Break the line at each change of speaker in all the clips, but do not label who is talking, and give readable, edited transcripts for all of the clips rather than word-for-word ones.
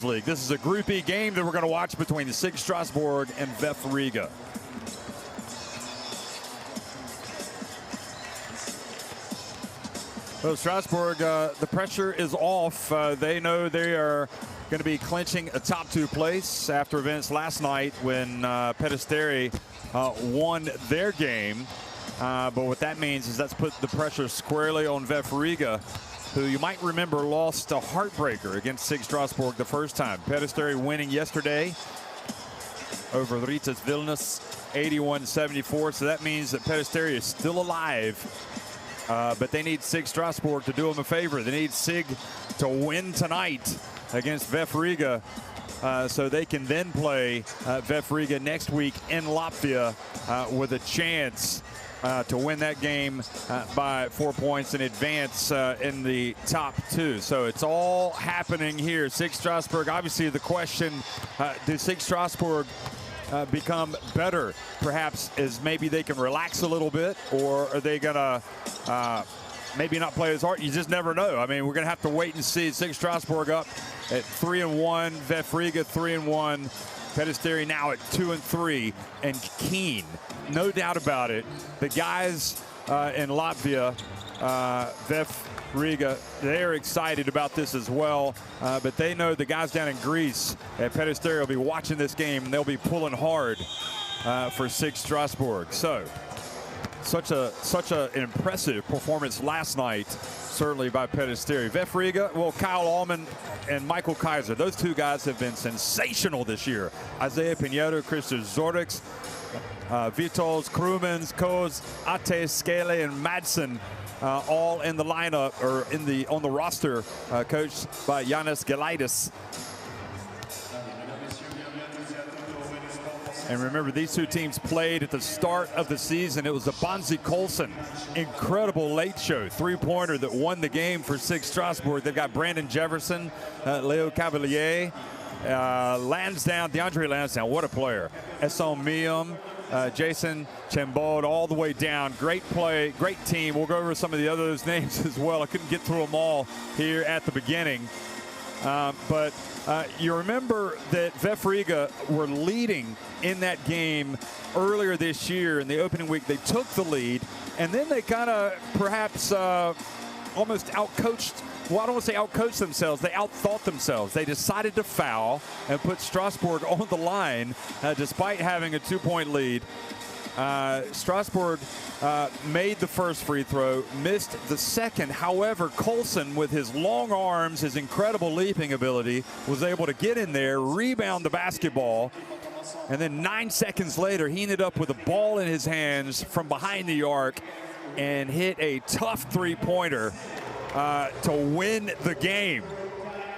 League. This is a Group E game that we're going to watch between the SIG Strasbourg and VEF Riga. So Strasbourg, the pressure is off. They know they are going to be clinching a top two place after events last night when Peristeri won their game. But what that means is that's put the pressure squarely on VEF Riga, who you might remember lost a heartbreaker against SIG Strasbourg the first time. Peristeri winning yesterday over Rytas Vilnius 81-74. So that means that Peristeri is still alive. But they need SIG Strasbourg to do them a favor. They need SIG to win tonight against VEF Riga so they can then play VEF Riga next week in Latvia with a chance to win that game by 4 points and advance in the top two. So it's all happening here. SIG Strasbourg, obviously the question, does SIG Strasbourg become better, perhaps, as maybe they can relax a little bit, or are they gonna maybe not play as hard? You just never know. I mean, we're gonna have to wait and see. SIG Strasbourg up at 3-1, VEF Riga 3-1, Peristeri now at 2-3, and keen, no doubt about it. The guys in Latvia, VEF Riga, they're excited about this as well, but they know the guys down in Greece at Peristeri will be watching this game, and they'll be pulling hard for SIG Strasbourg. So, such an impressive performance last night, certainly by Peristeri. VEF Riga, well, Kyle Allman and Michael Kaiser, those two guys have been sensational this year. Isaiah Pinheiro, Christos Zorix, Vitols, Krumens, Koz, Ate, Skele, and Madsen, all in the lineup, or on the roster, coached by Yannis Gelaidis. And remember, these two teams played at the start of the season. It was a Bonzi Colson incredible late show three-pointer that won the game for SIG Strasbourg. They've got Brandon Jefferson, Leo Cavalier, Lansdowne, DeAndre Lansdowne, what a player. Esson Mium, Jason Chembod, all the way down. Great play, great team. We'll go over some of the others names as well. I couldn't get through them all here at the beginning. But you remember that VEF Riga were leading in that game earlier this year in the opening week. They took the lead, and then they kind of perhaps almost outcoached. Well, I don't want to say outcoached themselves. They outthought themselves. They decided to foul and put Strasbourg on the line despite having a 2-point lead. Strasbourg made the first free throw, missed the second. However, Colson, with his long arms, his incredible leaping ability, was able to get in there, rebound the basketball, and then 9 seconds later, he ended up with a ball in his hands from behind the arc and hit a tough three-pointer to win the game.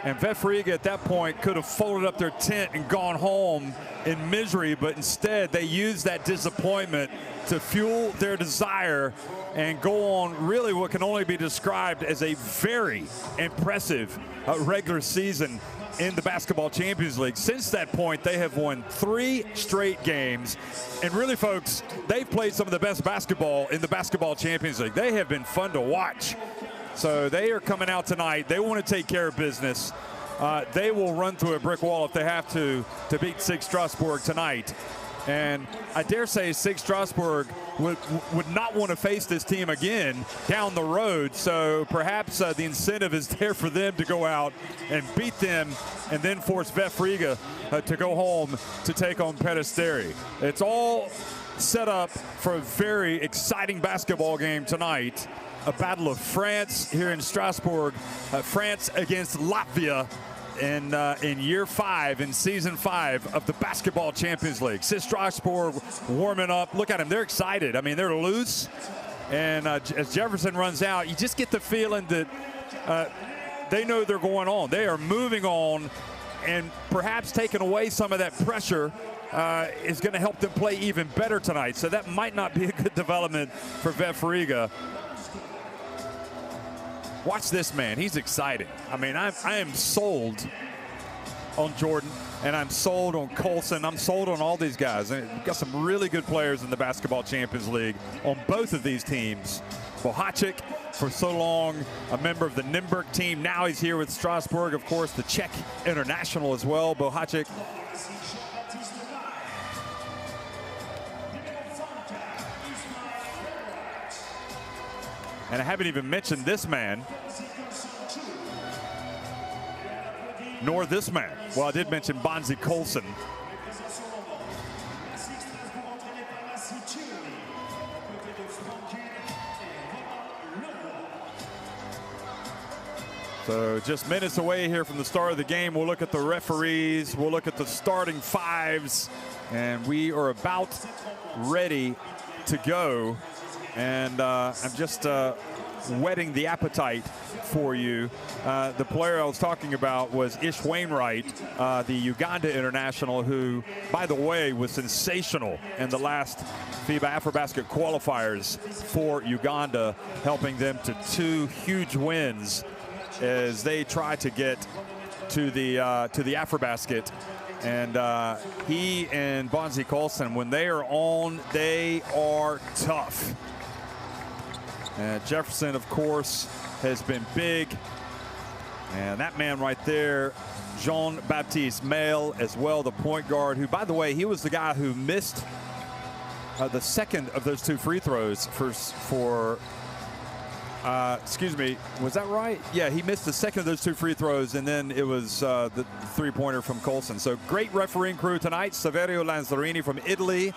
And VEF Riga at that point could have folded up their tent and gone home in misery, but instead they used that disappointment to fuel their desire and go on really what can only be described as a very impressive regular season in the Basketball Champions League. Since that point, they have won 3 straight games. And really, folks, they've played some of the best basketball in the Basketball Champions League. They have been fun to watch. So they are coming out tonight. They want to take care of business. They will run through a brick wall if they have to beat SIG Strasbourg tonight. And I dare say SIG Strasbourg would not want to face this team again down the road. So perhaps the incentive is there for them to go out and beat them and then force VEF Riga to go home to take on Peristeri. It's all set up for a very exciting basketball game tonight. A battle of France here in Strasbourg. France against Latvia in year 5, in season 5 of the Basketball Champions League. SIG Strasbourg warming up. Look at them, they're excited. I mean, they're loose. And as Jefferson runs out, you just get the feeling that they know they're going on. They are moving on, and perhaps taking away some of that pressure is going to help them play even better tonight. So that might not be a good development for VEF Riga. Watch this man, he's excited. I mean, I am sold on Jordan, and I'm sold on Colson. I'm sold on all these guys. And we've got some really good players in the Basketball Champions League on both of these teams. Bohacic, for so long a member of the Nürnberg team. Now he's here with Strasbourg, of course, the Czech international as well. Bohacic. And I haven't even mentioned this man, nor this man. Well, I did mention Bonzi Colson. So just minutes away here from the start of the game. We'll look at the referees. We'll look at the starting fives. And we are about ready to go. And I'm just whetting the appetite for you. The player I was talking about was Ish Wainwright, the Uganda international, who, by the way, was sensational in the last FIBA AfroBasket qualifiers for Uganda, helping them to 2 huge wins as they try to get to the AfroBasket. And he and Bonzi Colson, when they are on, they are tough. Jefferson, of course, has been big. And that man right there, Jean-Baptiste Mail, as well, the point guard, who, by the way, he was the guy who missed the second of those 2 free throws for excuse me, was that right? Yeah, he missed the second of those 2 free throws, and then it was the 3-pointer from Colson. So great refereeing crew tonight. Saverio Lanzarini from Italy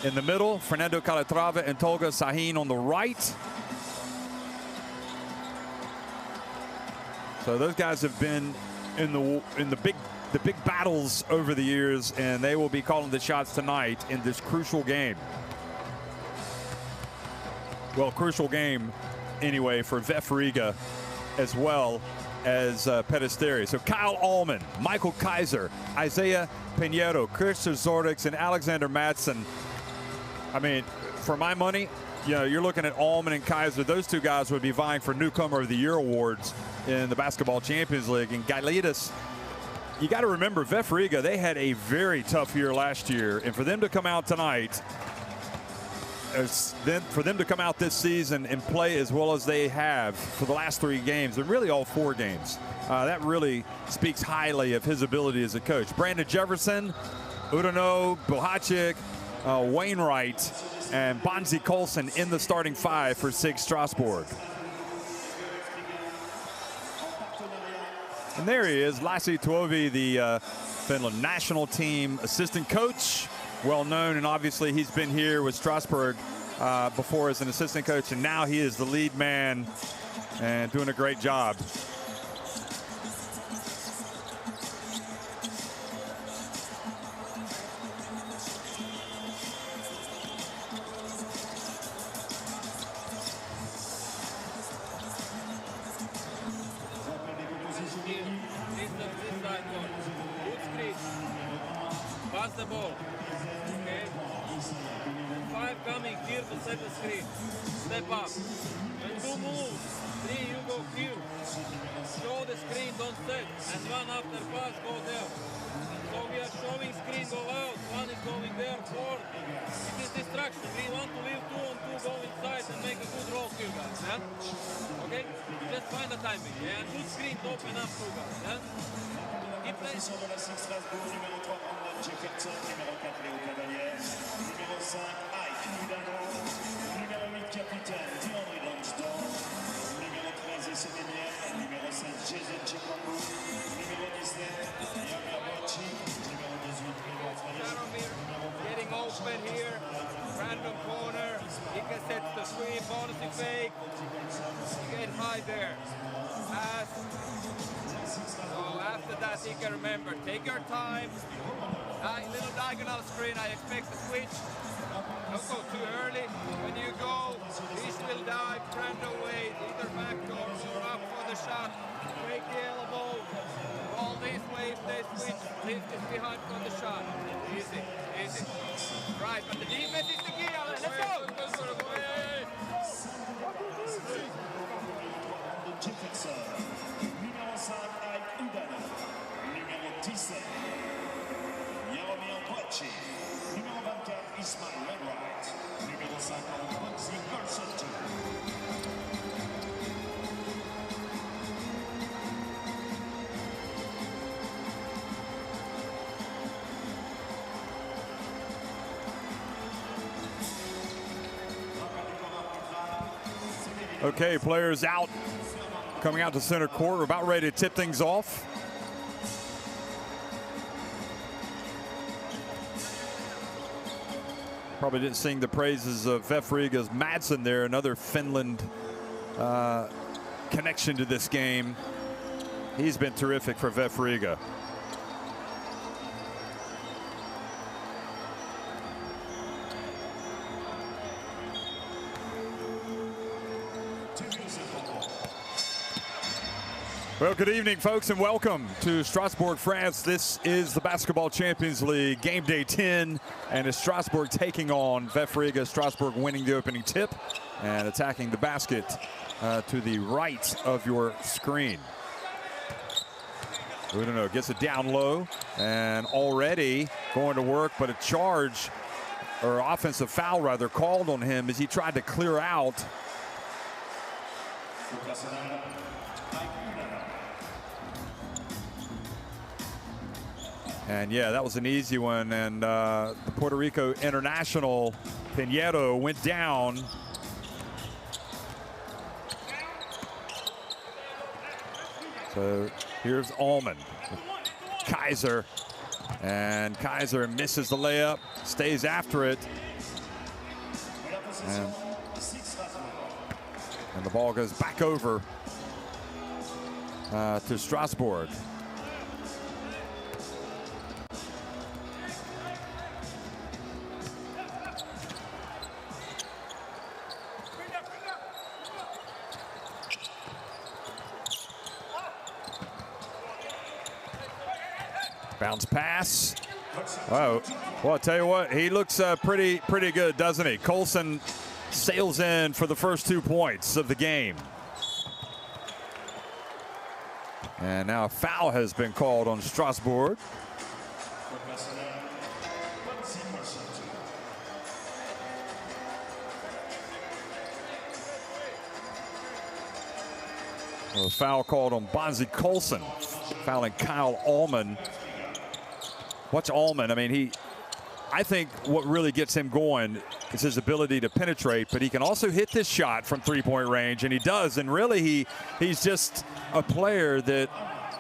in the middle, Fernando Calatrava and Tolga Sahin on the right. So those guys have been in the big battles over the years, and they will be calling the shots tonight in this crucial game. Well, crucial game anyway for VEF Riga as well as Pedesteri. So Kyle Allman, Michael Kaiser, Isaiah Pinheiro, Christian Zordix, and Alexander Madsen. I mean, for my money, you know, you're looking at Allman and Kaiser. Those 2 guys would be vying for Newcomer of the Year awards in the Basketball Champions League. And Gailitas, you got to remember, VEF Riga, they had a very tough year last year. And for them to come out tonight, for them to come out this season and play as well as they have for the last 3 games, and really all 4 games, that really speaks highly of his ability as a coach. Brandon Jefferson, Udano, Bohacic, Wainwright, and Bonzi Colson in the starting 5 for SIG Strasbourg. And there he is, Lassi Tuovi, the Finland national team assistant coach, well known, and obviously he's been here with Strasbourg before as an assistant coach, and now he is the lead man and doing a great job.
Pass the ball. Okay. 5 coming here to set the screen. Step up. And 2 moves. 3, you go here. Show the screen, don't set. And 1 after pass, go there. So we are showing screen, go out. 1 is going there, 4. It is distraction. We want to leave 2 on 2, go inside and make a good roll here, guys. Yeah? Okay? Just find the timing. Yeah? And good screen to open up 2, guys. Yeah?
Position de la SIG Strasbourg, numéro 3, Untitled Chapter, numéro 4, Léo Cavalière, numéro 5, Ike Udano, numéro 8, capitaine, Diandre Lansdorf, numéro 13, Essebeniel, numéro 16, Jason Chikambu, numéro 17, Yoga Bochi, numéro 18, Léo Frère,
getting open here, random corner, he can set the screen, bonus fake, get high there, pass. So after that, he can remember, take your time. Little diagonal screen, I expect the switch. Don't go too early. When you go, he still dive, trend away, either backdoor or up for the shot. Break the elbow, roll this way if they switch, lift it behind for the shot. Easy, easy. Right, but the defense is the key. Let's go!
Jefferson, numéro 5, Ike Udano, numéro 17, Jaromir Boachi. Numéro 24, Ismail Redwright. Numéro 50, Bonzi Golsotu.
Okay, players out, coming out to center court. We're about ready to tip things off. Probably didn't sing the praises of VEF Riga's Madsen there, another Finland connection to this game. He's been terrific for VEF Riga. Well, good evening, folks, and welcome to Strasbourg, France. This is the Basketball Champions League, game day 10, and it's Strasbourg taking on VEF Riga. Strasbourg winning the opening tip and attacking the basket to the right of your screen. Udino gets it down low and already going to work, but a charge, or offensive foul rather, called on him as he tried to clear out. And yeah, that was an easy one. And the Puerto Rico international, Pinheiro, went down. So here's Allman. Kaiser. And Kaiser misses the layup, stays after it. And the ball goes back over to Strasbourg. Bounce pass. Wow. Well, I'll tell you what, he looks pretty good, doesn't he? Colson sails in for the first 2 points of the game. And now a foul has been called on Strasbourg. A foul called on Bonzi Colson, fouling Kyle Allman. Watch Allman. I mean, I think what really gets him going is his ability to penetrate, but he can also hit this shot from three-point range, and he does. And really, he's just a player that,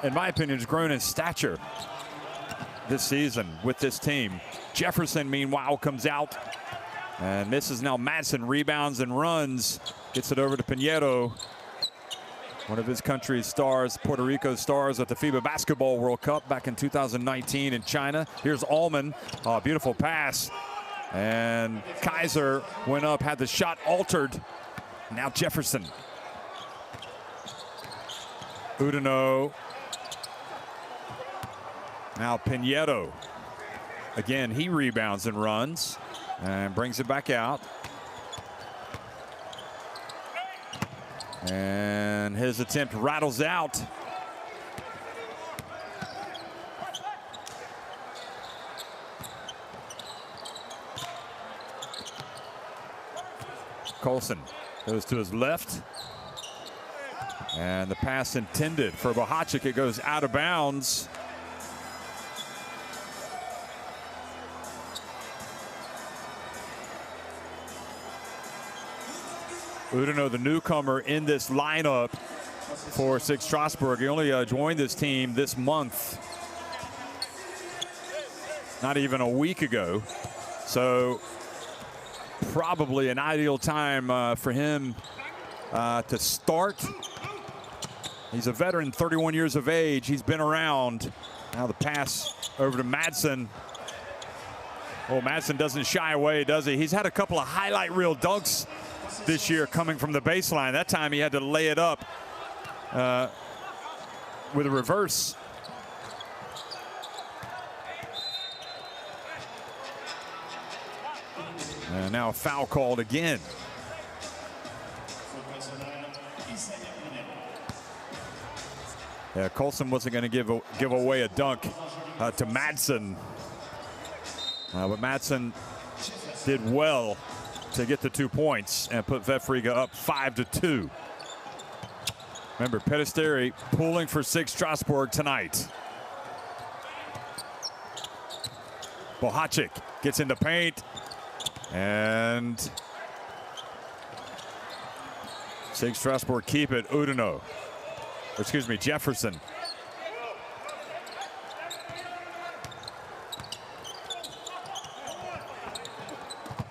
in my opinion, has grown in stature this season with this team. Jefferson, meanwhile, comes out and misses. Now Madsen rebounds and runs, gets it over to Pinheiro, one of his country's stars, Puerto Rico's stars at the FIBA Basketball World Cup back in 2019 in China. Here's Allman, beautiful pass. And Kaiser went up, had the shot altered. Now Jefferson. Udino. Now Pinheiro. Again, he rebounds and runs and brings it back out. And his attempt rattles out. Colson goes to his left. And the pass intended for Bohacic. It goes out of bounds. Udino, the newcomer in this lineup for SIG Strasbourg. He only joined this team this month, not even a week ago. So probably an ideal time for him to start. He's a veteran, 31 years of age. He's been around. Now the pass over to Madsen. Oh, Madsen doesn't shy away, does he? He's had a couple of highlight reel dunks this year coming from the baseline. That time he had to lay it up with a reverse. And now a foul called again. Yeah, Colson wasn't going to give away a dunk to Madsen. But Madsen did well to get the 2 points and put VEF Riga up 5-2. Remember, Pedesteri pulling for SIG Strasbourg tonight. Bohacic gets in the paint, and SIG Strasbourg keep it. Udino, excuse me, Jefferson.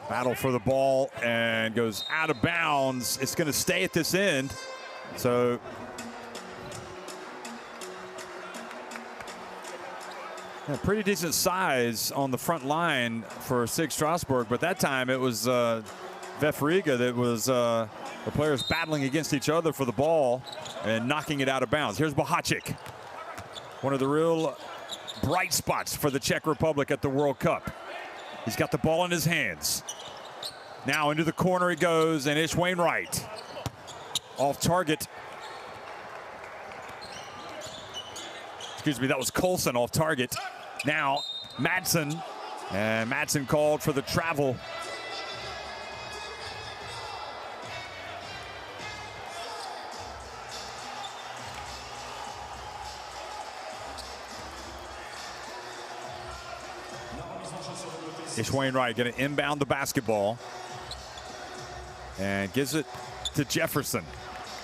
Battle for the ball and goes out of bounds. It's going to stay at this end. So yeah, pretty decent size on the front line for SIG Strasbourg, but that time it was VEF Riga that was the players battling against each other for the ball and knocking it out of bounds. Here's Bohacic, one of the real bright spots for the Czech Republic at the World Cup. He's got the ball in his hands. Now into the corner he goes, and Ish Wainwright off target. Excuse me, that was Coulson off target. Now Madsen, and Madsen called for the travel. Ish Wainwright going to inbound the basketball and gives it to Jefferson,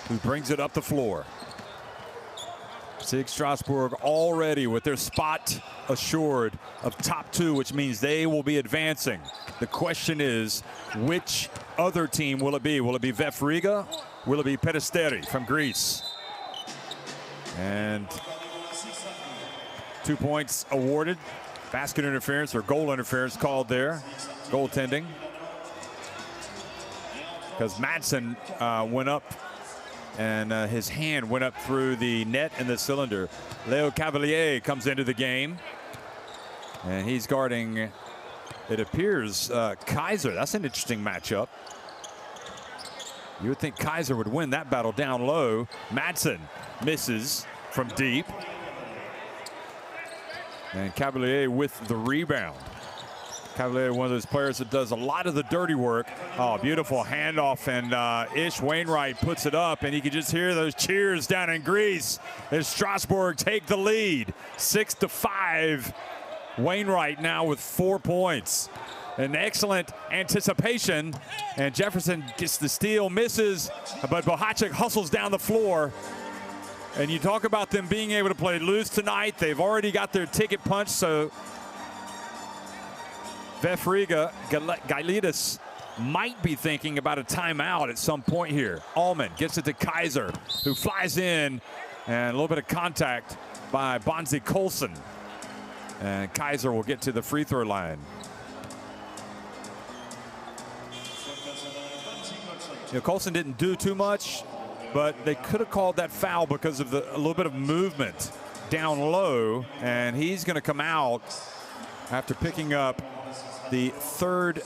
who brings it up the floor. SIG Strasbourg already with their spot assured of top 2, which means they will be advancing. The question is, which other team will it be? Will it be VEF Riga? Will it be Pedesteri from Greece? And 2 points awarded. Basket interference or goal interference called there. Goaltending. Because Madsen went up and his hand went up through the net and the cylinder. Leo Cavalier comes into the game. And he's guarding, it appears, Kaiser. That's an interesting matchup. You would think Kaiser would win that battle down low. Madsen misses from deep. And Cavalier with the rebound. Cavalier, one of those players that does a lot of the dirty work. Oh, beautiful handoff, and Ish Wainwright puts it up, and you can just hear those cheers down in Greece as Strasbourg take the lead, 6-5. Wainwright now with 4 points. An excellent anticipation, and Jefferson gets the steal, misses, but Bohacic hustles down the floor. And you talk about them being able to play loose tonight. They've already got their ticket punched, so VEF Riga, Gailidis might be thinking about a timeout at some point here. Allman gets it to Kaiser, who flies in, and a little bit of contact by Bonzi Coulson. And Kaiser will get to the free throw line. You know, Coulson didn't do too much, but they could have called that foul because of a little bit of movement down low, and he's going to come out after picking up the 3rd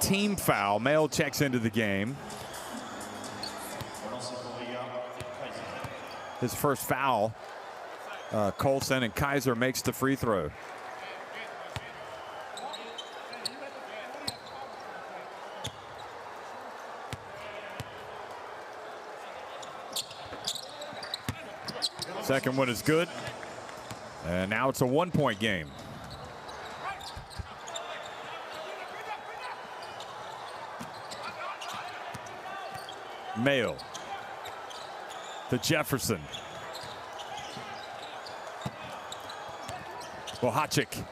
team foul. Mail checks into the game. His first foul. Coulson, and Kaiser makes the free throw. Second one is good. And now it's a 1-point game. Mayo to Jefferson. Bohacic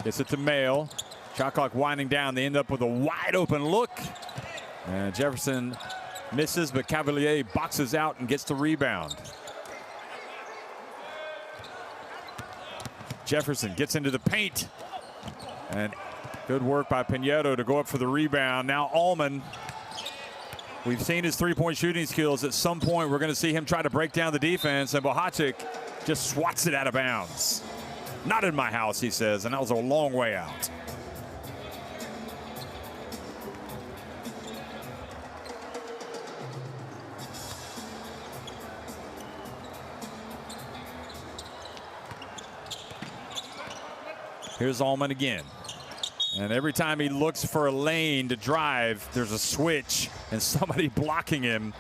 gets it to Mayo. Shot clock winding down. They end up with a wide open look. And Jefferson misses, but Cavalier boxes out and gets the rebound. Jefferson gets into the paint. And good work by Pinheiro to go up for the rebound. Now Allman. We've seen his three-point shooting skills. At some point, we're going to see him try to break down the defense, and Bohacic just swats it out of bounds. Not in my house, he says, and that was a long way out. Here's Allman again. And every time he looks for a lane to drive, there's a switch and somebody blocking him.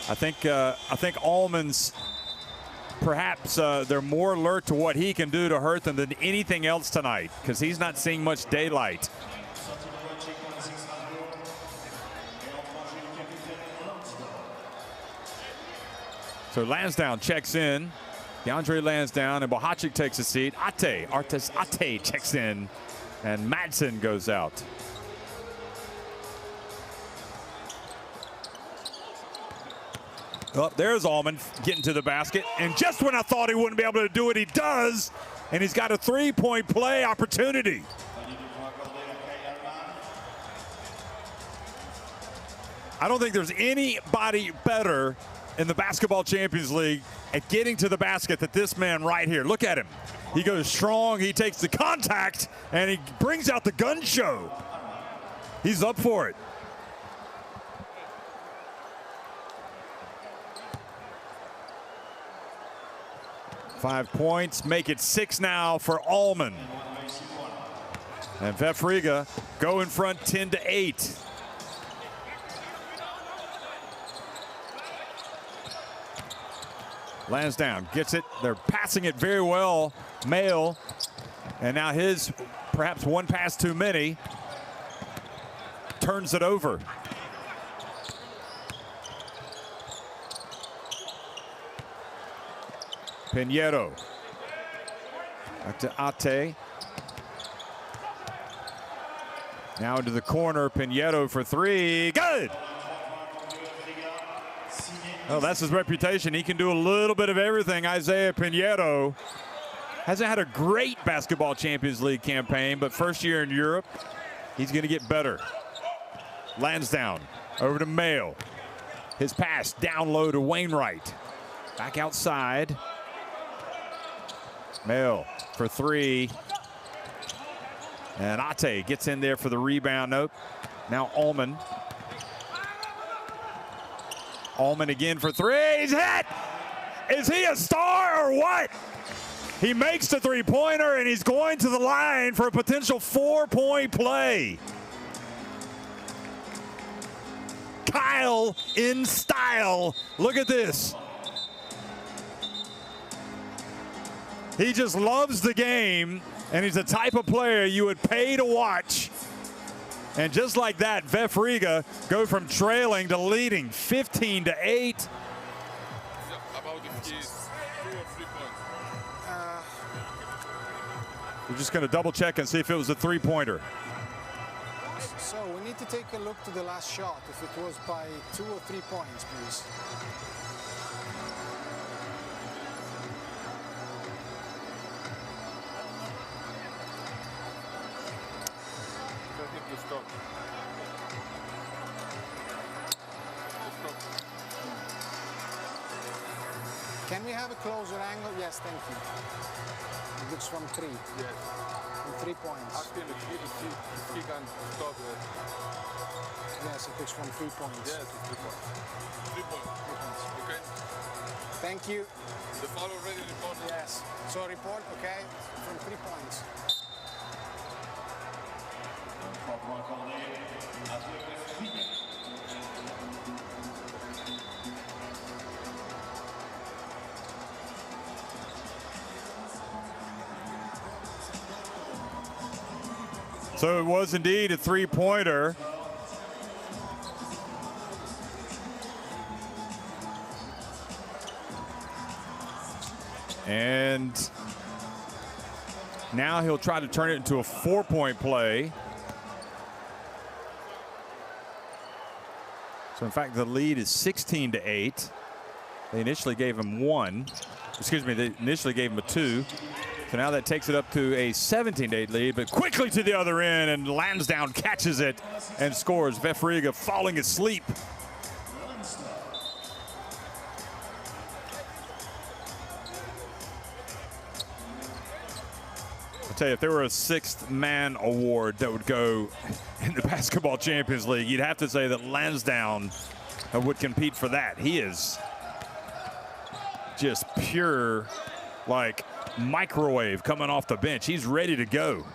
I think Allman's perhaps they're more alert to what he can do to hurt them than anything else tonight, because he's not seeing much daylight. So Lansdowne checks in. DeAndre Lansdowne, and Bohacic takes a seat. Artis Ate checks in, and Madsen goes out. Oh, there's Allman getting to the basket, and just when I thought he wouldn't be able to do it, he does, and he's got a three-point play opportunity. I don't think there's anybody better in the Basketball Champions League at getting to the basket than this man right here. Look at him. He goes strong, he takes the contact, and he brings out the gun show. He's up for it. Five points, make it 6 now for Allman. And VEF Riga go in front 10-8. Lansdowne gets it. They're passing it very well. Mail. And now his perhaps one pass too many. Turns it over. Pinheiro. Back to Ate. Now into the corner. Pinheiro for three. Good! Oh, that's his reputation. He can do a little bit of everything. Isaiah Pinheiro hasn't had a great Basketball Champions League campaign, but first year in Europe, he's going to get better. Lansdowne over to Mail. His pass down low to Wainwright. Back outside. Mail for three. And Ate gets in there for the rebound. Nope. Now Allman. Allman again for three. He's hit! Is he a star or what? He makes the three-pointer, and he's going to the line for a potential 4-point play. Kyle in style. Look at this. He just loves the game, and he's the type of player you would pay to watch. And just like that, VEF Riga go from trailing to leading 15-8.
About the keys, 2 or 3 points.
We're just going to double check and see if it was a three-pointer.
So we need to take a look to the last shot, if it was by 2 or 3 points, please. Can we have a closer angle? Yes, thank you. It looks from 3.
Yes.
From 3 points.
Ask him if he can stop it.
Yes, it looks from 3 points.
Yes, it's 3 points. 3 points. Okay.
Thank you.
The foul already reported.
Yes. So report, okay, from 3 points.
So it was indeed a three-pointer. And now he'll try to turn it into a 4-point play. So in fact, the lead is 16-8. They initially gave him 1. Excuse me, they initially gave him a 2. So now that takes it up to a 17-8 lead, but quickly to the other end, and Lansdowne catches it and scores. VEF Riga falling asleep. I'll tell you, if there were a 6th man award that would go in the Basketball Champions League, you'd have to say that Lansdowne would compete for that. He is just pure, like, microwave coming off the bench. He's ready to go.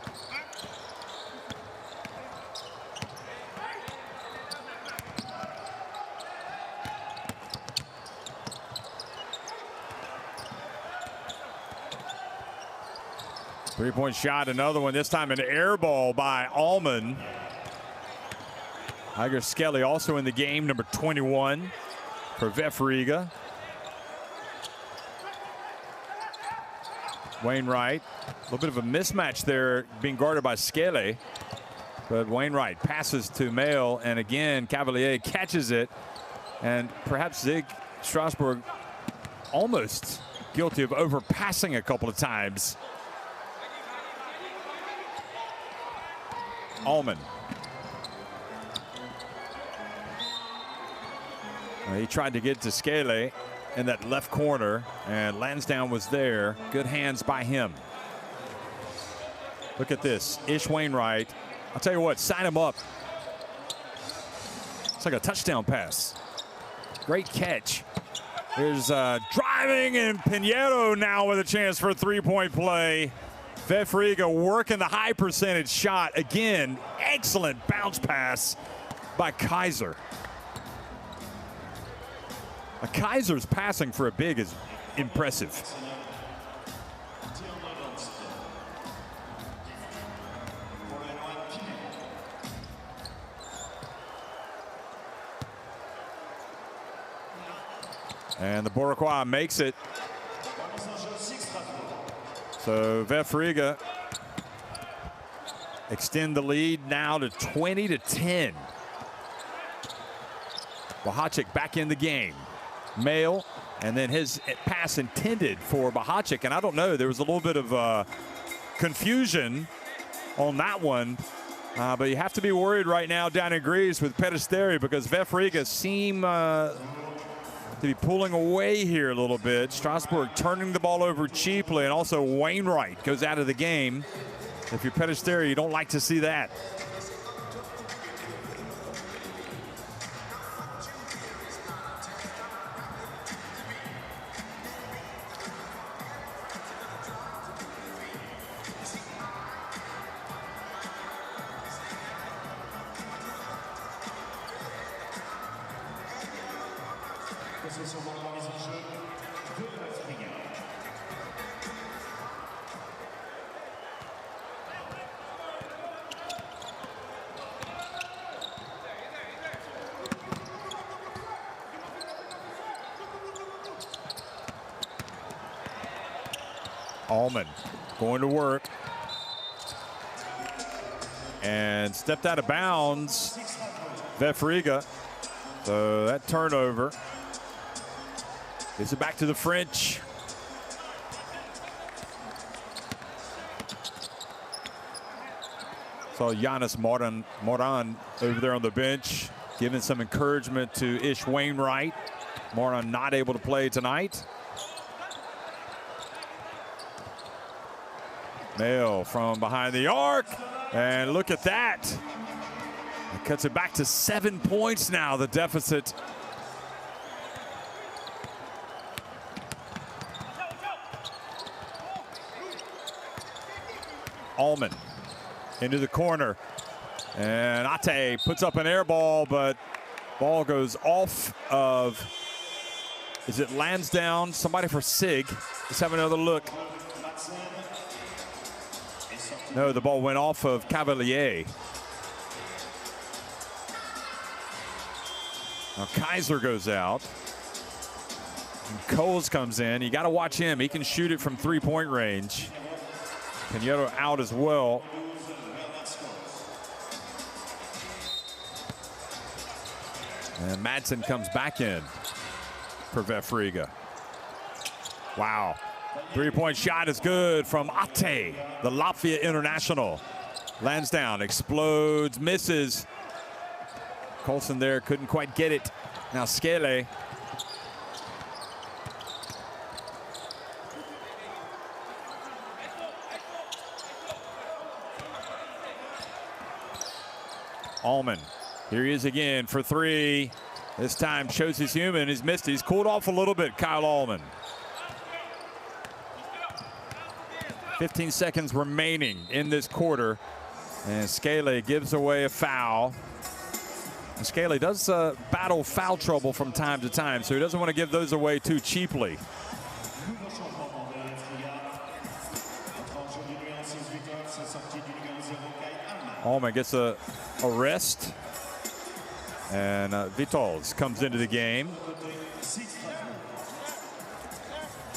Three-point shot, another one, this time an air ball by Allman. Iger Skelly also in the game, number 21 for VEF Riga. Wainwright, a little bit of a mismatch there being guarded by Skelly. But Wainwright passes to Mail, and again, Cavalier catches it. And perhaps SIG Strasbourg almost guilty of overpassing a couple of times. Allman. He tried to get to Skelly in that left corner, and Lansdowne was there. Good hands by him. Look at this, Ish Wainwright. I'll tell you what, sign him up. It's like a touchdown pass. Great catch. There's driving, and Pinheiro now with a chance for a three-point play. VEF Riga working the high percentage shot. Again, excellent bounce pass by Kaiser. Kaiser's passing for a big is impressive. And the Boricua makes it. So VEF Riga extend the lead now to 20-10. Bahacek back in the game. Mail, and then his pass intended for Bahacek. And I don't know, there was a little bit of confusion on that one. But you have to be worried right now down in Greece with Peristeri, because VEF Riga seem to be pulling away here a little bit. Strasbourg turning the ball over cheaply, and also Wainwright goes out of the game. If you're Peristeri, you don't like to see that. Allman going to work and stepped out of bounds. VEF Riga. So that turnover gets it back to the French. Saw Giannis Moran over there on the bench, giving some encouragement to Ish Wainwright. Moran not able to play tonight. Mail from behind the arc, and look at that. It cuts it back to 7 points now, the deficit. Allman into the corner, and Ate puts up an air ball, but ball goes off of, is it Lansdowne? Somebody for SIG. Let's have another look. No, the ball went off of Cavalier. Now Kaiser goes out. And Coles comes in. You got to watch him. He can shoot it from three-point range. Pinheiro out as well. And Madsen comes back in for VEF Riga. Wow. Three-point shot is good from Ate, the Latvia international. Lansdowne explodes, misses. Colson there couldn't quite get it. Now Skele. Allman, here he is again for three. This time shows he's human. He's missed. He's cooled off a little bit, Kyle Allman. 15 seconds remaining in this quarter. And Scala gives away a foul. And Scala does battle foul trouble from time to time, so he doesn't want to give those away too cheaply. Allman gets a rest. And Vitols comes into the game.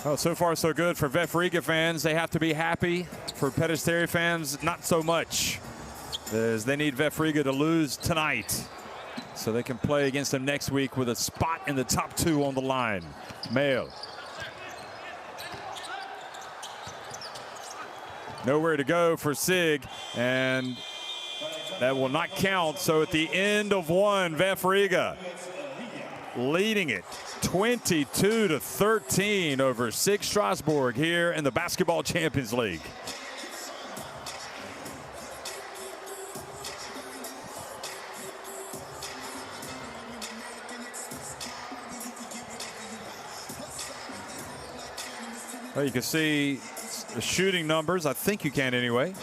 Well, so far so good for VEF Riga fans. They have to be happy. For Pedesteri fans, not so much, as they need VEF Riga to lose tonight so they can play against them next week with a spot in the top 2 on the line. Mail. Nowhere to go for SIG, and that will not count. So at the end of one, VEF Riga leading it 22-13 over SIG Strasbourg here in the Basketball Champions League. Well, you can see the shooting numbers. I think you can anyway,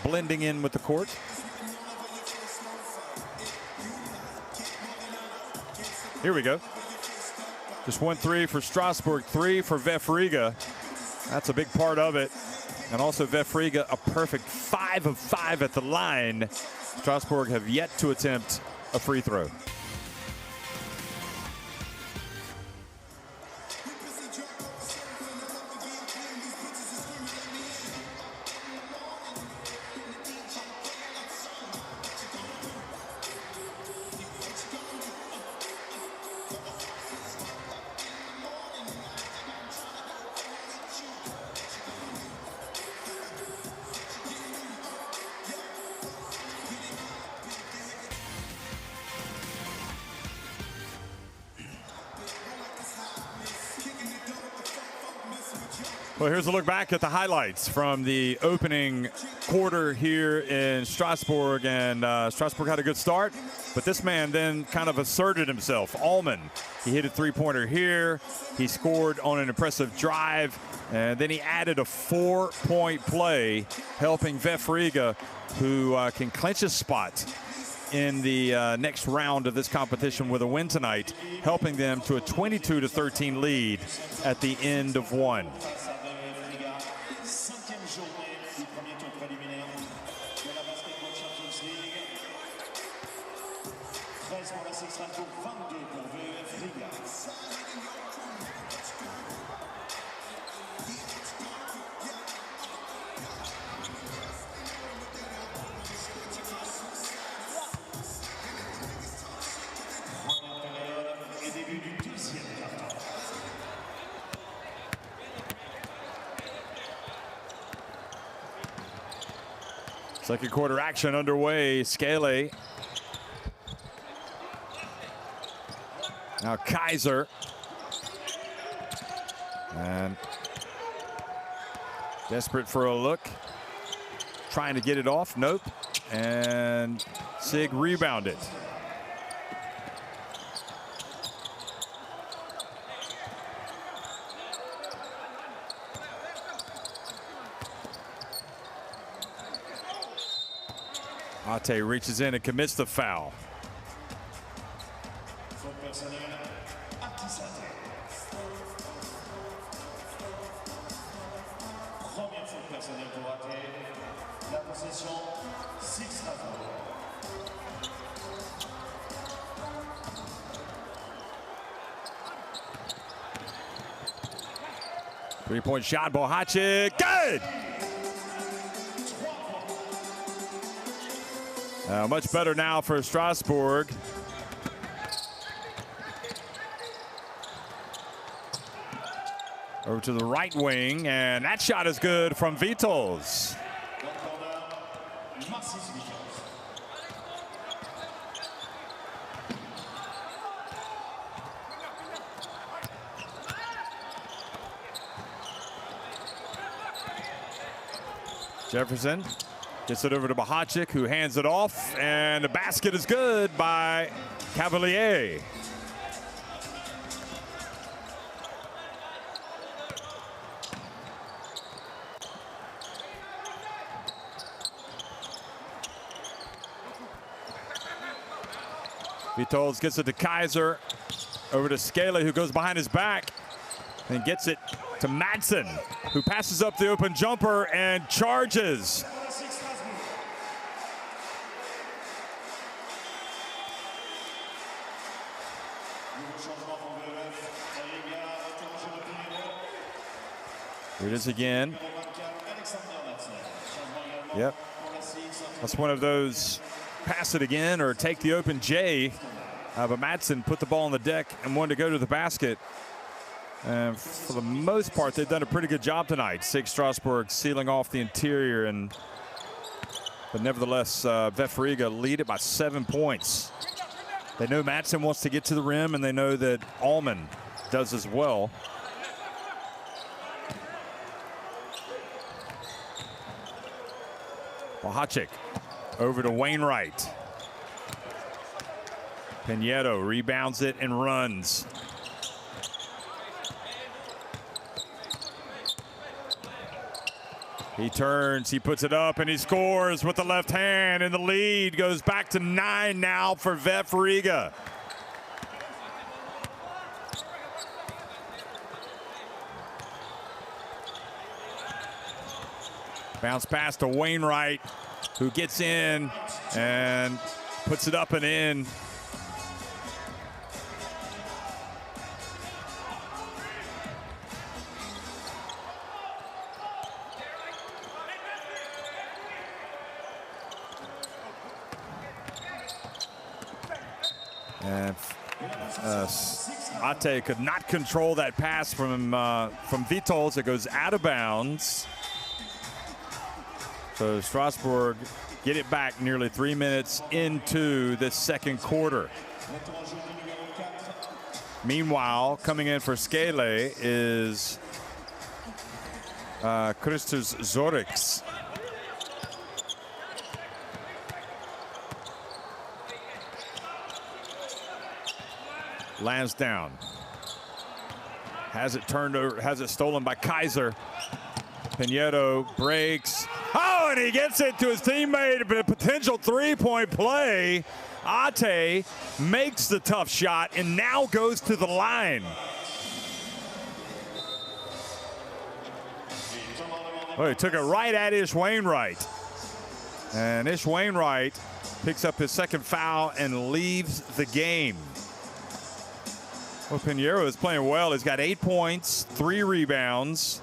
blending in with the court. Here we go. Just 1 3 for Strasbourg, 3 for VEF Riga. That's a big part of it. And also VEF Riga, a perfect 5 of 5 at the line. Strasbourg have yet to attempt a free throw. Well, here's a look back at the highlights from the opening quarter here in Strasbourg. And Strasbourg had a good start, but this man then kind of asserted himself. Allman, he hit a three-pointer here. He scored on an impressive drive, and then he added a 4-point play, helping VEF Riga, who can clinch a spot in the next round of this competition with a win tonight, helping them to a 22-13 lead at the end of one.
Du premier tour préliminaire de la Basketball Champions League. 13 pour la SIG Strasbourg, 22 pour VEF Riga. Première période et début du deuxième quart-temps.
Second quarter action underway. Scala. Now Kaiser. And desperate for a look. Trying to get it off. Nope. And SIG rebounded. Ate reaches in and commits the foul.
Faute personnelle, Ate. Première faute personnelle pour Ate. La possession, SIG Strasbourg.
Three-point shot, Bohacic, good! Much better now for Strasbourg. Over to the right wing, and that shot is good from Vitols. Jefferson gets it over to Bohacic, who hands it off, and the basket is good by Cavalier. Vitols gets it to Kaiser. Over to Scala, who goes behind his back and gets it to Madsen, who passes up the open jumper and charges. Here it is again. Yep. That's one of those pass it again or take the open J. But Madsen put the ball on the deck and wanted to go to the basket. And for the most part, they've done a pretty good job tonight. SIG Strasbourg sealing off the interior, but nevertheless, VEF Riga lead it by 7 points. They know Madsen wants to get to the rim, and they know that Allman does as well. Wahacik over to Wainwright. Pinedo rebounds it and runs. He turns, he puts it up, and he scores with the left hand, and the lead goes back to 9 now for VEF Riga. Bounce pass to Wainwright, who gets in and puts it up and in. And Ate could not control that pass from Vitols. It goes out of bounds. So Strasbourg get it back nearly 3 minutes into this second quarter. Meanwhile, coming in for Skele is Christos Zoriks. Lansdowne has it turned over, has it stolen by Kaiser. Pinedo breaks. Oh, and he gets it to his teammate, but a potential three-point play. Ate makes the tough shot and now goes to the line. Oh, he took it right at Ish Wainwright. And Ish Wainwright picks up his second foul and leaves the game. Well, Pinheiro is playing well. He's got 8 points, 3 rebounds,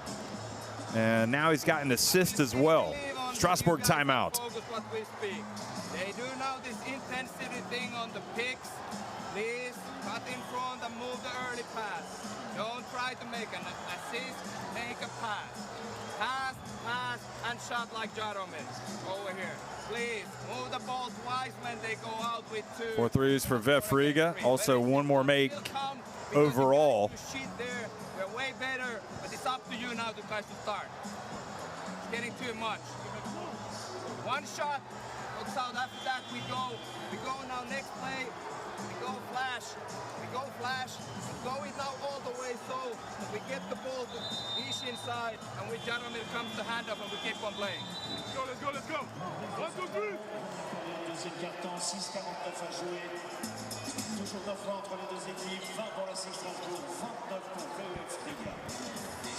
and now he's got an assist as well. Strasbourg timeout.
They do now this intensity thing on the picks. Please cut in front and move the early pass. Don't try to make an assist, make a pass. Pass, pass, and shot like Jaromir over here. Please move the ball twice when they go out with 2.
4 threes for VEF Riga. Also one more make overall.
There, we're way better, but it's up to you now to try to start. It's getting too much. One shot, looks out. After that we go now next play. We go flash, go it now all the way so we get the ball to Ish inside, and with Jaromir comes the handoff and we keep on playing. Let's go, let's go. 1, 2, 3.
Deuxième quart-temps, 6:49 à jouer. Toujours 9 points entre les deux équipes, 20 pour la SIG Strasbourg, 29 pour VEF Riga.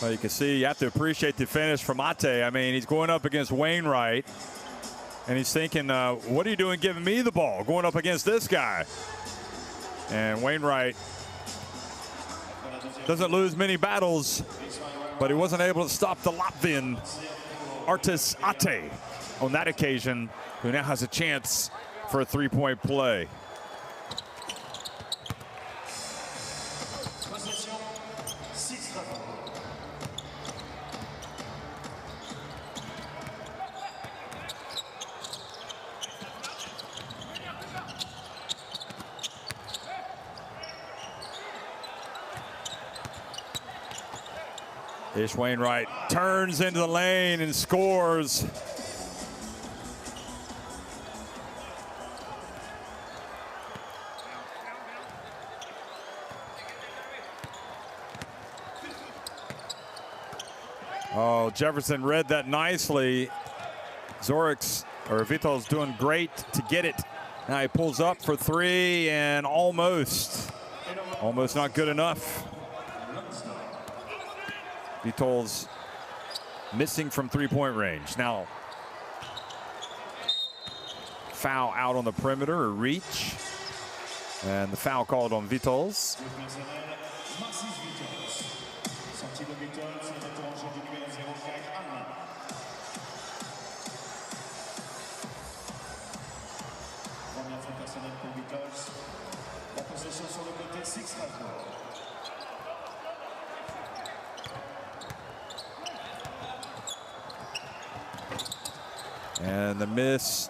Well, you can see you have to appreciate the finish from Ate. I mean, he's going up against Wainwright, and he's thinking, what are you doing giving me the ball, going up against this guy? And Wainwright doesn't lose many battles, but he wasn't able to stop the Latvian Artis Ate on that occasion, who now has a chance for a three-point play. Ish Wainwright turns into the lane and scores. Oh, Jefferson read that nicely. Zoriks, or Vitols, doing great to get it Now he pulls up for three and almost not good enough. Vitol's missing from three-point range. Now, foul out on the perimeter, or reach. And the foul called on Vitols.
La possession sur le côté SIG Strasbourg.
And the miss.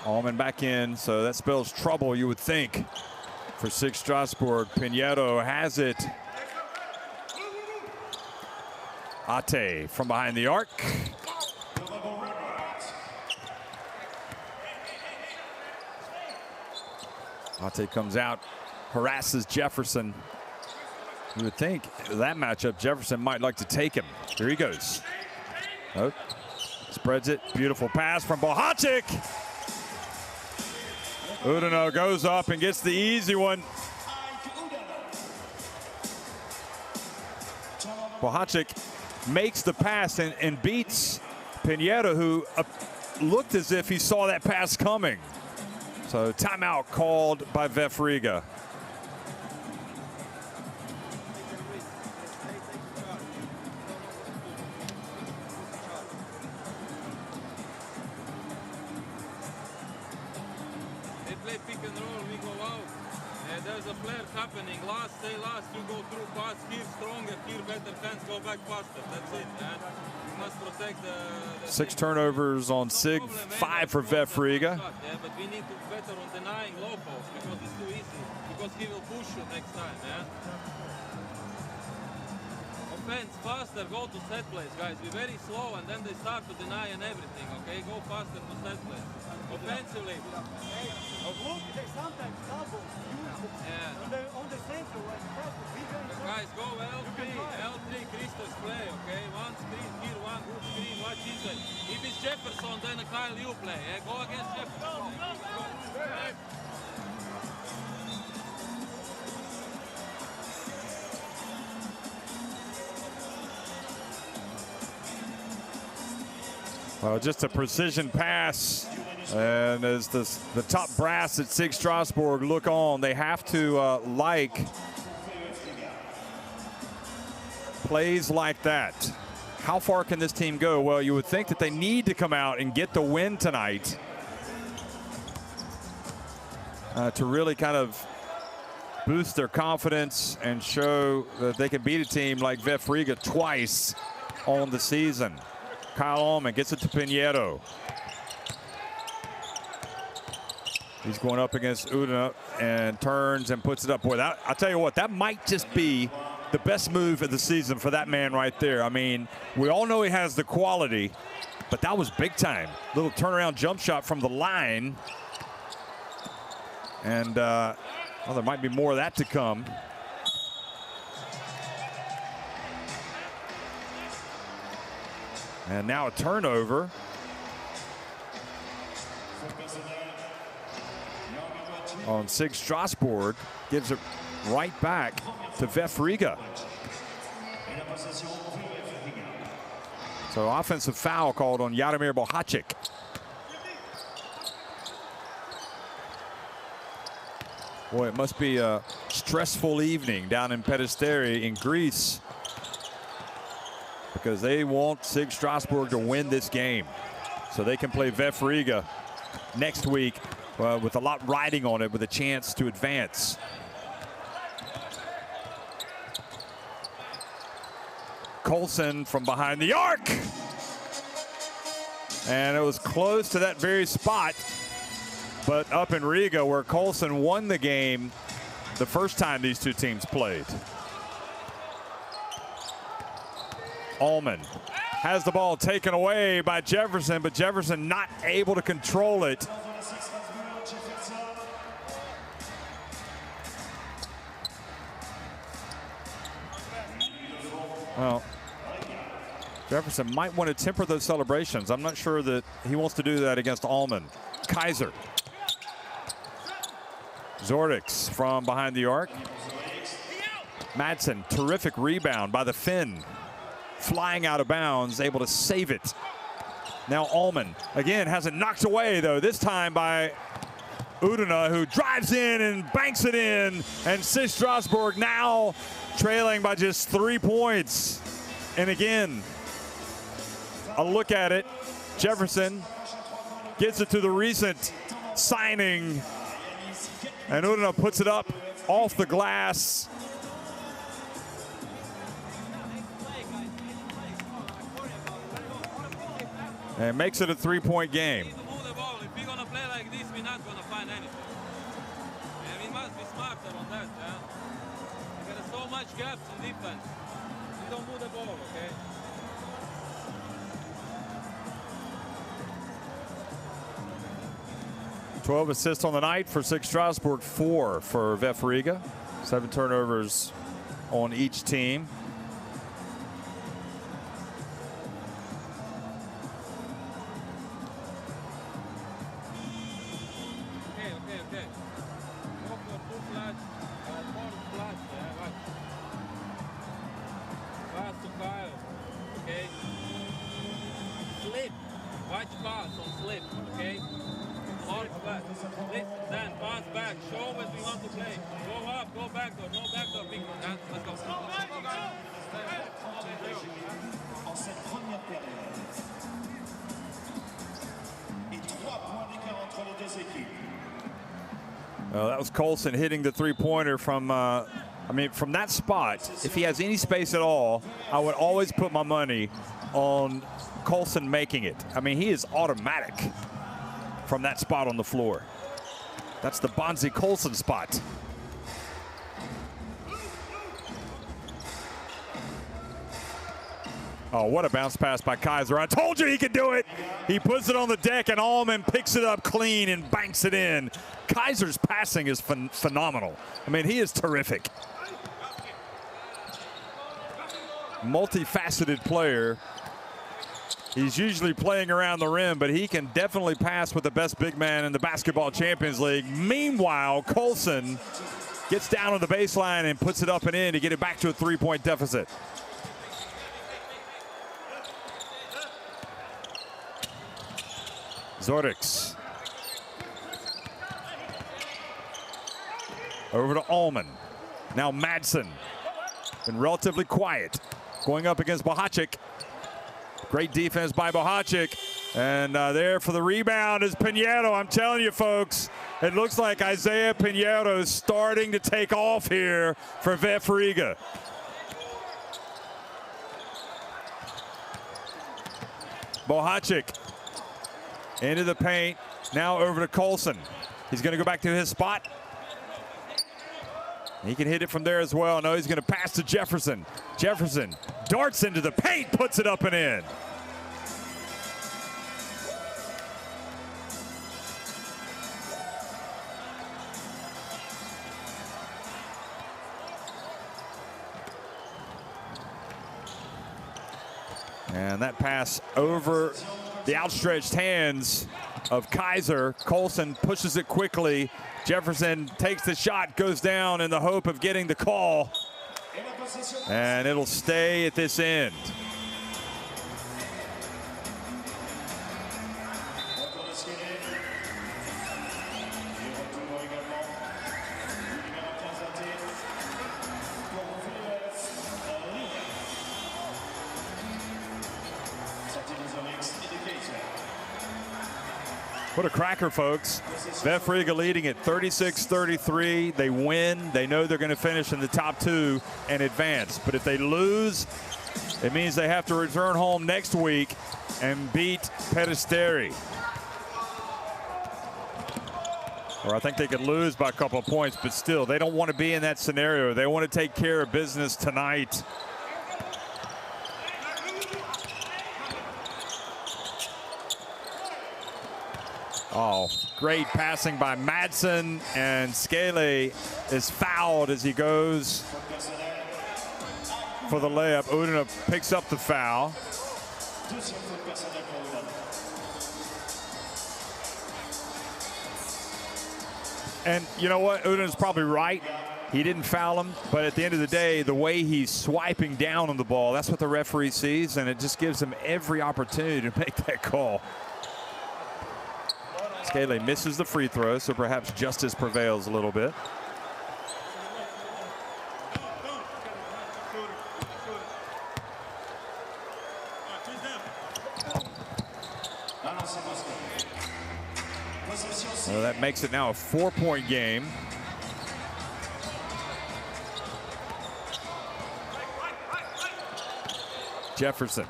Allman back in, so that spells trouble, you would think, for SIG Strasbourg. Pinheiro has it. Ate from behind the arc. Ate comes out, harasses Jefferson. You would think that matchup, Jefferson might like to take him. Here he goes. Nope. Spreads it. Beautiful pass from Bohacic. Udano goes up and gets the easy one. Bohacic makes the pass and beats Pinheiro, who looked as if he saw that pass coming. So timeout called by VEF Riga.
They play pick and roll, we go out. There's a flare happening. Last, stay last, you go through fast, here stronger, here better hands, go back faster. That's it, man. You must protect the
6 turnovers on SIG, 5 for VEF Riga.
Yeah, but we need to better on denying low post because it's too easy. Because he will push you next time, man. Offense, faster, go to set plays, guys. Be very slow and then they start to deny and everything, okay? Go faster to set plays. Offensively.
Look, they sometimes double.
Yeah.
On the center,
Guys, go L3, Christos play, okay? One screen here, one good screen, watch inside. If it's Jefferson, then Kyle, you play. Go against Jefferson.
Well, just a precision pass. And as the top brass at SIG Strasbourg look on, they have to like plays like that. How far can this team go? Well, you would think that they need to come out and get the win tonight to really kind of boost their confidence and show that they can beat a team like VEF Riga twice on the season. Kyle Allman gets it to Pinheiro. He's going up against Udana and turns and puts it up. Boy, I'll tell you what, that might just be the best move of the season for that man right there. I mean, we all know he has the quality, but that was big time. Little turnaround jump shot from the line. And well, there might be more of that to come. And now a turnover. On SIG Strasbourg, gives it right back to VEF Riga. So offensive foul called on Jaromir Bohacic. Boy, it must be a stressful evening down in Peristeri in Greece, because they want SIG Strasbourg to win this game so they can play VEF Riga next week with a lot riding on it, with a chance to advance. Colson from behind the arc. And it was close to that very spot, but up in Riga, where Colson won the game the first time these two teams played. Allman has the ball taken away by Jefferson, but Jefferson not able to control it. Well, Jefferson might want to temper those celebrations. I'm not sure that he wants to do that against Allman. Kaiser Zordix from behind the arc. Madsen, terrific rebound by the Finn. Flying out of bounds, able to save it. Now Allman, again, has it knocked away, though, this time by Udina, who drives in and banks it in. And SIG Strasbourg now trailing by just 3 points. And again, a look at it. Jefferson gets it to the recent signing. And Udina puts it up off the glass. And makes it a 3-point game.
If we're gonna play like this, we're not gonna find anything. And we must be smarter on that, yeah? There are so much gaps in defense. We don't move the ball, okay?
.12 assists on the night for SIG Strasbourg, 4 for VEF Riga. 7 turnovers on each team.
Okay. Go for 2 flats, 4 flats, yeah, watch. Pass to Kyle, okay? Slip, watch pass on slip, okay? More flats, listen, then pass back, show what we want to play. Go up, go back door, no back door, big one, yeah? Let's go.
En cette première période. Et 3 points d'écart entre les deux équipes.
That was Colson hitting the 3-pointer from, from that spot. If he has any space at all, I would always put my money on Colson making it. I mean, he is automatic from that spot on the floor. That's the Bonzi Colson spot. Oh, what a bounce pass by Kaiser. I told you he could do it. He puts it on the deck, and Allman picks it up clean and banks it in. Kaiser's passing is phenomenal. I mean, he is terrific. Multifaceted player. He's usually playing around the rim, but he can definitely pass with the best big man in the Basketball Champions League. Meanwhile, Colson gets down on the baseline and puts it up and in to get it back to a 3-point deficit. Zordix. Over to Allman. Now Madsen. Been relatively quiet. Going up against Bohacic. Great defense by Bohacic. And there for the rebound is Pinheiro. I'm telling you, folks, it looks like Isaiah Pinheiro is starting to take off here for VEF Riga. Bohacic into the paint. Now over to Colson. He's going to go back to his spot. He can hit it from there as well. No, he's going to pass to Jefferson. Jefferson darts into the paint, puts it up and in. And that pass over the outstretched hands of Kaiser. Colson pushes it quickly. Jefferson takes the shot, goes down in the hope of getting the call. And it'll stay at this end. What a cracker, folks. VEF Riga leading at 36-33. They win. They know they're going to finish in the top 2 and advance. But if they lose, it means they have to return home next week and beat Peristeri. Or I think they could lose by a couple of points, but still, they don't want to be in that scenario. They want to take care of business tonight. Oh, great passing by Madsen, and Skele is fouled as he goes for the layup. Udina picks up the foul. And you know what? Udin's probably right. He didn't foul him, but at the end of the day, the way he's swiping down on the ball, that's what the referee sees, and it just gives him every opportunity to make that call. Skele misses the free throw, so perhaps justice prevails a little bit. So that makes it now a 4-point game. Jefferson.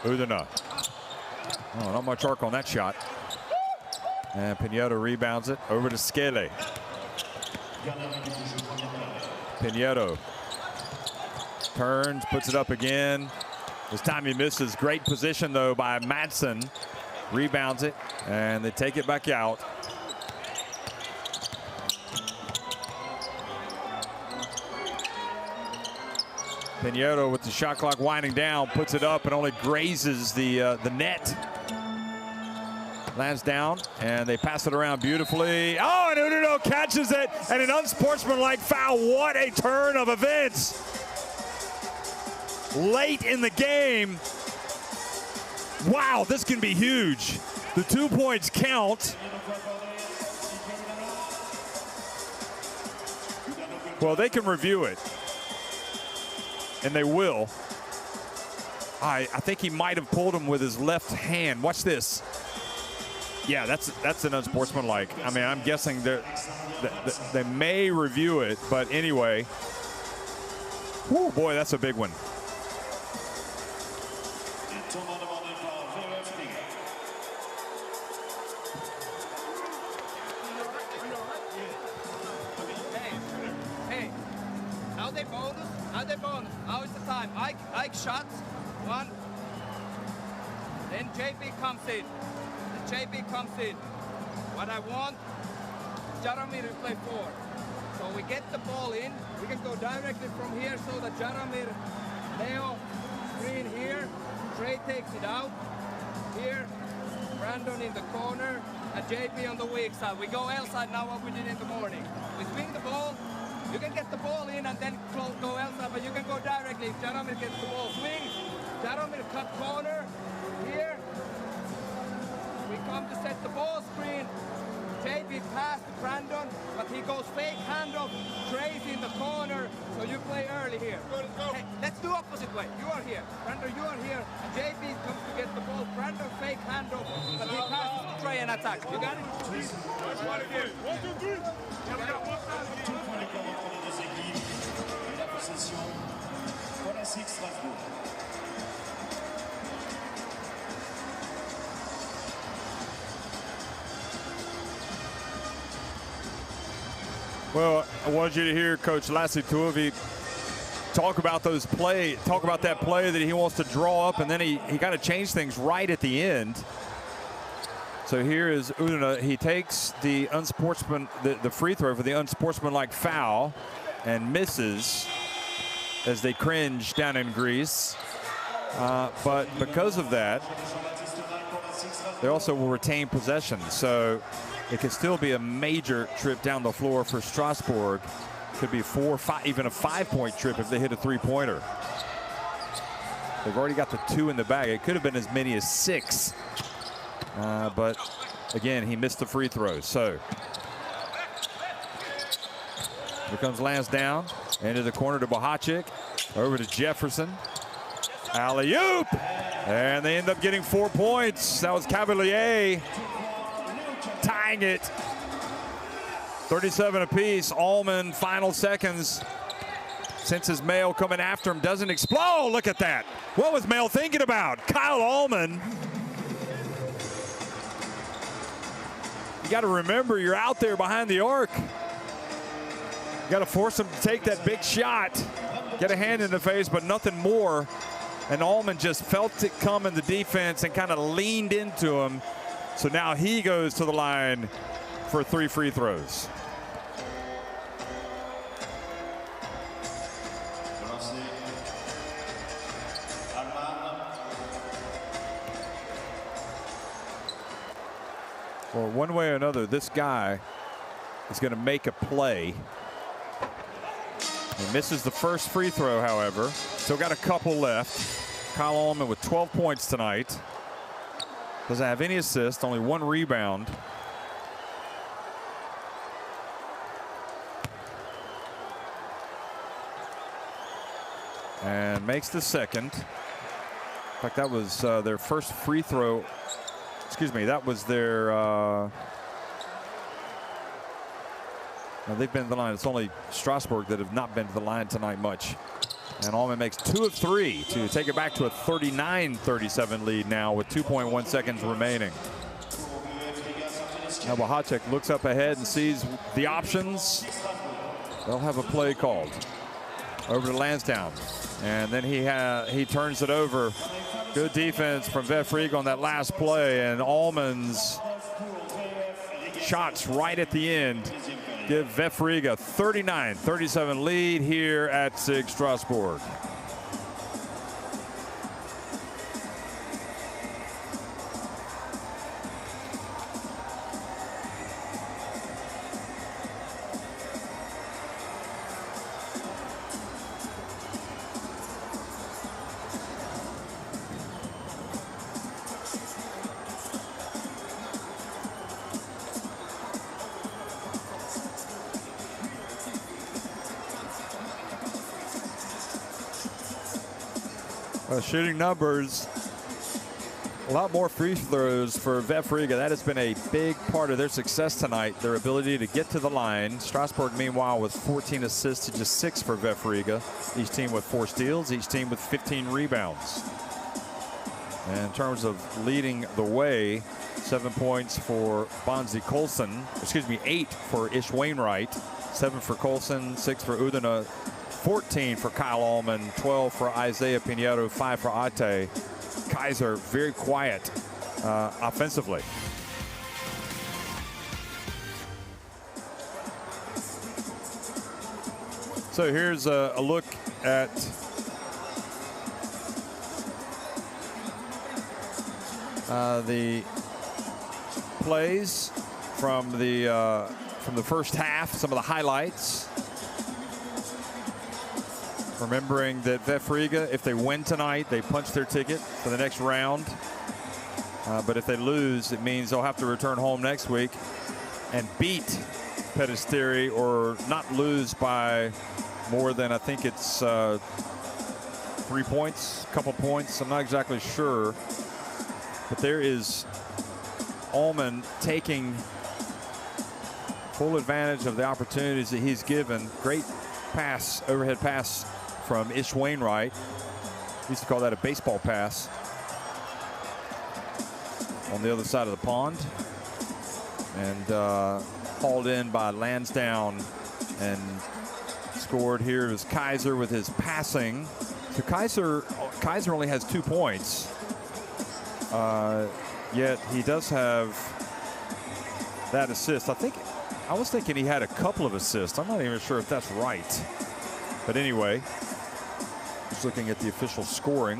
Udina. Oh, not much arc on that shot. And Pinheiro rebounds it over to Skele. Pinheiro turns, puts it up again. This time he misses. Great position, though, by Madsen. Rebounds it, and they take it back out. Pinheiro with the shot clock winding down, puts it up and only grazes the net. Lands down, and they pass it around beautifully. Oh, and Udino catches it, and an unsportsmanlike foul. What a turn of events. Late in the game. Wow, this can be huge. The 2 points count. Well, they can review it. And they will. I think he might have pulled him with his left hand. Watch this. Yeah, that's an unsportsmanlike. I mean, I'm guessing they may review it, but anyway. Whoo, boy, that's a big one.
Now is the time. Ike shots. One. Then JP comes in. What I want, Jaromir to play 4. So we get the ball in. We can go directly from here so that Jaromir, Leo, screen here. Trey takes it out. Here, Brandon in the corner, and JP on the weak side. We go outside now what we did in the morning. We swing the ball. You can get the ball in and then go outside, but you can go directly if Jaromir gets the ball. Swing, Jaromir cut corner, here. We come to set the ball screen. JP pass to Brandon, but he goes fake handoff. Trey's in the corner, so you play early here. Hey, let's do opposite way. You are here. Brandon, you are here. And JP comes to get the ball. Brandon fake handoff, but he passes to Trey and attack. You got it?
That's what it is. 1, 2, 3.
La possession pour la SIG Strasbourg.
Well, I want you to hear Coach Lassi Tuovi talk about that play that he wants to draw up, and then he got to change things right at the end. So here is Udina. He takes the free throw for the unsportsmanlike foul and misses as they cringe down in Greece. But because of that, they also will retain possession. So it could still be a major trip down the floor for Strasbourg. Could be 4, 5, even a 5-point trip if they hit a 3-pointer. They've already got the 2 in the bag. It could have been as many as 6. But again, he missed the free throw. So here comes Lansdowne into the corner to Bohacic, over to Jefferson. Alley-oop! And they end up getting 4 points. That was Cavalier tying it. 37 apiece. Allman, final seconds. Senses Mayo coming after him, doesn't explode. Look at that. What was Mayo thinking about? Kyle Allman. You got to remember, you're out there behind the arc. You got to force him to take that big shot. Get a hand in the face, but nothing more. And Allman just felt it come in the defense and kind of leaned into him. So now he goes to the line for 3 free throws. Well, one way or another, this guy is going to make a play. He misses the first free throw, however. Still got a couple left. Kyle Allman with 12 points tonight. Doesn't have any assists, only 1 rebound. And makes the second. In fact, that was their first free throw. Excuse me, that was their. They've been to the line. It's only Strasbourg that have not been to the line tonight much. And Allman makes 2 of 3 to take it back to a 39-37 lead now with 2.1 seconds remaining. Now Wahacek looks up ahead and sees the options. They'll have a play called. Over to Lansdowne. And then he turns it over. Good defense from VEF Riga on that last play, and Allman's shots right at the end give VEF Riga 39-37 lead here at SIG Strasbourg. Shooting numbers, a lot more free throws for VEF Riga. That has been a big part of their success tonight, their ability to get to the line. Strasbourg, meanwhile, with 14 assists to just 6 for VEF Riga. Each team with 4 steals, each team with 15 rebounds. And in terms of leading the way, 7 points for Bonzi Colson, 8 for Ish Wainwright, 7 for Colson, 6 for Udina, 14 for Kyle Allman, 12 for Isaiah Pinheiro, 5 for Ate. Kaiser very quiet offensively. So here's a look at the plays from the first half, some of the highlights. Remembering that VEF Riga, if they win tonight, they punch their ticket for the next round. But if they lose, it means they'll have to return home next week and beat Pedisteri, or not lose by more than, I think it's 3 points, a couple points. I'm not exactly sure. But there is Allman taking full advantage of the opportunities that he's given. Great pass, overhead pass from Ish Wainwright. We used to call that a baseball pass. On the other side of the pond. And hauled in by Lansdowne and scored. Here is Kaiser with his passing. So Kaiser only has 2 points. Yet he does have that assist. I was thinking he had a couple of assists. I'm not even sure if that's right. But anyway, just looking at the official scoring.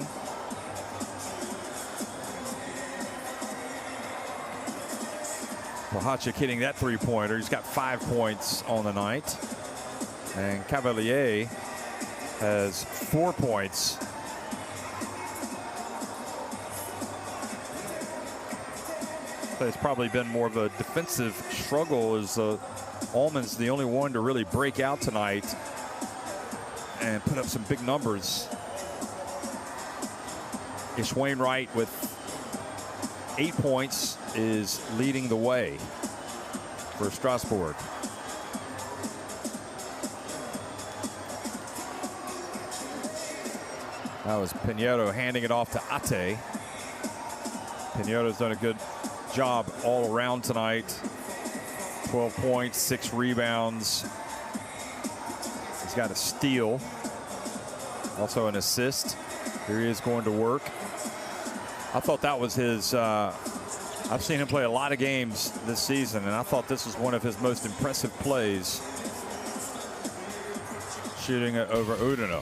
Wahacek hitting that 3-pointer. He's got 5 points on the night. And Cavalier has 4 points. So it's probably been more of a defensive struggle, as Allman's the only one to really break out tonight and put up some big numbers. Ish Wainwright with 8 points is leading the way for Strasbourg. That was Pinheiro handing it off to Ate. Pinheiro's done a good job all around tonight. 12 points, 6 rebounds. He's got a steal, also an assist. Here he is going to work. I thought that was his, I've seen him play a lot of games this season, and I thought this was one of his most impressive plays. Shooting it over Udina.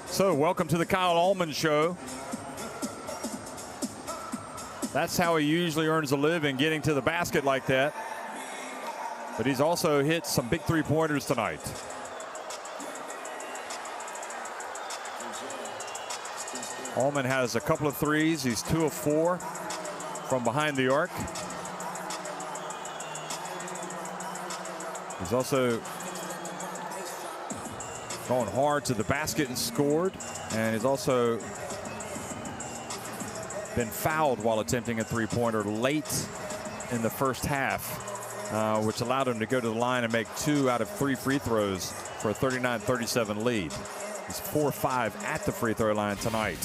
So welcome to the Kyle Allman Show. That's how he usually earns a living, getting to the basket like that. But he's also hit some big three-pointers tonight. Allman has a couple of threes. He's 2 of 4 from behind the arc. He's also going hard to the basket and scored. And he's also been fouled while attempting a three-pointer late in the first half, which allowed him to go to the line and make 2 out of 3 free throws for a 39-37 lead. He's 4-5 at the free throw line tonight.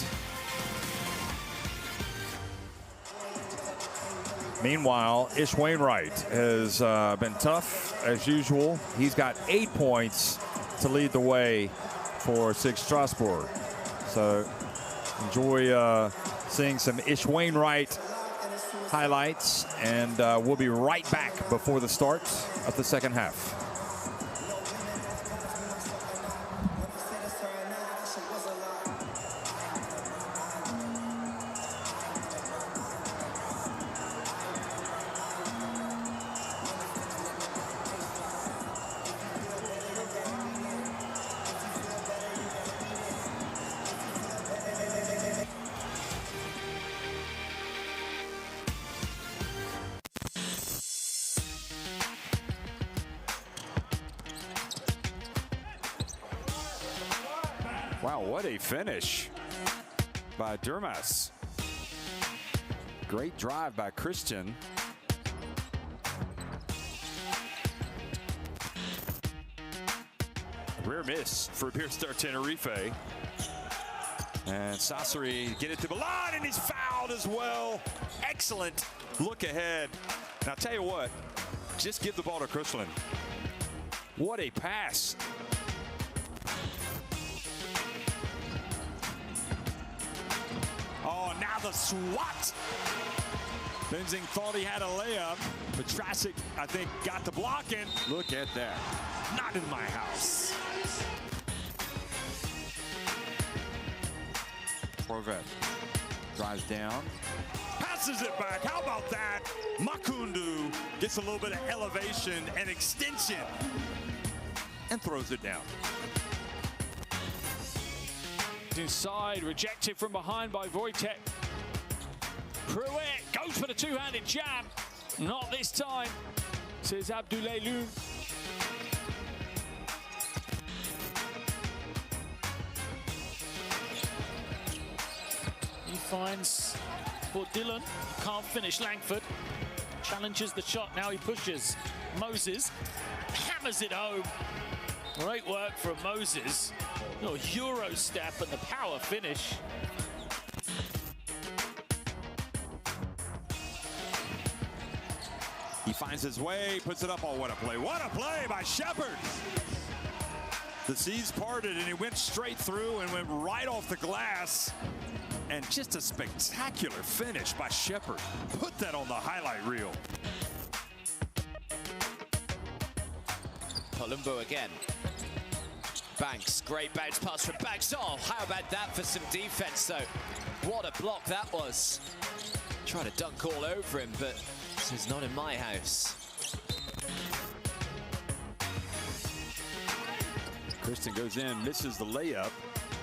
Meanwhile, Ish Wainwright has been tough as usual. He's got 8 points to lead the way for SIG Strasbourg. So enjoy seeing some Ish Wainwright highlights, and we'll be right back before the start of the second half. Wow, what a finish by Durmas. Great drive by Christian. Rare miss for Beerstar Tenerife. And Sassari get it to Milan, and he's fouled as well. Excellent look ahead. And I'll tell you what, just give the ball to Christian. What a pass. Oh, now the swat. Benzing thought he had a layup, but Trasic, I think, got the block in. Look at that. Not in my house. Provet drives down, passes it back. How about that? Makundu gets a little bit of elevation and extension and throws it down.
Inside, rejected from behind by Wojtek. Pruitt goes for the two-handed jab. Not this time, says Abdoulaye Lou. He finds for Dillon. Can't finish Langford. Challenges the shot. Now he pushes. Moses hammers it home. Great work from Moses. Little Euro step and the power finish.
He finds his way, puts it up. Oh, what a play. What a play by Shepard. The seas parted and he went straight through and went right off the glass. And just a spectacular finish by Shepard. Put that on the highlight reel.
Columbo again. Banks, great bounce pass from Banks. Oh, how about that for some defense, though? What a block that was. Trying to dunk all over him, but this is not in my house.
Kristen goes in, misses the layup,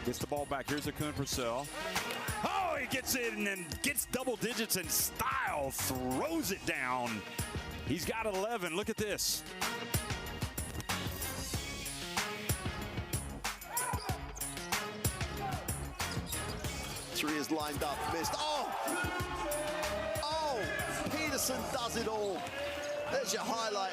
gets the ball back. Here's a Kuhn Purcell. Oh, he gets in and gets double digits in style, throws it down. He's got 11. Look at this.
Three is lined up, missed. Oh! Oh! Peterson does it all. There's your highlight.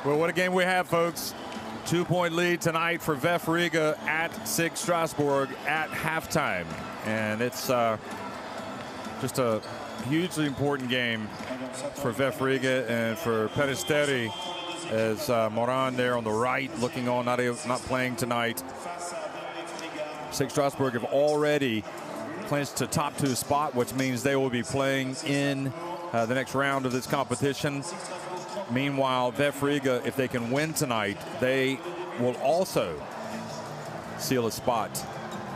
Well, what a game we have, folks. 2-point lead tonight for VEF Riga at SIG Strasbourg at halftime. And it's just a hugely important game for VEF Riga and for Peristeri, as Moran there on the right looking on, not playing tonight. SIG Strasbourg have already clinched a top 2 spot, which means they will be playing in the next round of this competition. Meanwhile, VEF Riga, if they can win tonight, they will also seal a spot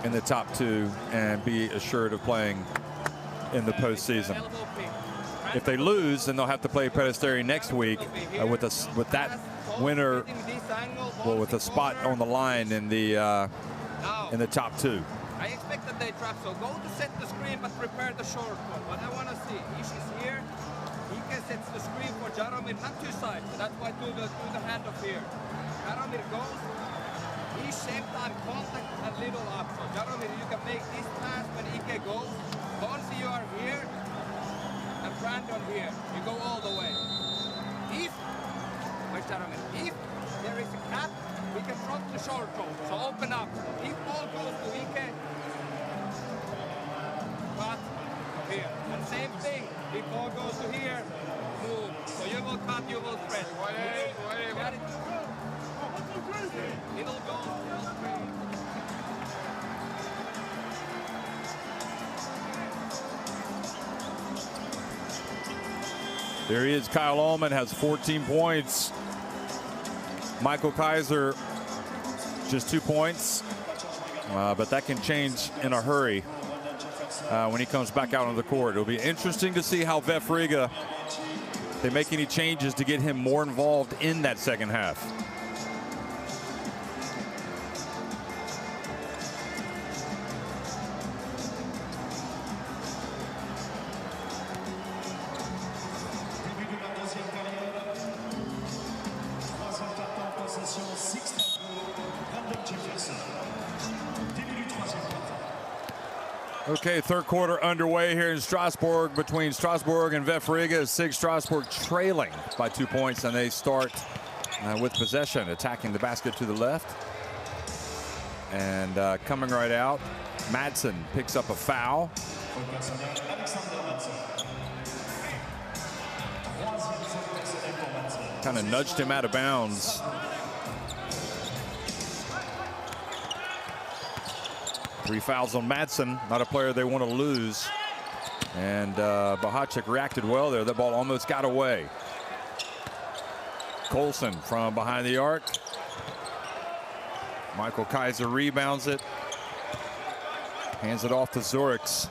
in the top 2 and be assured of playing in the postseason. If they lose, then they'll have to play Peristeri next week with that winner, well, with a spot on the line in the top 2.
I expect that they trap, so go to set the screen but prepare the short one. What I want to see, Ish is here. Ike sets the screen for Jaromir, not 2 sides. So that's why do the handoff here. Jaromir goes. Ish same time contact a little up. So Jaromir, you can make this pass when Ike goes. Bonzi, you are here. And Brandon here. You go all the way. If, where's Jaromir? If there is a cut, we can drop the short goal. So open up. If ball goes to Ike, cut here. And same thing. If ball goes to here, move. So you will cut, you will spread. Got it? Middle goal, middle screen.
There he is. Kyle Allman has 14 points. Michael Kaiser just 2 points, but that can change in a hurry when he comes back out on the court. It'll be interesting to see how VEF Riga, they make any changes to get him more involved in that second half. Okay, third quarter underway here in Strasbourg between Strasbourg and VEF Riga. SIG Strasbourg trailing by 2 points, and they start with possession, attacking the basket to the left. And coming right out, Madsen picks up a foul. Kind of nudged him out of bounds. Three fouls on Madsen, not a player they want to lose. And Bahacek reacted well there. That ball almost got away. Colson from behind the arc. Michael Kaiser rebounds it. Hands it off to Zorix.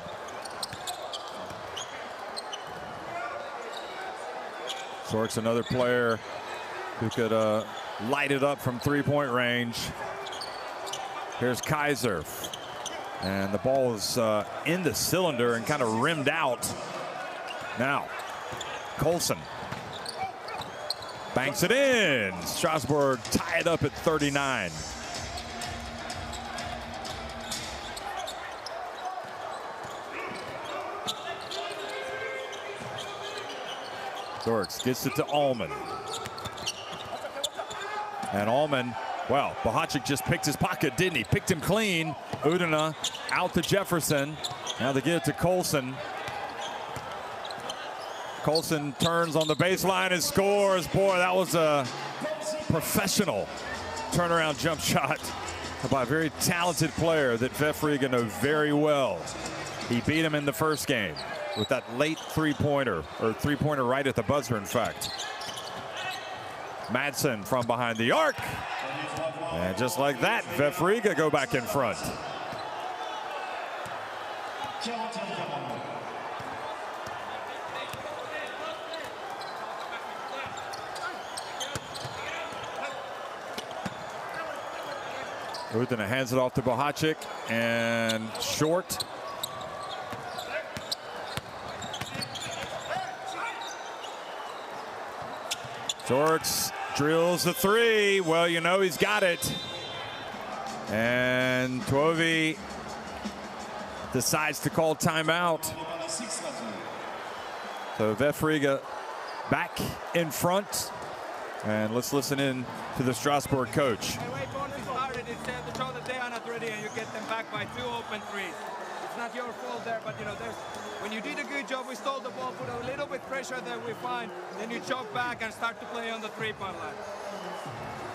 Zorix, another player who could light it up from three-point range. Here's Kaiser. And the ball is in the cylinder and kind of rimmed out. Now, Colson banks it in. Strasbourg tied up at 39. Zorix gets it to Allman. And Allman, well, Bahacek just picked his pocket, didn't he? Picked him clean. Udina out to Jefferson. Now they get it to Colson. Colson turns on the baseline and scores. Boy, that was a professional turnaround jump shot by a very talented player that VEF Riga know very well. He beat him in the first game with that late three-pointer, or three-pointer right at the buzzer, in fact. Madsen from behind the arc. And just like that, VEF Riga go back in front. Udina hands it off to Bahacek, and short. Zorix drills the three. Well, you know he's got it. And Tuovi decides to call timeout. So VEF Riga back in front And let's listen in to the Strasbourg coach.
The way Bonzi started, it's to show that they are not ready and you get them back by 2 open threes. It's not your fault there, but you know, when you did a good job, we stole the ball, put a little bit pressure there, we find, then you choke back and start to play on the 3-point line.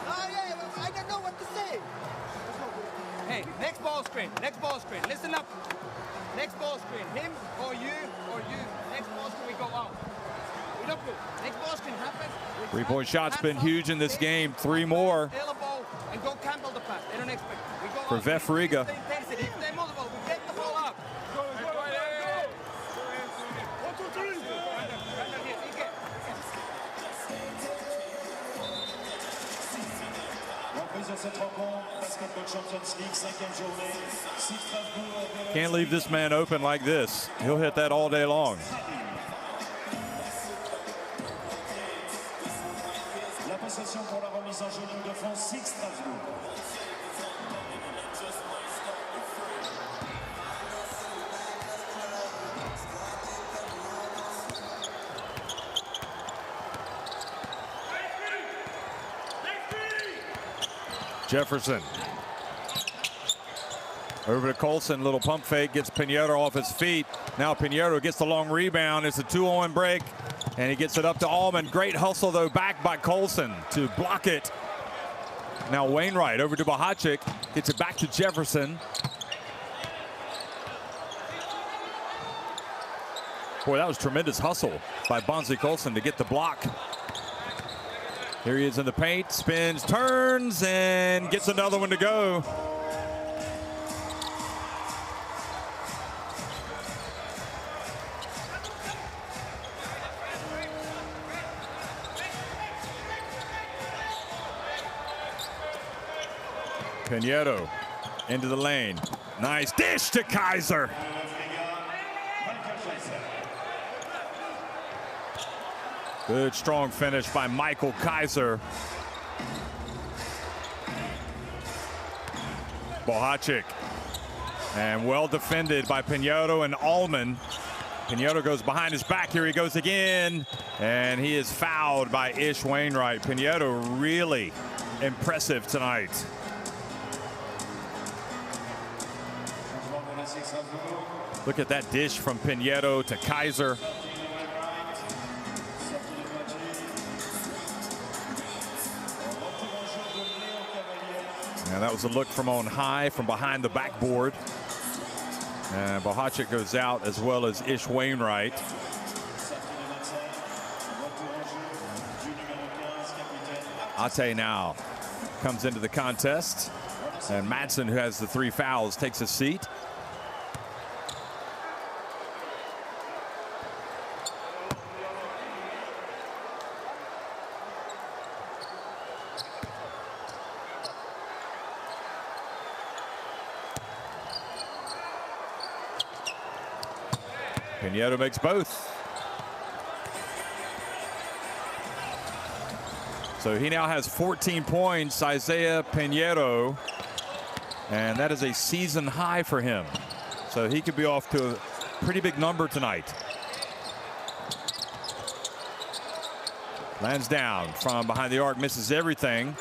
Oh yeah, I don't know what to say.
Hey, next ball screen, listen up. Next ball screen, him or you, next ball screen, we go out. We don't move. Next ball screen happens.
3-point shot's been huge in this game. 3 more
Elbow and go Campbell the pass. They don't expect it. We go
for
out.
VEF Riga.
The intensity. If they move the ball, we get the ball up.
Go. 1, 2, 3.
Reprise de cette rencontre, Basketball Champions League, 5e journée. SIG Strasbourg.
Can't leave this man open like this. He'll hit that all day long.
La possession pour la remise en jeu de France, SIG Strasbourg.
Jefferson. Over to Colson, little pump fake, gets Pinheiro off his feet. Now Pinheiro gets the long rebound. It's a 2-on-1 break, and he gets it up to Allman. Great hustle, though, back by Colson to block it. Now Wainwright over to Bohacic, gets it back to Jefferson. Boy, that was tremendous hustle by Bonzi Colson to get the block. Here he is in the paint, spins, turns, and gets another one to go. Pinheiro into the lane. Nice dish to Kaiser. Good strong finish by Michael Kaiser. Bohacic. And well defended by Pinheiro and Allman. Pinheiro goes behind his back. Here he goes again. And he is fouled by Ish Wainwright. Pinheiro really impressive tonight. Look at that dish from Pinheiro to Kaiser. And that was a look from on high, from behind the backboard. And Bohacic goes out, as well as Ish Wainwright. Ate now comes into the contest. And Madsen, who has the 3 fouls, takes a seat. Pinheiro makes both. So he now has 14 points, Isaiah Pinheiro, and that is a season high for him. So he could be off to a pretty big number tonight. Lands down from behind the arc, misses everything.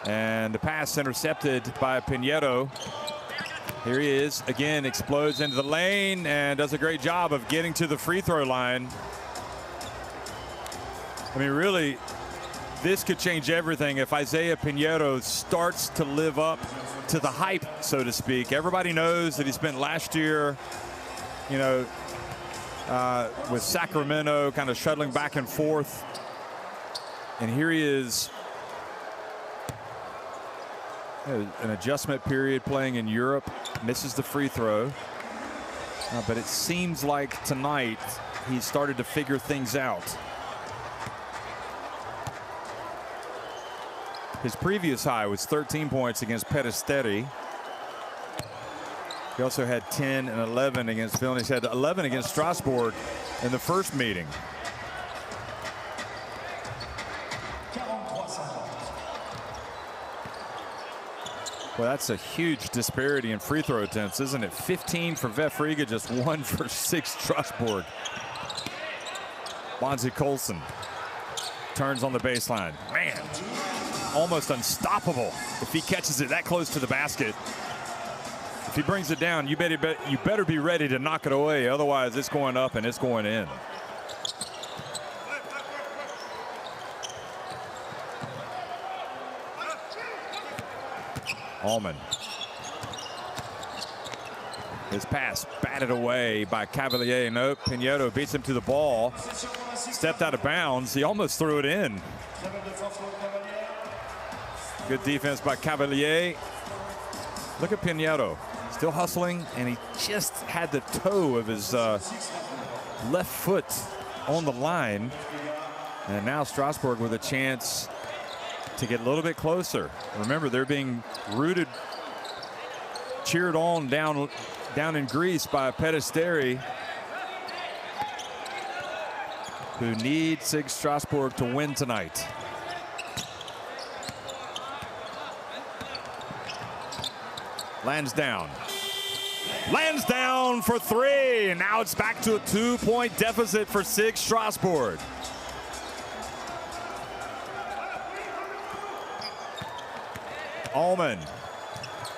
And the pass intercepted by Pinheiro. Here he is, again, explodes into the lane and does a great job of getting to the free throw line. I mean, really, this could change everything if Isaiah Pinheiro starts to live up to the hype, so to speak. Everybody knows that he spent last year, you know, with Sacramento, kind of shuttling back and forth. And here he is, an adjustment period playing in Europe, misses the free throw. But it seems like tonight he started to figure things out. His previous high was 13 points against Peristeri. He also had 10 and 11 against Vilnius. He had 11 against Strasbourg in the first meeting. Well, that's a huge disparity in free throw attempts, isn't it? 15 for VEF Riga, just 1 for SIG Strasbourg. Bonzi Colson. turns on the baseline. Man, almost unstoppable if he catches it that close to the basket. If he brings it down, you better be ready to knock it away. Otherwise, it's going up and it's going in. Allman. His pass batted away by Cavalier. Nope, Pinheiro beats him to the ball. Stepped out of bounds. He almost threw it in. Good defense by Cavalier. Look at Pinheiro. Still hustling, and he just had the toe of his left foot on the line. And now Strasbourg with a chance to get a little bit closer. Remember, they're being rooted, cheered on down in Greece by Pedesteri, who need SIG Strasbourg to win tonight. Lansdowne. Lansdowne for three. Now it's back to a 2-point deficit for SIG Strasbourg. Allman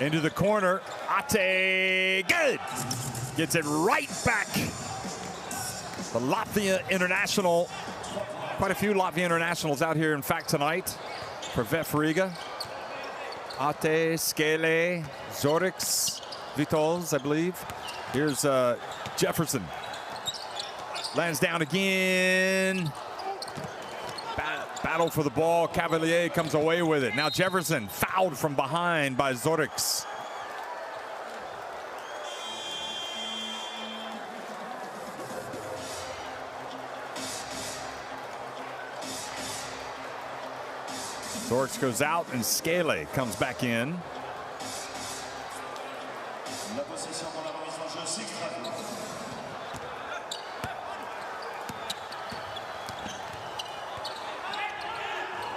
into the corner. Ate, good. Gets it right back. The Latvia international, quite a few Latvia internationals out here, in fact, tonight for VEF Riga. Ate, Skele, Zorix, Vitols, I believe. Here's Jefferson. Lansdowne again. Battle for the ball. Cavalier comes away with it. Now Jefferson fouled from behind by Zorix. Zorix goes out and Skele comes back in.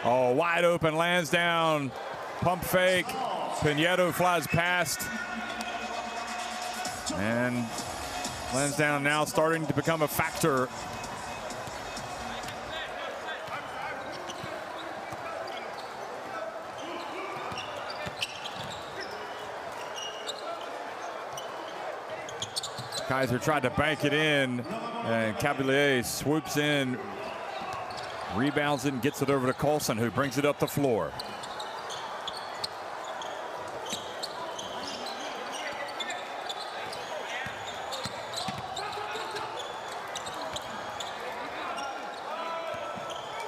Oh, wide open Lansdowne. Pump fake. Pinheiro flies past. And Lansdowne now starting to become a factor. Kaiser tried to bank it in, and Cavalier swoops in, rebounds it, and gets it over to Colson, who brings it up the floor.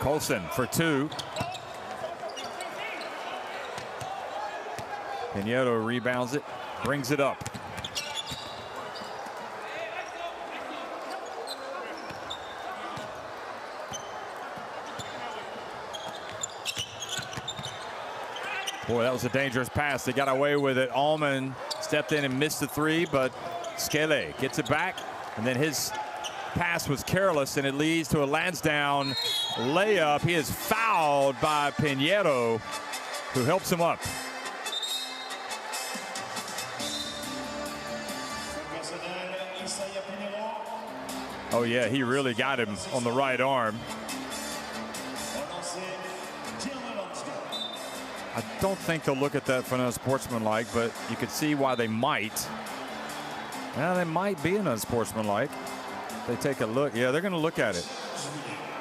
Colson for two. Pinheiro rebounds it, brings it up. Boy, that was a dangerous pass. They got away with it. Allman stepped in and missed the three, but Skele gets it back, and then his pass was careless, and it leads to a Lansdowne layup. He is fouled by Pinheiro, who helps him up. Oh, yeah, he really got him on the right arm. I don't think they'll look at that for an unsportsmanlike, but you could see why they might. Now, they might be an unsportsmanlike. They take a look. Yeah, they're going to look at it.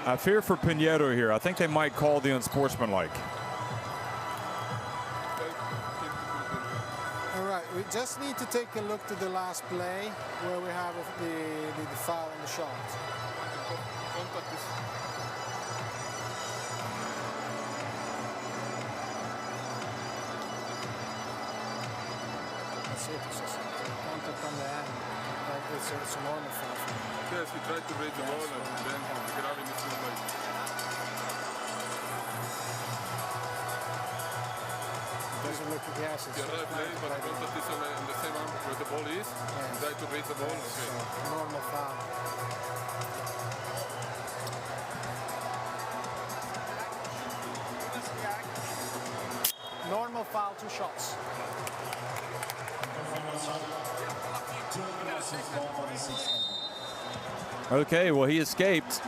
I fear for Pinheiro here. I think they might call the unsportsmanlike.
All right, we just need to take a look to the last play where we have the foul on the shot. It's just contact on the end. It's a normal foul.
Yes, he tried to raise the ball and then the grabbing is not like.
Doesn't look, yes, it's
the right place, but contact is on the same arm where the ball is. Yes. Try to raise the ball.
Yes,
okay.
so normal foul. Normal foul, 2 shots.
Okay, well, he escaped.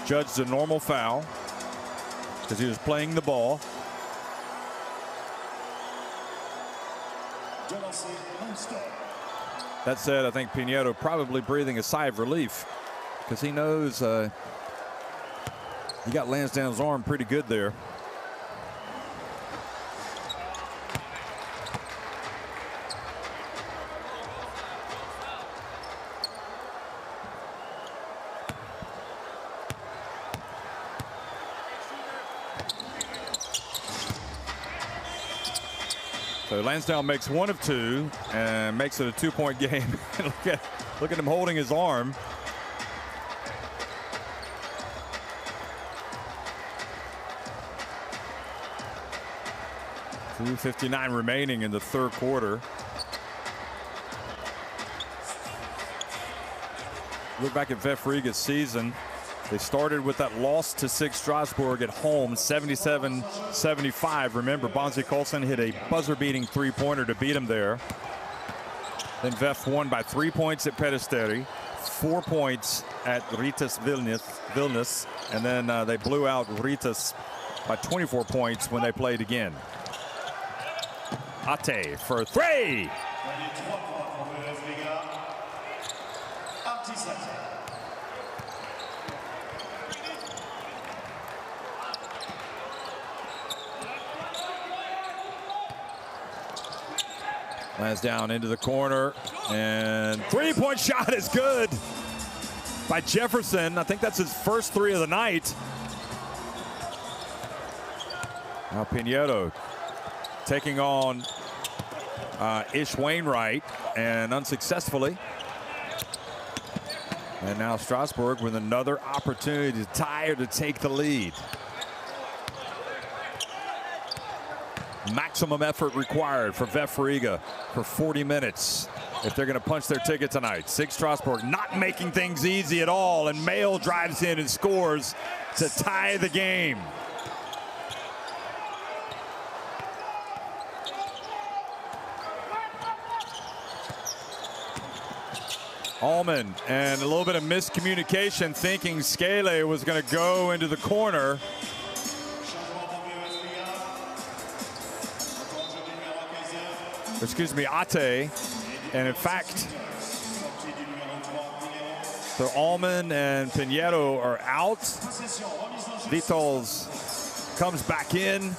judged a normal foul because he was playing the ball. That said, I think Pinheiro probably breathing a sigh of relief because he knows he got Lansdowne's arm pretty good there. So Lansdowne makes one of two and makes it a 2-point game. look at him holding his arm. .259 remaining in the third quarter. Look back at VEF Riga's season. They started with that loss to SIG Strasbourg at home, 77-75. Remember, Bonzi Colson hit a buzzer-beating three-pointer to beat him there. Then VEF won by 3 points at Peristeri, 4 points at Rytas Vilnius, and then they blew out Rytas by 24 points when they played again. Ate for three. Lansdowne into the corner, and three-point shot is good by Jefferson. I think that's his first three of the night. Now Pinheiro taking on Ish Wainwright, and unsuccessfully. And now Strasbourg with another opportunity to tie or to take the lead. Maximum effort required for VEF Riga for 40 minutes if they're going to punch their ticket tonight. SIG Strasbourg not making things easy at all, and Mail drives in and scores to tie the game. Allman, and a little bit of miscommunication, thinking Skele was going to go into the corner. Excuse me, Ate, and in fact, so Allman and Pinheiro are out. Vitals comes back in.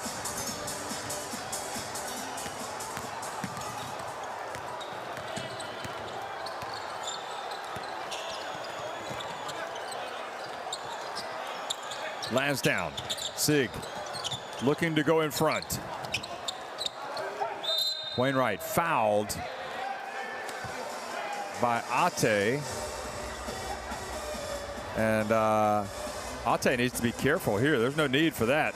Lansdowne, SIG looking to go in front. Wainwright fouled by Ate. And Ate needs to be careful here. There's no need for that.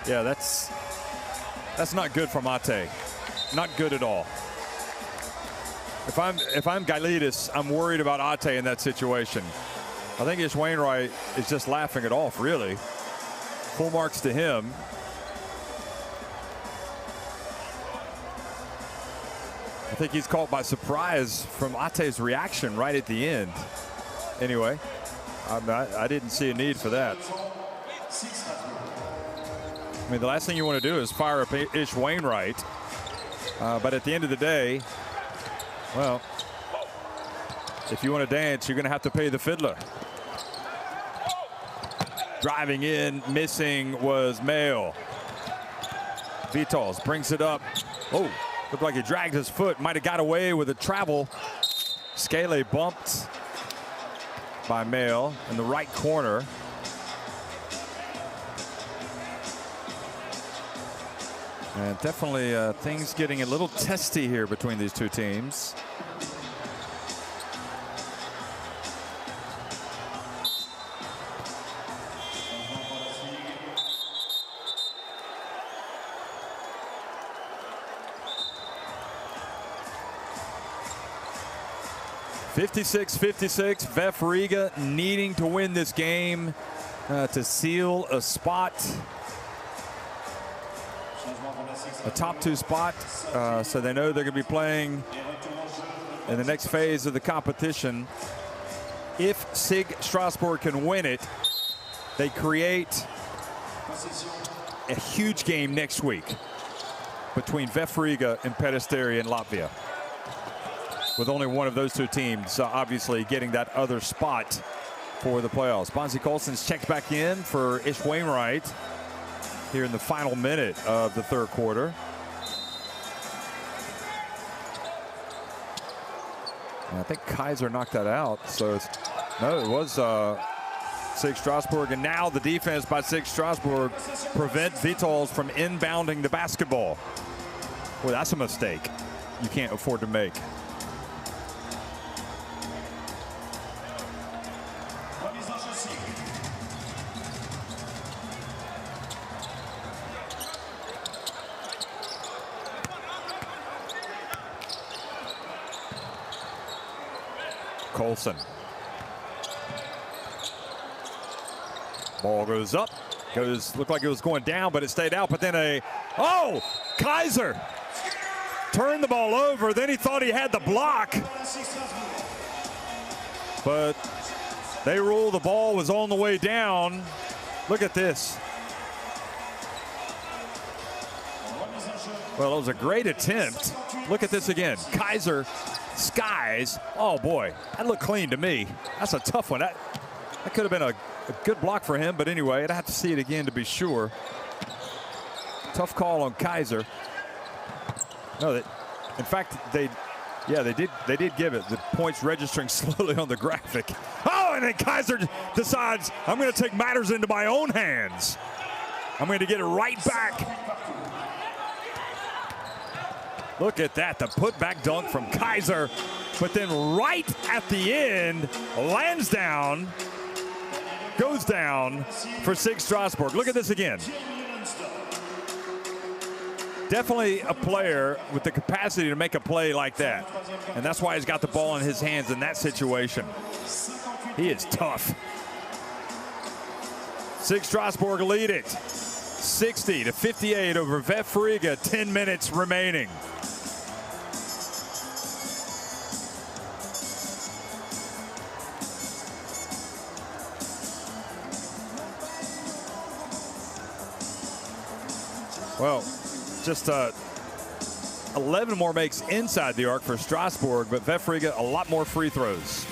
Yeah, that's not good from Ate. Not good at all. If I'm Gailidis, I'm worried about Ate in that situation. I think Ish Wainwright is just laughing it off, really. Full marks to him. I think he's caught by surprise from Ate's reaction right at the end. Anyway, I didn't see a need for that. I mean, the last thing you want to do is fire up Ish Wainwright. But at the end of the day, well, if you want to dance, you're going to have to pay the fiddler. Driving in, missing was Mail. Vitals brings it up. Oh. Looked like he dragged his foot, might have got away with a travel. Skele bumped by Mail in the right corner. And definitely things getting a little testy here between these two teams. (56-56), VEF Riga needing to win this game to seal a spot, a top 2 spot, so they know they're going to be playing in the next phase of the competition if SIG Strasbourg can win it, they create a huge game next week between VEF Riga and Peristeri in Latvia, with only one of those two teams obviously getting that other spot for the playoffs. Bonzi Colson's checked back in for Ish Wainwright here in the final minute of the third quarter. And I think Kaiser knocked that out. So no, it was SIG Strasbourg, and now the defense by SIG Strasbourg prevent Vitals from inbounding the basketball. Boy, that's a mistake you can't afford to make. Colson. Ball goes up. Looked like it was going down, but it stayed out. But then Kaiser turned the ball over. Then he thought he had the block. But they ruled the ball was on the way down. Look at this. Well, it was a great attempt. Look at this again. Kaiser skies. Oh boy, that looked clean to me. That's a tough one. That could have been a good block for him, but anyway, I'd have to see it again to be sure. Tough call on Kaiser. No, in fact, they did give it. The points registering slowly on the graphic. Oh, and then Kaiser decides, I'm going to take matters into my own hands. I'm going to get it right back. Look at that, the putback dunk from Kaiser, but then right at the end, lands down, goes down for SIG Strasbourg. Look at this again. Definitely a player with the capacity to make a play like that, and that's why he's got the ball in his hands in that situation. He is tough. SIG Strasbourg lead it 60-58 over VEF Riga, 10 minutes remaining. Well, just 11 more makes inside the arc for Strasbourg, but VEF Riga a lot more free throws.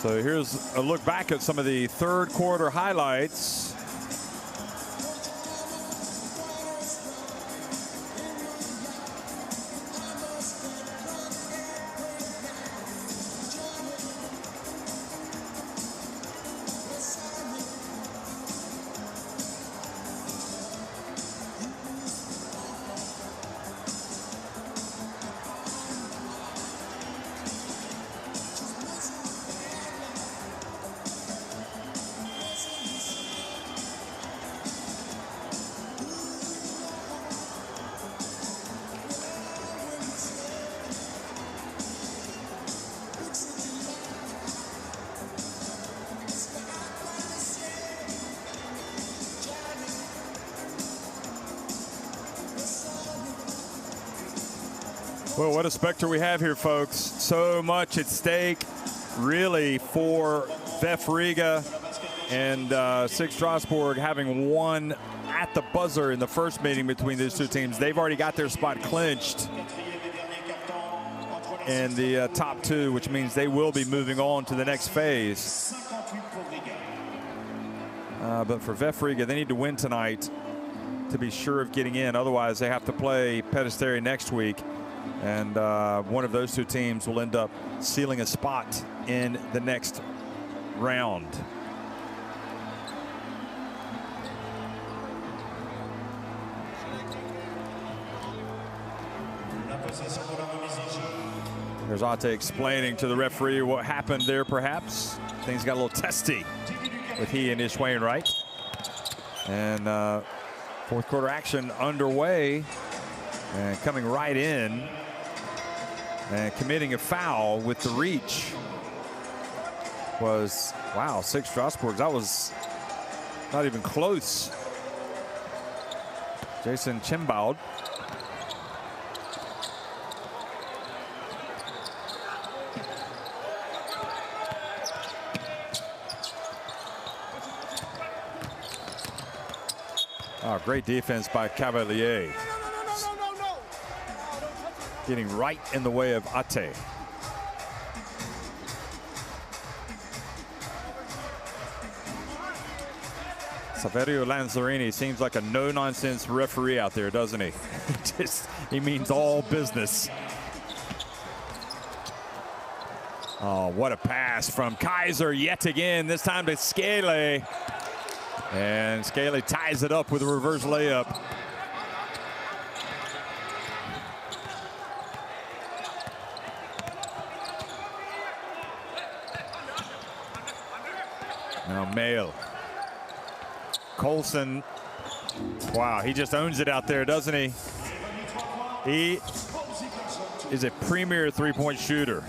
So here's a look back at some of the third quarter highlights. Well, what a specter we have here, folks. So much at stake, really, for VEF Riga and SIG Strasbourg having won at the buzzer in the first meeting between these two teams. They've already got their spot clinched in the top two, which means they will be moving on to the next phase. But for VEF Riga, they need to win tonight to be sure of getting in. Otherwise, they have to play Peristeri next week. And one of those two teams will end up sealing a spot in the next round. There's Ate explaining to the referee what happened there, perhaps. Things got a little testy with he and Ish Wainwright. And fourth quarter action underway. And coming right in and committing a foul with the reach was, wow, SIG Strasbourg. That was not even close. Jason Chimbaud. Oh, great defense by Cavalier. Getting right in the way of Ate. Saverio Lanzarini seems like a no-nonsense referee out there, doesn't he? He means all business. Oh, what a pass from Kaiser yet again, this time to Scaley. And Scaley ties it up with a reverse layup. Now Mail. Colson, wow, he just owns it out there, doesn't he? He is a premier three-point shooter.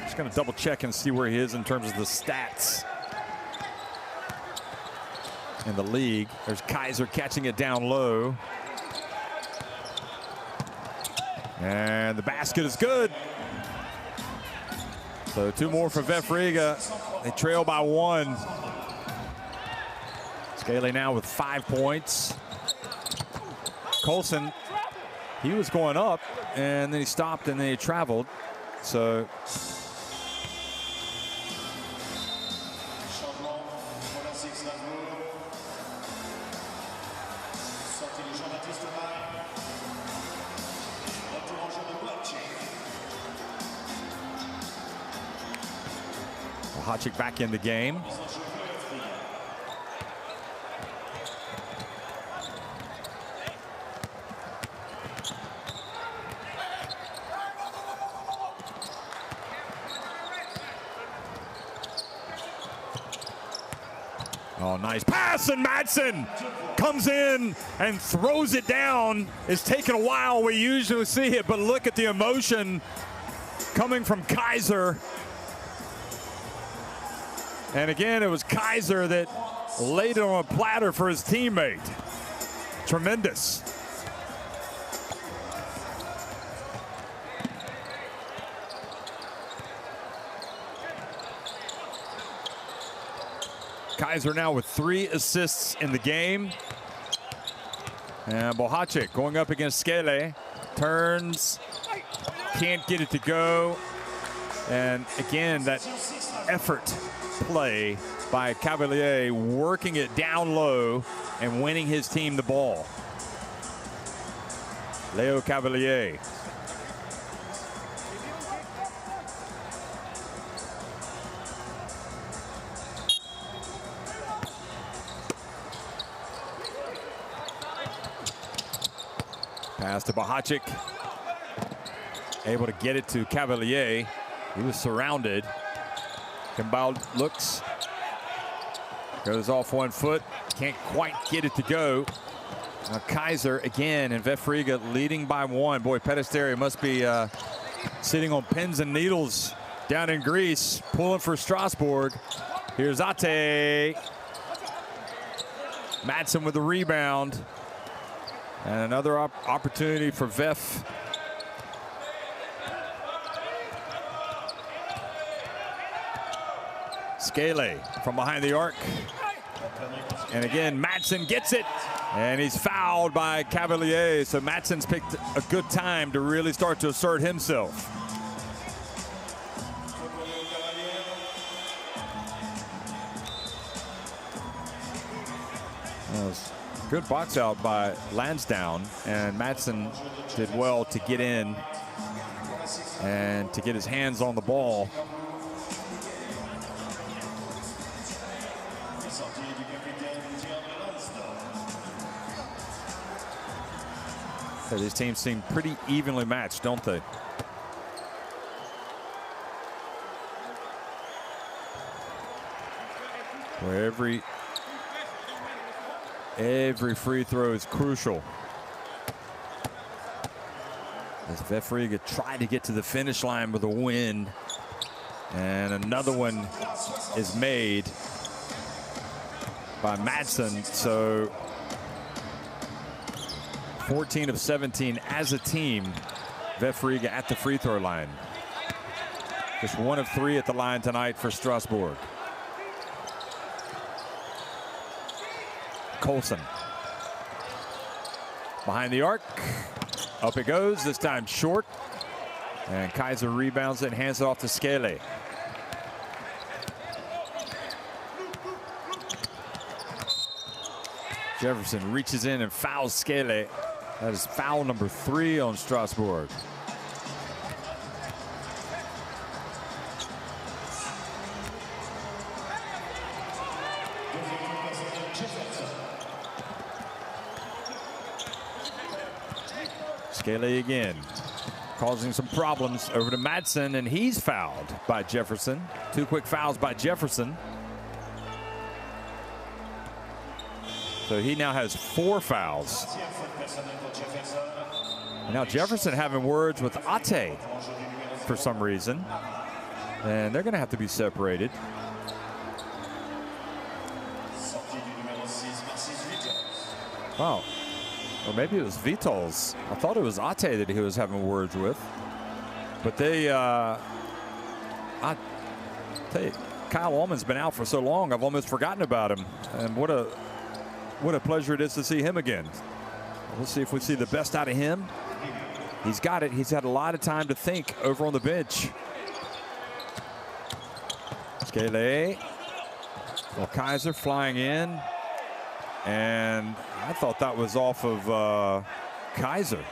Just gonna double check and see where he is in terms of the stats in the league. There's Kaiser catching it down low. And the basket is good. So 2 more for VEF Riga. They trail by 1. Scaley now with 5 points. Colson, he was going up, and then he stopped, and then he traveled. So Hachik back in the game. Oh, nice pass, and Madsen comes in and throws it down. It's taken a while. We usually see it, but look at the emotion coming from Kaiser. And again, it was Kaiser that laid it on a platter for his teammate. Tremendous. Kaiser now with 3 assists in the game. And Bohacek going up against Skele. Turns, can't get it to go. And again, that effort play by Cavalier, working it down low and winning his team the ball. Leo Cavalier. Pass to Bohacek. Able to get it to Cavalier. He was surrounded. Kimball looks, goes off 1 foot, can't quite get it to go. Now Kaiser again, and VEF Riga leading by 1. Boy, Pedesteri must be sitting on pins and needles down in Greece, pulling for Strasbourg. Here's Ate. Madsen with the rebound. And another opportunity for VEF. Scaley from behind the arc. And again, Madsen gets it. And he's fouled by Cavalier. So Madsen's picked a good time to really start to assert himself. That was good box out by Lansdowne. And Madsen did well to get in and to get his hands on the ball. So these teams seem pretty evenly matched, don't they? Where every free throw is crucial. As VEF Riga tried to get to the finish line with a win, and another one is made by Madsen. So 14 of 17 as a team. VEF Riga at the free throw line. Just 1 of 3 at the line tonight for Strasbourg. Colson. Behind the arc. Up it goes, this time short. And Kaiser rebounds it and hands it off to Skele. Jefferson reaches in and fouls Skele. That is foul number 3 on Strasbourg. Skele again, causing some problems over to Madsen, and he's fouled by Jefferson. 2 quick fouls by Jefferson. So he now has 4 fouls. And now Jefferson having words with Ate for some reason. And they're going to have to be separated. Wow. Or maybe it was Vitols. I thought it was Ate that he was having words with. But they, I tell you, Kyle Allman's been out for so long, I've almost forgotten about him. And what a pleasure it is to see him again. We'll see if we see the best out of him. He's got it. He's had a lot of time to think over on the bench. Skele. Well, Kaiser flying in. And I thought that was off of Kaiser.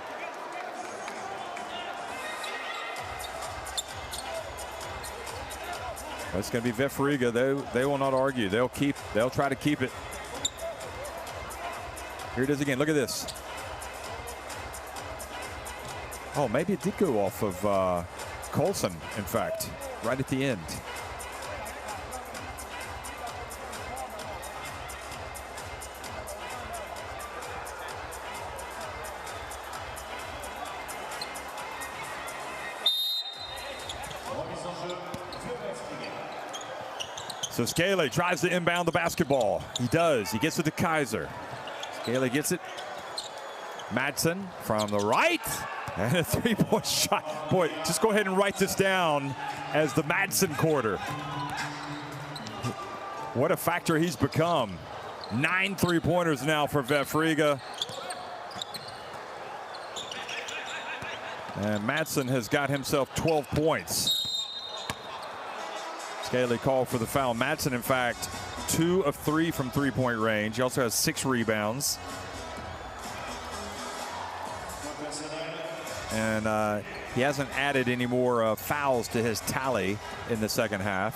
That's going to be VEF Riga. They will not argue. They'll try to keep it. Here it is again. Look at this. Oh, maybe it did go off of Colson, in fact, right at the end. So Skele tries to inbound the basketball. He does. He gets it to Kaiser. Skele gets it. Madsen from the right. And a 3-point shot. Boy, just go ahead and write this down as the Madsen quarter. What a factor he's become. 9 3-pointers now for VEF Riga. And Madsen has got himself 12 points. Skele called for the foul. Madsen, in fact, 2 of 3 from 3-point range. He also has 6 rebounds. And he hasn't added any more fouls to his tally in the second half.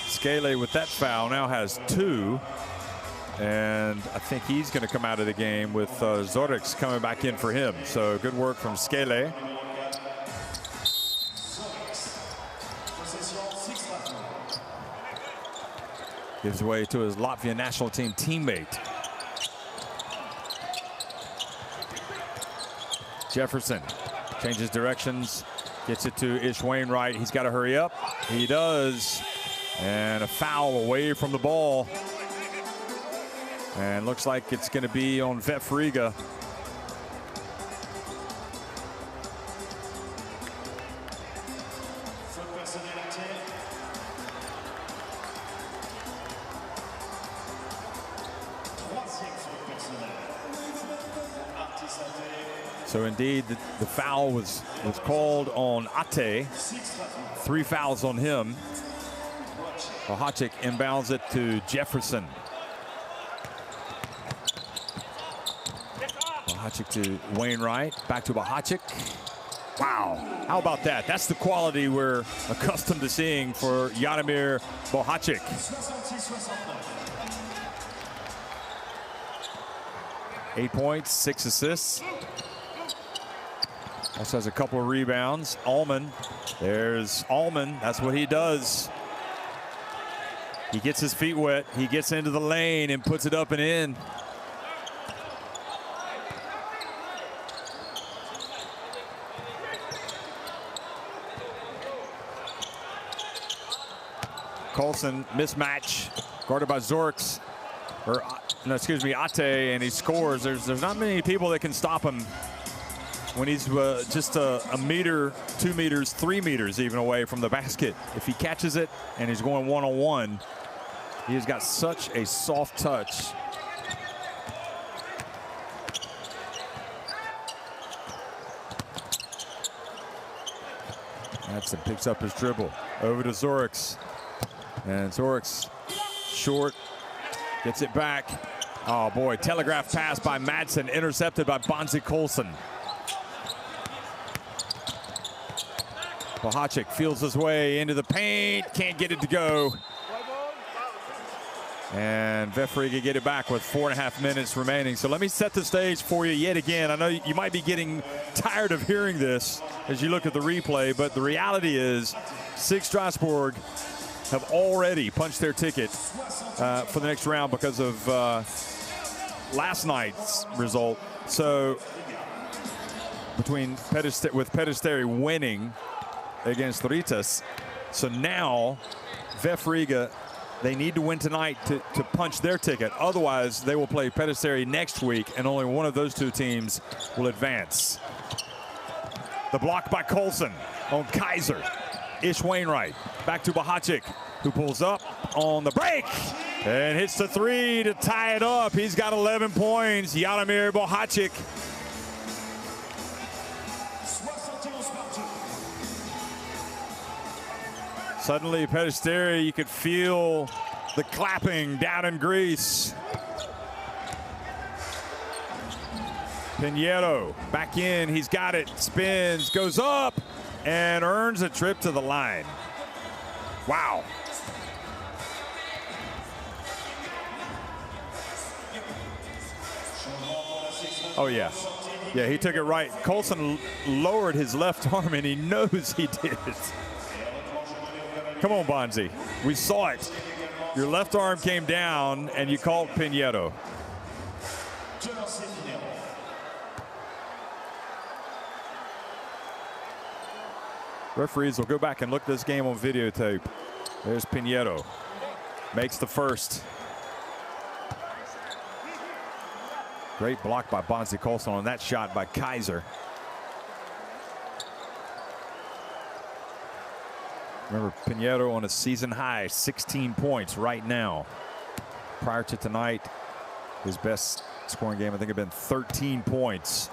Skele with that foul now has 2. And I think he's going to come out of the game with Zorix coming back in for him. So good work from Skele. Gives way to his Latvian national team teammate. Jefferson changes directions, gets it to Ish Wainwright. He's got to hurry up. He does. And a foul away from the ball. And looks like it's going to be on VEF Riga. So indeed, the foul was called on Ate. 3 fouls on him. Bahacik inbounds it to Jefferson. Bahacik to Wainwright. Back to Bahacik. Wow. How about that? That's the quality we're accustomed to seeing for Jaromir Bahacik. Eight points, 6 assists. Also has a couple of rebounds. Allman. There's Allman. That's what he does. He gets his feet wet. He gets into the lane and puts it up and in. Colson, mismatch, guarded by Zorix. or no, excuse me, Ate, and he scores. There's not many people that can stop him when he's just a meter, 2 meters, 3 meters even away from the basket. If he catches it and he's going one-on-one, he has got such a soft touch. Jackson picks up his dribble over to Zorix, and Zorix short, gets it back. Oh boy, telegraph pass by Madsen, intercepted by Bonzi Colson. Bohacic feels his way into the paint, can't get it to go. And VEF Riga get it back with 4.5 minutes remaining. So let me set the stage for you yet again. I know you might be getting tired of hearing this as you look at the replay, but the reality is SIG Strasbourg have already punched their ticket for the next round because of last night's result. So with Peristeri winning against Ritas, so now VEF Riga, they need to win tonight to punch their ticket. Otherwise, they will play Peristeri next week, and only one of those two teams will advance. The block by Colson on Kaiser. Ish Wainwright back to Bohacic, who pulls up on the break and hits the three to tie it up. He's got 11 points. Jaromir Bohacic. Suddenly, Peristeri, you could feel the clapping down in Greece. Pinheiro back in, he's got it, spins, goes up, and earns a trip to the line. Wow. Oh, yeah. Yeah, he took it right. Colson lowered his left arm, and he knows he did. Come on, Bonzi. We saw it. Your left arm came down, and you called Pinheiro. Referees will go back and look at this game on videotape. There's Pinheiro. Makes the first. Great block by Bonzi Colson on that shot by Kaiser. Remember, Pinheiro on a season high, 16 points right now. Prior to tonight, his best scoring game, I think, had been 13 points.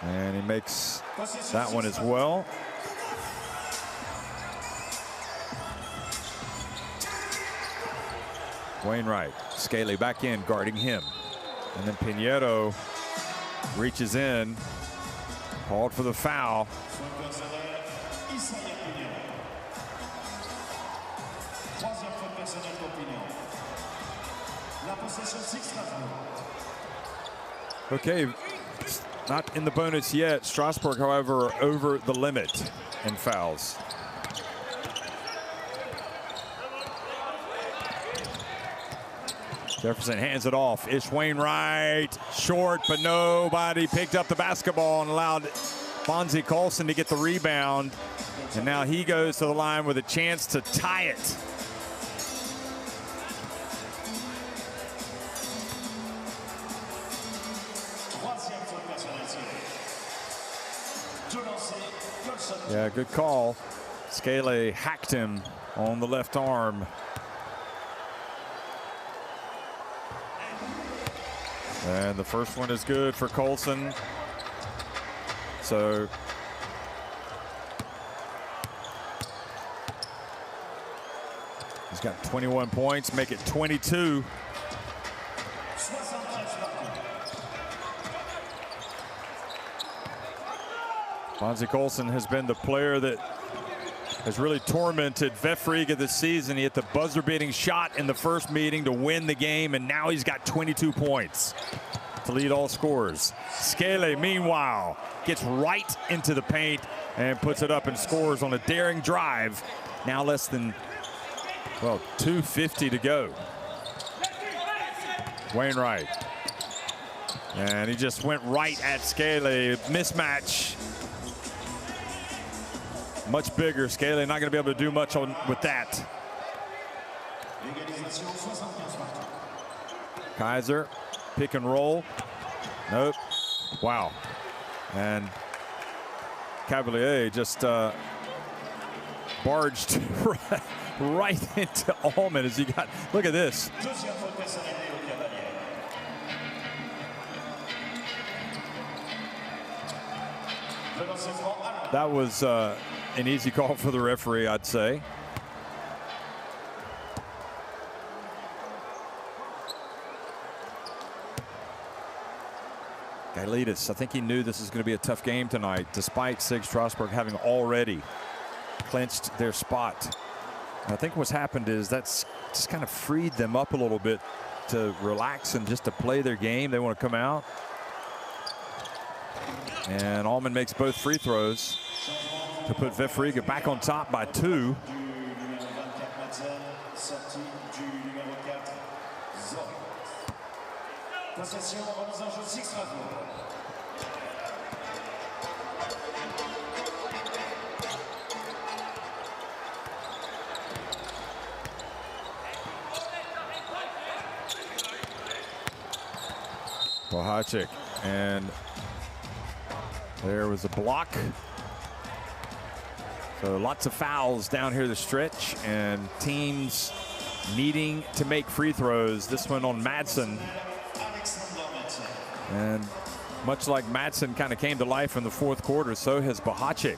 And he makes that one as well. Wainwright, Scaly back in, guarding him. And then Pinheiro reaches in, called for the foul. Okay, not in the bonus yet. Strasbourg, however, are over the limit in fouls. Jefferson hands it off. Ish Wainwright, short, but nobody picked up the basketball and allowed Bonzi Colson to get the rebound. And now he goes to the line with a chance to tie it. Yeah, good call. Scaly hacked him on the left arm. And the first one is good for Colson. So he's got 21 points, make it 22. Bonzi Colson has been the player that has really tormented VEF Riga this season. He hit the buzzer-beating shot in the first meeting to win the game, and now he's got 22 points to lead all scorers. Scaly, meanwhile, gets right into the paint and puts it up and scores on a daring drive. Now less than, well, 2:50 to go. Wainwright. And he just went right at Scaly. Mismatch. Much bigger. Scaly not going to be able to do much with that. Kaiser, pick and roll. Nope. Wow. And Cavalier just barged right into Allman as he got, look at this. That was an easy call for the referee, I'd say. Gailidis, I think he knew this is going to be a tough game tonight, despite SIG Strasbourg having already clinched their spot. And I think what's happened is that's just kind of freed them up a little bit to relax and just to play their game. They want to come out. And Allman makes both free throws to put VEF Riga back on top by 2. Bohacek, and there was a block. So lots of fouls down here the stretch, and teams needing to make free throws. This one on Madsen. And much like Madsen kind of came to life in the fourth quarter, so has Bohacek.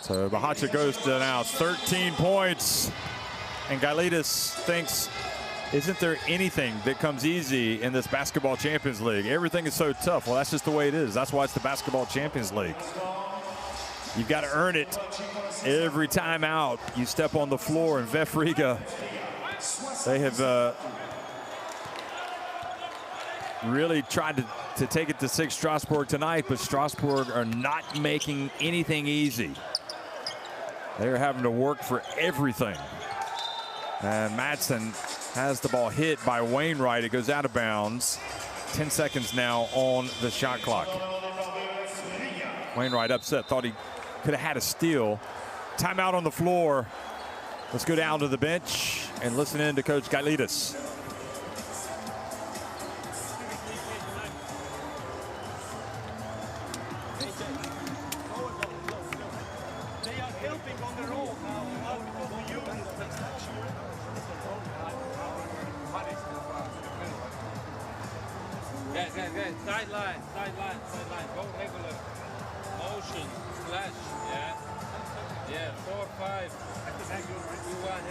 So Bohacek goes to now 13 points. And Gailidis thinks, isn't there anything that comes easy in this Basketball Champions League? Everything is so tough. Well, that's just the way it is. That's why it's the Basketball Champions League. You've got to earn it every time out. You step on the floor, and VEF Riga, they have really tried to take it to SIG Strasbourg tonight, but Strasbourg are not making anything easy. They're having to work for everything. And Madsen has the ball hit by Wainwright. It goes out of bounds. 10 seconds now on the shot clock. Wainwright upset, thought he could have had a steal. Timeout on the floor. Let's go down to the bench and listen in to Coach Gailidis.
Sideline. Go regular. Motion, slash, yeah. Yeah, 4-5. 2-1,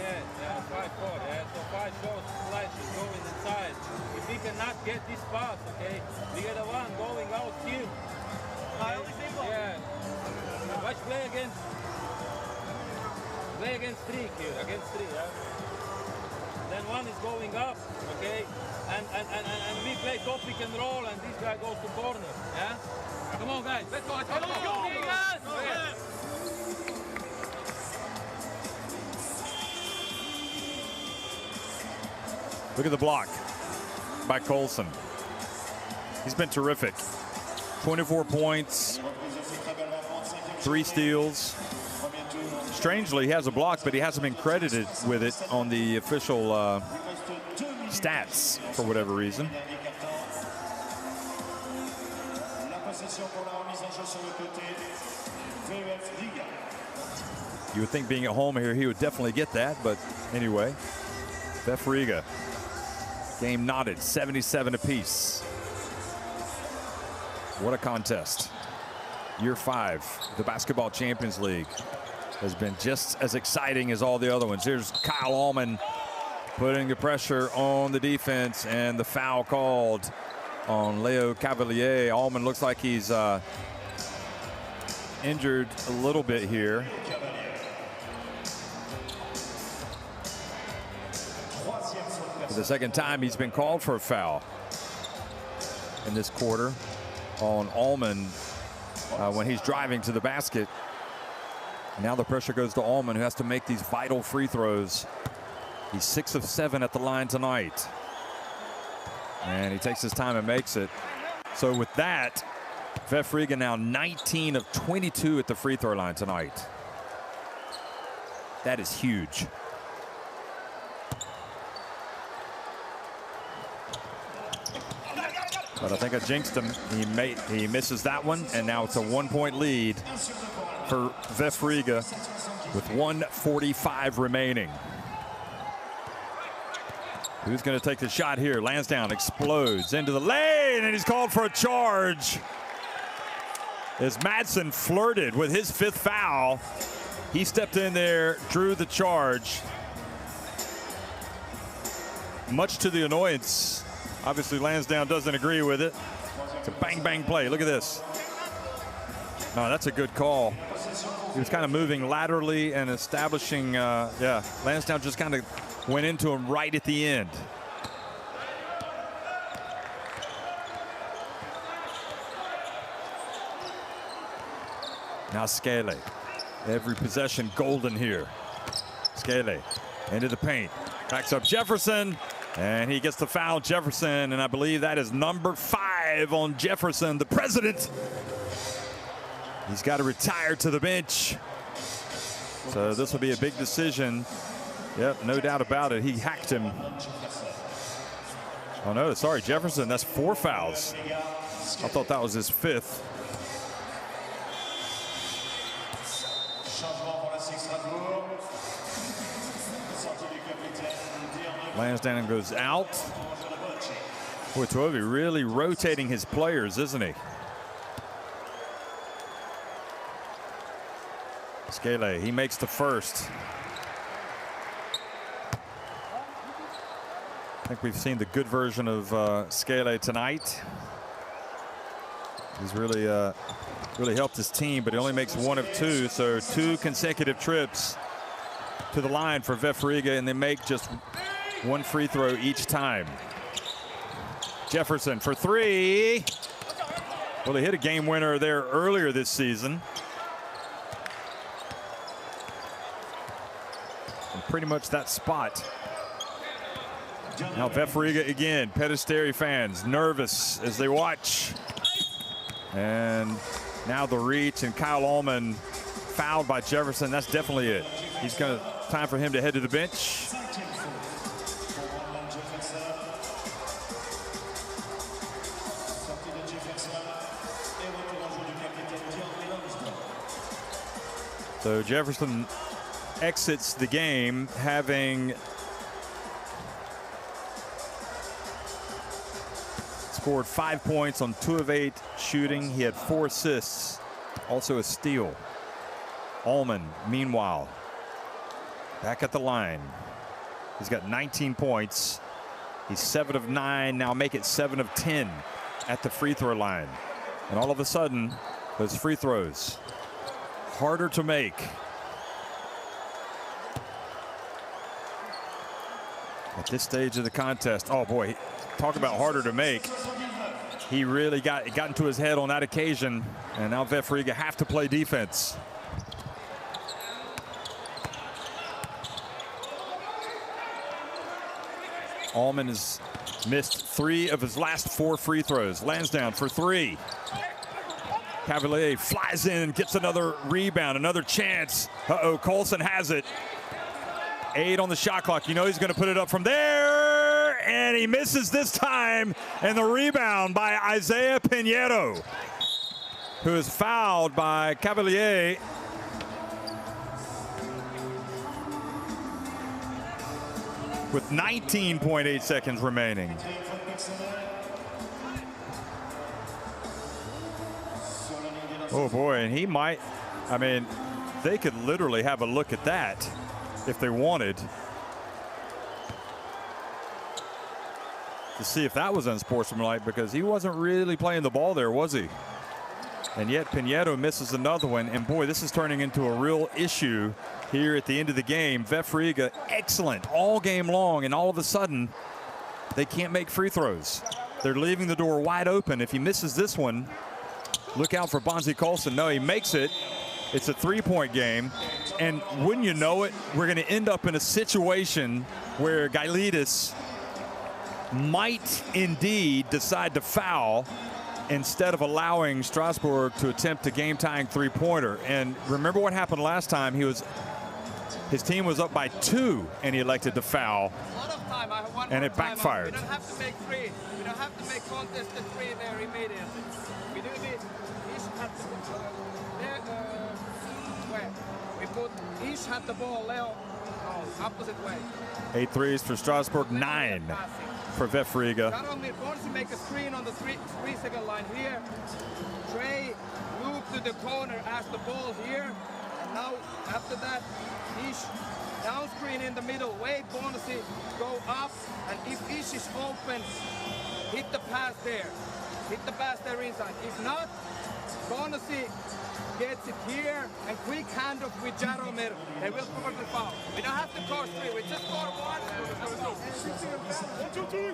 yeah, 5-4, yeah. So 5 shows, slashes, going inside. If we cannot get this pass, okay, we get a one going out here. Yeah. Watch play against 3 here, against 3, yeah. Then one is going up, okay? And we play top pick and roll, and this guy goes to corner, yeah? Come on, guys, let's go, let's go!
Look at the block by Colson. He's been terrific. 24 points, 3 steals. Strangely, he has a block, but he hasn't been credited with it on the official stats for whatever reason. You would think being at home here, he would definitely get that, but anyway, VEF Riga. Game knotted, 77 apiece. What a contest. Year 5, the Basketball Champions League has been just as exciting as all the other ones. Here's Kyle Allman putting the pressure on the defense, and the foul called on Leo Cavalier. Allman looks like he's injured a little bit here. For the second time, he's been called for a foul. in this quarter on Allman when he's driving to the basket. Now the pressure goes to Allman, who has to make these vital free throws. He's 6 of 7 at the line tonight. And he takes his time and makes it. So with that, VEF Riga now 19 of 22 at the free throw line tonight. That is huge. But I think I jinxed him. He misses that one, and now it's a 1-point lead for VEF Riga with 1:45 remaining. Who's going to take the shot here? Lansdowne explodes into the lane, and he's called for a charge. As Madsen flirted with his 5th foul, he stepped in there, drew the charge. Much to the annoyance. Obviously, Lansdowne doesn't agree with it. It's a bang-bang play. Look at this. No, that's a good call. He was kind of moving laterally and establishing, Lansdowne just kind of went into him right at the end. Now Skele. Every possession golden here. Skele into the paint. Backs up Jefferson. And he gets the foul, Jefferson, and I believe that is number 5 on Jefferson, the president. He's got to retire to the bench. So this will be a big decision. Yep, no doubt about it. He hacked him. Oh, no, sorry, Jefferson, that's 4 fouls. I thought that was his 5th. Lansdowne goes out. Boy, Tovi really rotating his players, isn't he? Skele, he makes the first. I think we've seen the good version of Skele tonight. He's really helped his team, but he only makes 1 of 2, so 2 consecutive trips to the line for VEF Riga, and they make just 1 free throw each time. Jefferson for 3. Well, they hit a game winner there earlier this season. And pretty much that spot. Now VEF Riga again. Pedesteri fans nervous as they watch. And now the reach, and Kyle Allman fouled by Jefferson. That's definitely it. He's going to, time for him to head to the bench. So Jefferson exits the game having scored 5 points on 2 of 8 shooting. He had 4 assists, also a steal. Allman, meanwhile, back at the line. He's got 19 points. He's 7 of 9, now make it 7 of 10 at the free throw line. And all of a sudden, those free throws harder to make. At this stage of the contest, oh boy, talk about harder to make. He really got into his head on that occasion, and now VEF Riga have to play defense. Allman has missed 3 of his last 4 free throws. Lansdowne for 3. Cavalier flies in, gets another rebound, another chance. Uh-oh, Colson has it. 8 on the shot clock. You know he's going to put it up from there, and he misses this time. And the rebound by Isaiah Pinheiro, who is fouled by Cavalier. With 19.8 seconds remaining. Oh boy, and he might, I mean, they could literally have a look at that if they wanted to see if that was unsportsmanlike, because he wasn't really playing the ball there, was he? And yet Pinheiro misses another one, and boy, this is turning into a real issue here at the end of the game. VEF Riga excellent all game long, and all of a sudden they can't make free throws. They're leaving the door wide open. If he misses this one, look out for Bonzi Colson. No, he makes it. It's a three-point game. And wouldn't you know it, we're going to end up in a situation where Gailidis might indeed decide to foul instead of allowing Strasbourg to attempt a game-tying three-pointer. And remember what happened last time? His team was up by 2, and he elected to foul, and it backfired.
We don't have to make 3. We don't have to make contested 3 there immediately. We do this. Ish had we put Ish had the ball, Leo. No, opposite way.
8 threes for Strasbourg, 9 for VEF Riga.
Jaromir Bonzi make a screen on the 3-second line here. Trey loop to the corner as the ball here. And now after that, Ish down screen in the middle. Wait, Bonzi go up. And if Ish is open, hit the pass there. Hit the pass there inside. If not, Bonzi gets it here and quick handoff with Jaromir. They will probably foul. We don't have to score 3. We just score 1. 1, 2, 3.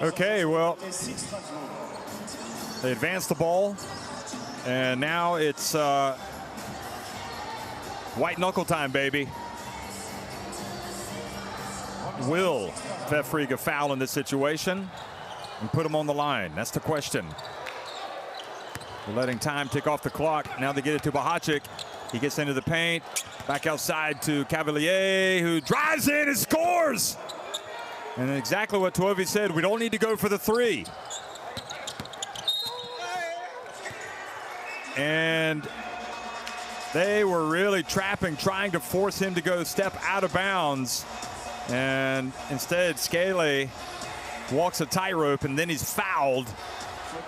Okay, well, they advanced the ball, and now it's white knuckle time, baby. Will VEF Riga foul in this situation and put him on the line? That's the question. They're letting time tick off the clock. Now they get it to Bahacic. He gets into the paint. Back outside to Cavalier, who drives in and scores. And exactly what Tuovi said, we don't need to go for the 3. And they were really trying to force him to go step out of bounds. And instead, Scale walks a tightrope, and then he's fouled.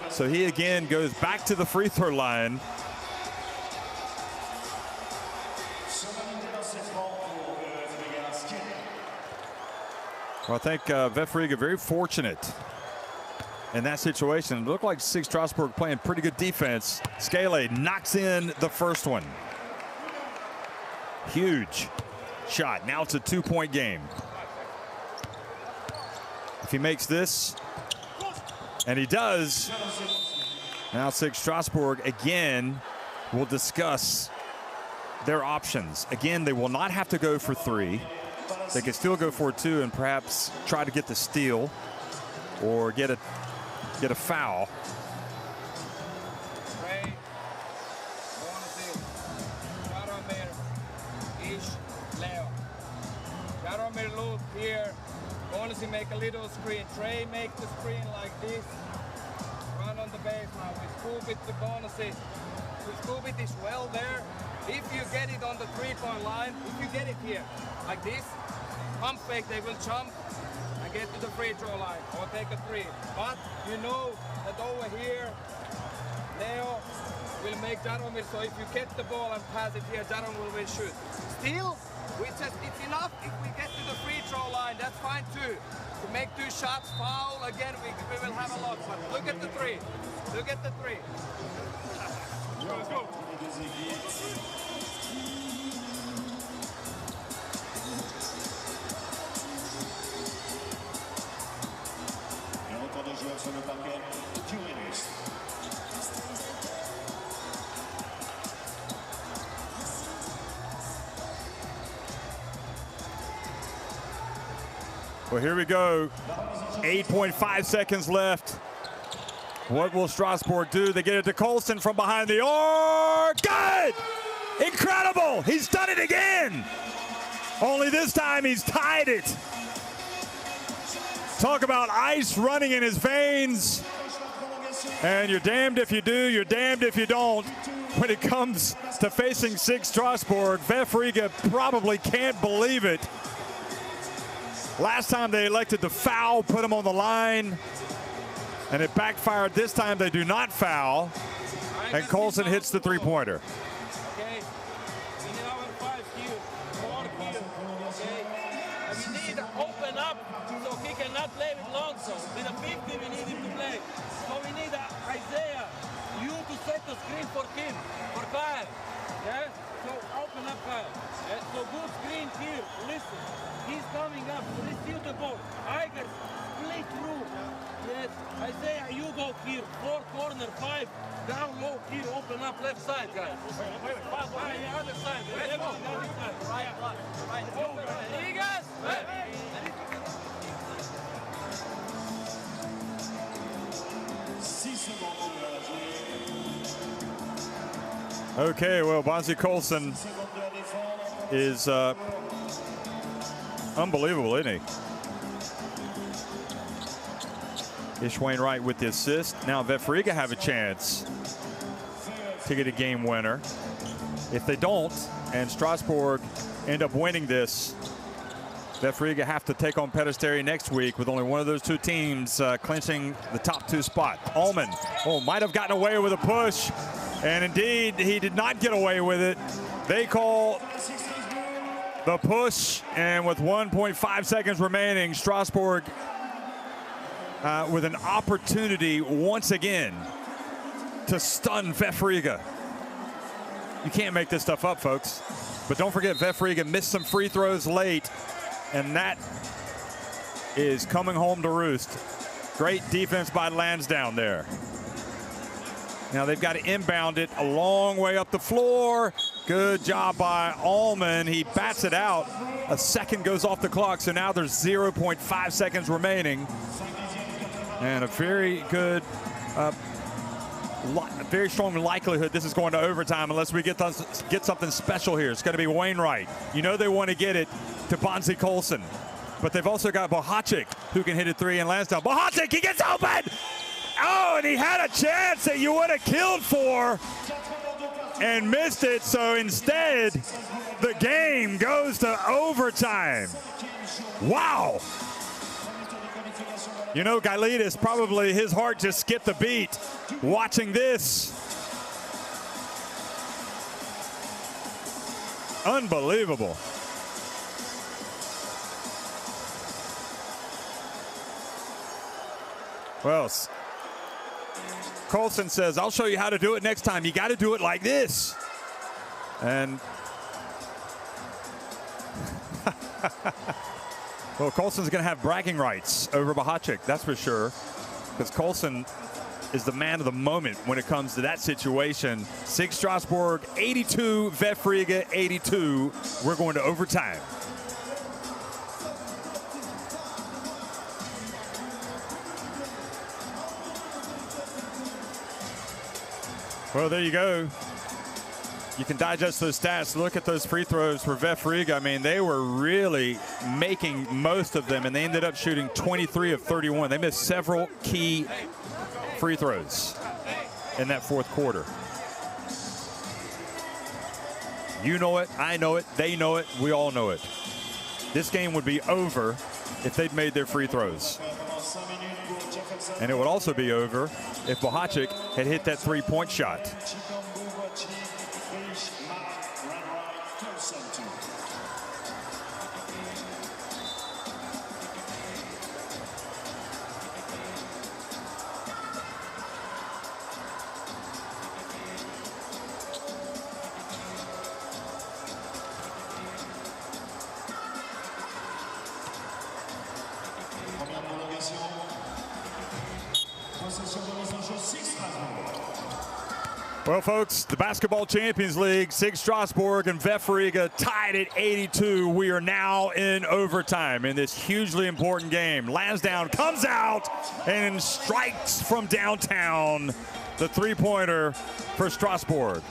So he again goes back to the free throw line. Well, I think VEF Riga very fortunate in that situation. It looked like SIG Strasbourg playing pretty good defense. Scale knocks in the first one. Huge shot. Now it's a 2-point game. If he makes this, and he does, now SIG Strasbourg again will discuss their options. Again, they will not have to go for 3. They can still go for 2 and perhaps try to get the steal or get a foul.
Trey, Bonzi, Jaromir, Ish, Leo. Jaromir loop here. Bonzi make a little screen. Trey make the screen like this. Run on the base now. We scoop it to Bonzi. We scoop it is well there. If you get it on the 3-point line, if you get it here, like this, pump fake, they will jump and get to the free throw line or take a 3. But you know that over here, Leo will make Jaromir, so if you get the ball and pass it here, Jaromir will shoot. Still, it's enough if we get to the free throw line, that's fine too. To make 2 shots, foul, again, we will have a lot. But look at the 3. Look at the 3. Let's go.
Sur le parquet, Turinus.
Well, here we go. 8.5 seconds left. What will Strasbourg do? They get it to Colson from behind the arc. Good! Incredible! He's done it again! Only this time he's tied it. Talk about ice running in his veins. And you're damned if you do, you're damned if you don't. When it comes to facing SIG Strasbourg, VEF Riga probably can't believe it. Last time they elected to foul, put him on the line, and it backfired. This time they do not foul, and Colson hits the 3-pointer.
Okay, in our 5 here, 4 here. also. With a 50, we need him to play. So we need Isaiah, you to set the screen for him, for Kyle. Yeah? So open up Kyle. Yeah? So good screen here. Listen, he's coming up. Receive the ball. Igor, split through. Yes, Isaiah, you go here. 4 corner, 5 down low here. Open up left side, guys. Wait, the other side. Let's go. Right. Rigas.
Okay, well, Bonzi Colson is unbelievable, isn't he? Ish Wainwright with the assist. Now VEF Riga have a chance to get a game winner. If they don't, and Strasbourg end up winning this, VEF Riga have to take on Peristeri next week with only one of those two teams clinching the top 2 spot. Allman, might have gotten away with a push. And indeed, he did not get away with it. They call the push, and with 1.5 seconds remaining, Strasbourg with an opportunity once again to stun VEF Riga. You can't make this stuff up, folks. But don't forget, VEF Riga missed some free throws late, and that is coming home to roost. Great defense by Lansdowne there. Now they've got to inbound it a long way up the floor. Good job by Allman. He bats it out. A second goes off the clock, so now there's 0.5 seconds remaining. And a very good, very strong likelihood this is going to overtime unless we get something special here. It's going to be Wainwright. You know they want to get it to Bonzi Colson. But they've also got Bohacic, who can hit a 3 in Lansdowne. Bohacic, he gets open! Oh, and he had a chance that you would have killed for and missed it. So instead, the game goes to overtime. Wow. You know, Gailidis, probably his heart just skipped a beat watching this. Unbelievable. Well, Colson says, I'll show you how to do it next time. You got to do it like this. And well, Colson's going to have bragging rights over Bohacic, that's for sure, because Colson is the man of the moment when it comes to that situation. SIG Strasbourg 82, VEF Riga 82. We're going to overtime. Well, there you go. You can digest those stats. Look at those free throws for VEF Riga. I mean, they were really making most of them, and they ended up shooting 23 of 31. They missed several key free throws in that fourth quarter. You know it, I know it, they know it, we all know it. This game would be over if they'd made their free throws. And it would also be over if Bohacic had hit that three-point shot. Well, folks, the Basketball Champions League, SIG Strasbourg and VEF Riga tied at 82. We are now in overtime in this hugely important game. Lansdowne comes out and strikes from downtown the three-pointer for Strasbourg.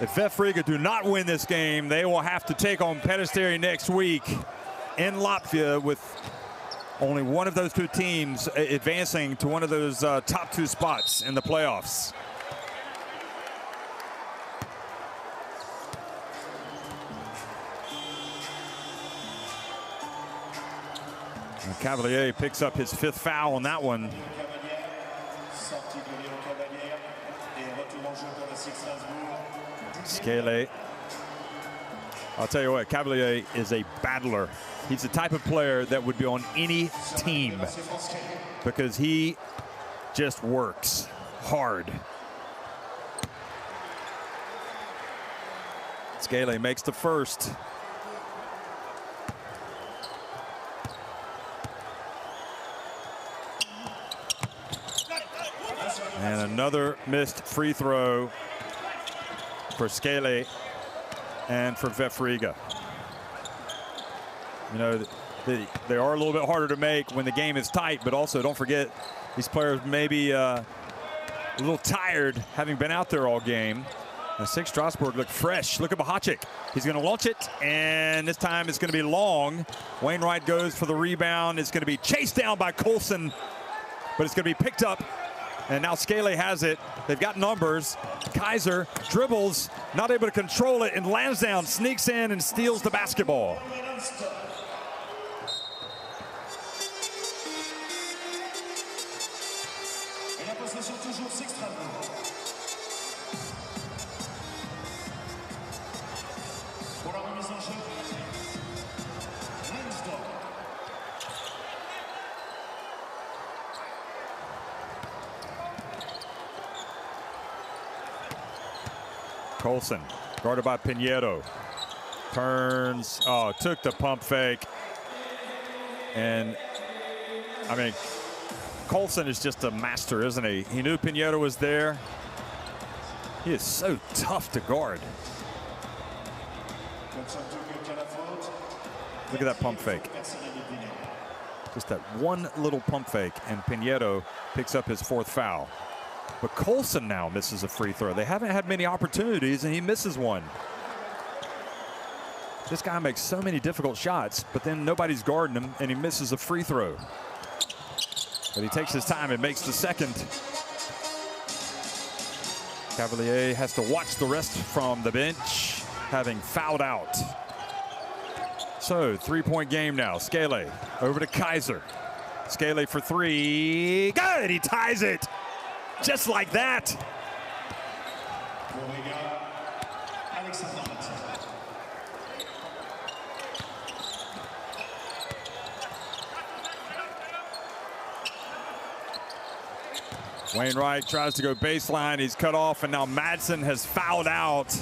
If VEF Riga do not win this game, they will have to take on Peristeri next week in Latvia, with only one of those two teams advancing to one of those top 2 spots in the playoffs. Cavalier picks up his 5th foul on that one. Scale I'll tell you what, Cavalier is a battler. He's the type of player that would be on any team because he just works hard. Scaley makes the first. And another missed free throw for Scaley and for VEF Riga. You know, they are a little bit harder to make when the game is tight, but also don't forget these players may be a little tired having been out there all game. SIG Strasbourg looked fresh. Look at Mahachik. He's going to launch it, and this time it's going to be long. Wainwright goes for the rebound. It's going to be chased down by Colson, but it's going to be picked up. And now Scaley has it. They've got numbers. Kaiser dribbles, not able to control it, and Lansdowne sneaks in and steals the basketball. Colson, guarded by Pinheiro. Turns, took the pump fake. And, I mean, Colson is just a master, isn't he? He knew Pinheiro was there. He is so tough to guard. Look at that pump fake. Just that one little pump fake, and Pinheiro picks up his 4th foul. But Colson now misses a free throw. They haven't had many opportunities, and he misses one. This guy makes so many difficult shots, but then nobody's guarding him, and he misses a free throw. But he takes his time and makes the second. Cavalier has to watch the rest from the bench, having fouled out. So, 3-point game now. Scaley over to Kaiser. Scaley for 3. Good! He ties it! Just like that. Wainwright tries to go baseline. He's cut off, and now Madsen has fouled out.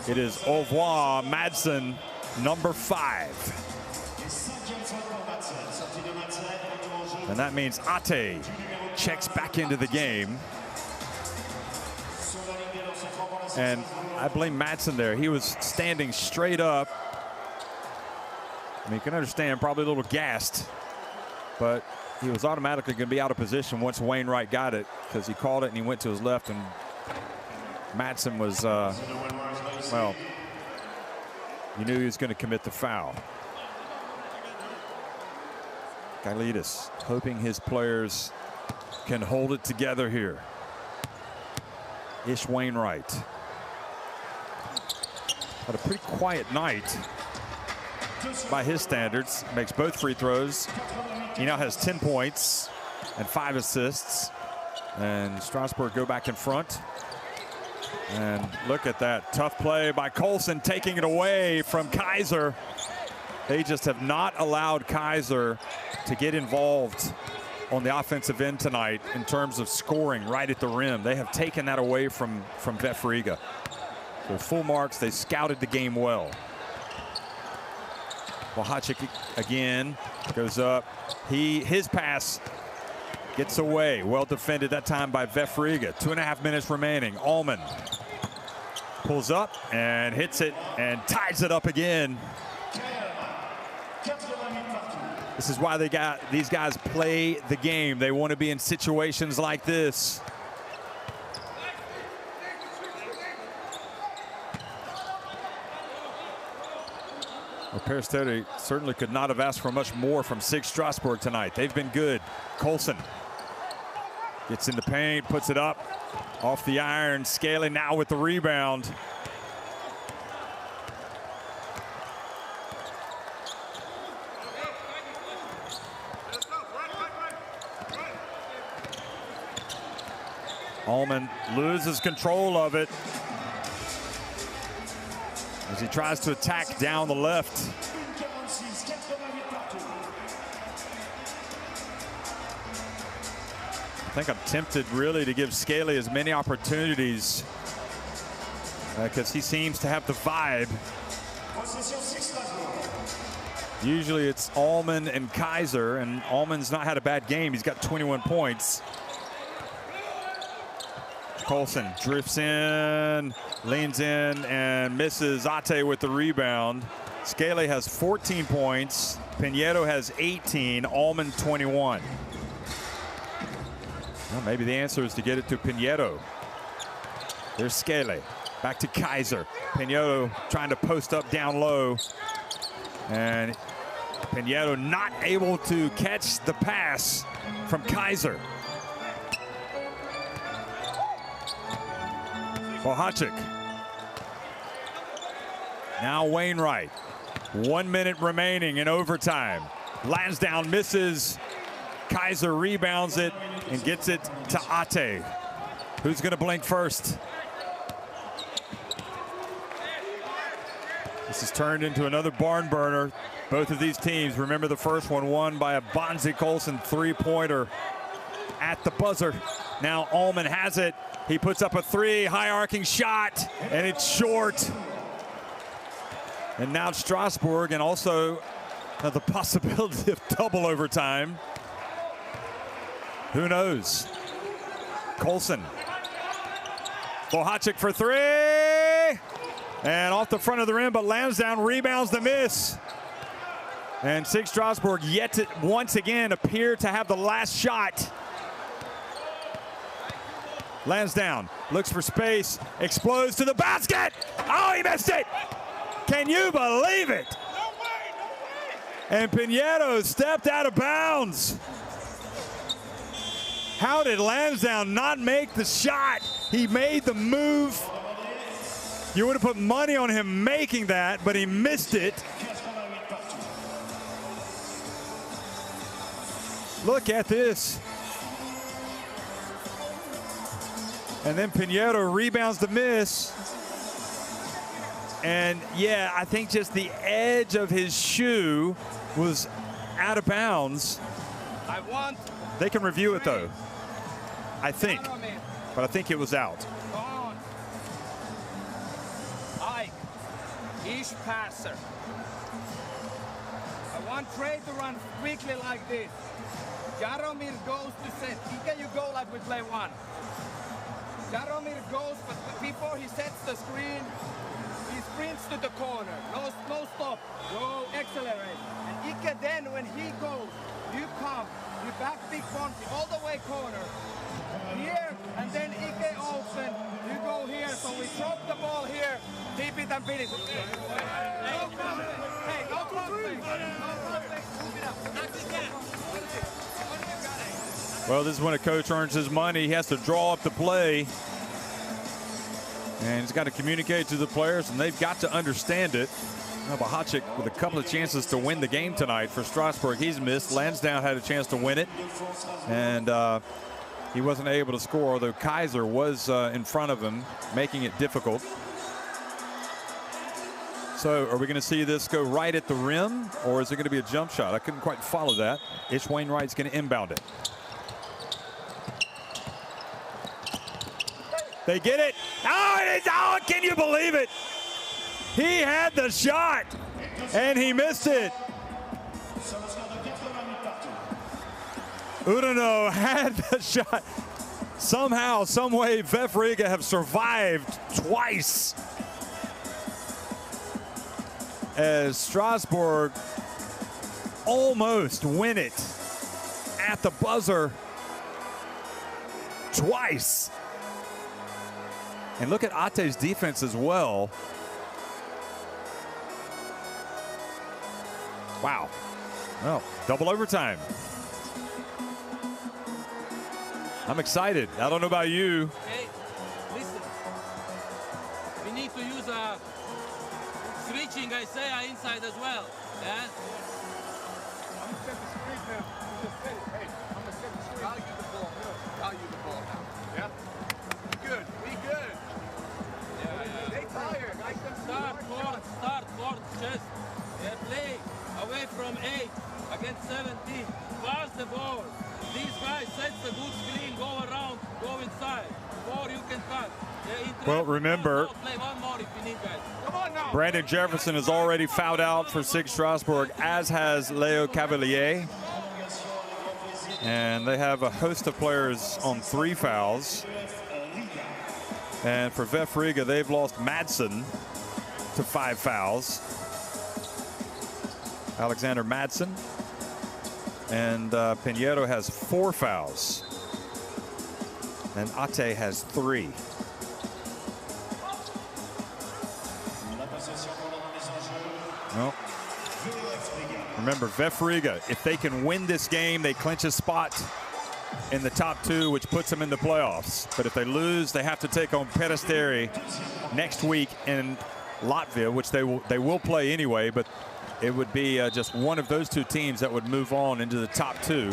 It is au revoir, Madsen, number 5. And that means Ate checks back into the game. And I blame Madsen there. He was standing straight up. I mean, you can understand, probably a little gassed, but he was automatically going to be out of position once Wainwright got it, because he called it and he went to his left, and Madsen was, well, you knew he was going to commit the foul. Gailidis hoping his players can hold it together here. Ish Wainwright had a pretty quiet night by his standards. Makes both free throws. He now has 10 points and 5 assists. And Strasbourg go back in front. And look at that tough play by Colson, taking it away from Kaiser. They just have not allowed Kaiser to get involved on the offensive end tonight in terms of scoring right at the rim. They have taken that away from VEF Riga. So full marks. They scouted the game well. Mahachik again goes up. His pass gets away. Well defended that time by VEF Riga. 2.5 minutes remaining. Allman pulls up and hits it and ties it up again. This is why these guys play the game. They want to be in situations like this. Well, Peristeri certainly could not have asked for much more from SIG Strasbourg tonight. They've been good. Colson gets in the paint, puts it up off the iron. Scaley now with the rebound. Allman loses control of it. as he tries to attack down the left. I think I'm tempted really to give Scaly as many opportunities because he seems to have the vibe. Usually it's Allman and Kaiser, and Allman's not had a bad game. He's got 21 points. Colson drifts in, leans in, and misses Ate with the rebound. Scaly has 14 points. Pinedo has 18. Allman 21. Well, maybe the answer is to get it to Pinedo. There's Scaly. Back to Kaiser. Pinedo trying to post up down low. And Pinedo not able to catch the pass from Kaiser. Bohacik. Now Wainwright. 1 minute remaining in overtime. Lansdowne misses. Kaiser rebounds it and gets it to Ate. Who's going to blink first? This has turned into another barn burner. Both of these teams, remember the first one won by a Bonzi Colson three-pointer at the buzzer. Now Allman has it. He puts up a three, high arcing shot, and it's short. And now Strasbourg, and also the possibility of double overtime. Who knows? Colson. Bohacik for three. And off the front of the rim, but Lansdowne rebounds the miss. And SIG Strasbourg yet to once again appear to have the last shot. Lansdowne looks for space, explodes to the basket. Oh, he missed it. Can you believe it? And Pinedo stepped out of bounds. How did Lansdowne not make the shot? He made the move. You would have put money on him making that, but he missed it. Look at this. And then Pinedo rebounds the miss. And yeah, I think just the edge of his shoe was out of bounds. They can review it though, I think. But I think it was out.
Each passer. I want Trey to run quickly like this. Jaromir goes to set. Can you go like we play one? Jaromir goes, but before he sets the screen, he sprints to the corner. No stop. Go accelerate. And Ike then, when he goes, you come. You back big Bonzi all the way corner. Here, and then Ike open. You go here, so we drop the ball here. Keep it and finish. No problem. Hey, no problem. No problem. Move it up.
Well, this is when a coach earns his money. He has to draw up the play. And he's got to communicate to the players, and they've got to understand it. Now, Bohacik with a couple of chances to win the game tonight for Strasbourg. He's missed. Lansdowne had a chance to win it. And he wasn't able to score, although Kaiser was in front of him, making it difficult. So are we going to see this go right at the rim, or is it going to be a jump shot? I couldn't quite follow that. Ish Wainwright's going to inbound it. They get it. Oh, it is. Oh, can you believe it? He had the shot, and he missed it. Udino had the shot. Somehow, some way, VEF Riga have survived twice. As Strasbourg almost win it at the buzzer twice. And look at Ate's defense as well. Wow. Well, double overtime. I'm excited. I don't know about you.
Hey, listen. We need to use a switching, I say, inside as well. Yeah? I'm going to set the screen now. You just said it. Hey, I'm going to set the screen. I'll use the ball. I'll use the ball now. Yeah? Be good. Be good. Yeah. They tired. Like them start.
Well, remember, Brandon Jefferson has already fouled out for SIG Strasbourg, as has Leo Cavalier. And they have a host of players on 3 fouls. And for VEF Riga, they've lost Madsen to 5 fouls. Alexander Madsen. And Pinheiro has 4 fouls. And Ate has 3. Well, remember, VEF Riga, if they can win this game, they clinch a spot in the top 2, which puts them in the playoffs. But if they lose, they have to take on Peristeri next week in Latvia, which they will play anyway, but it would be just one of those 2 teams that would move on into the top 2.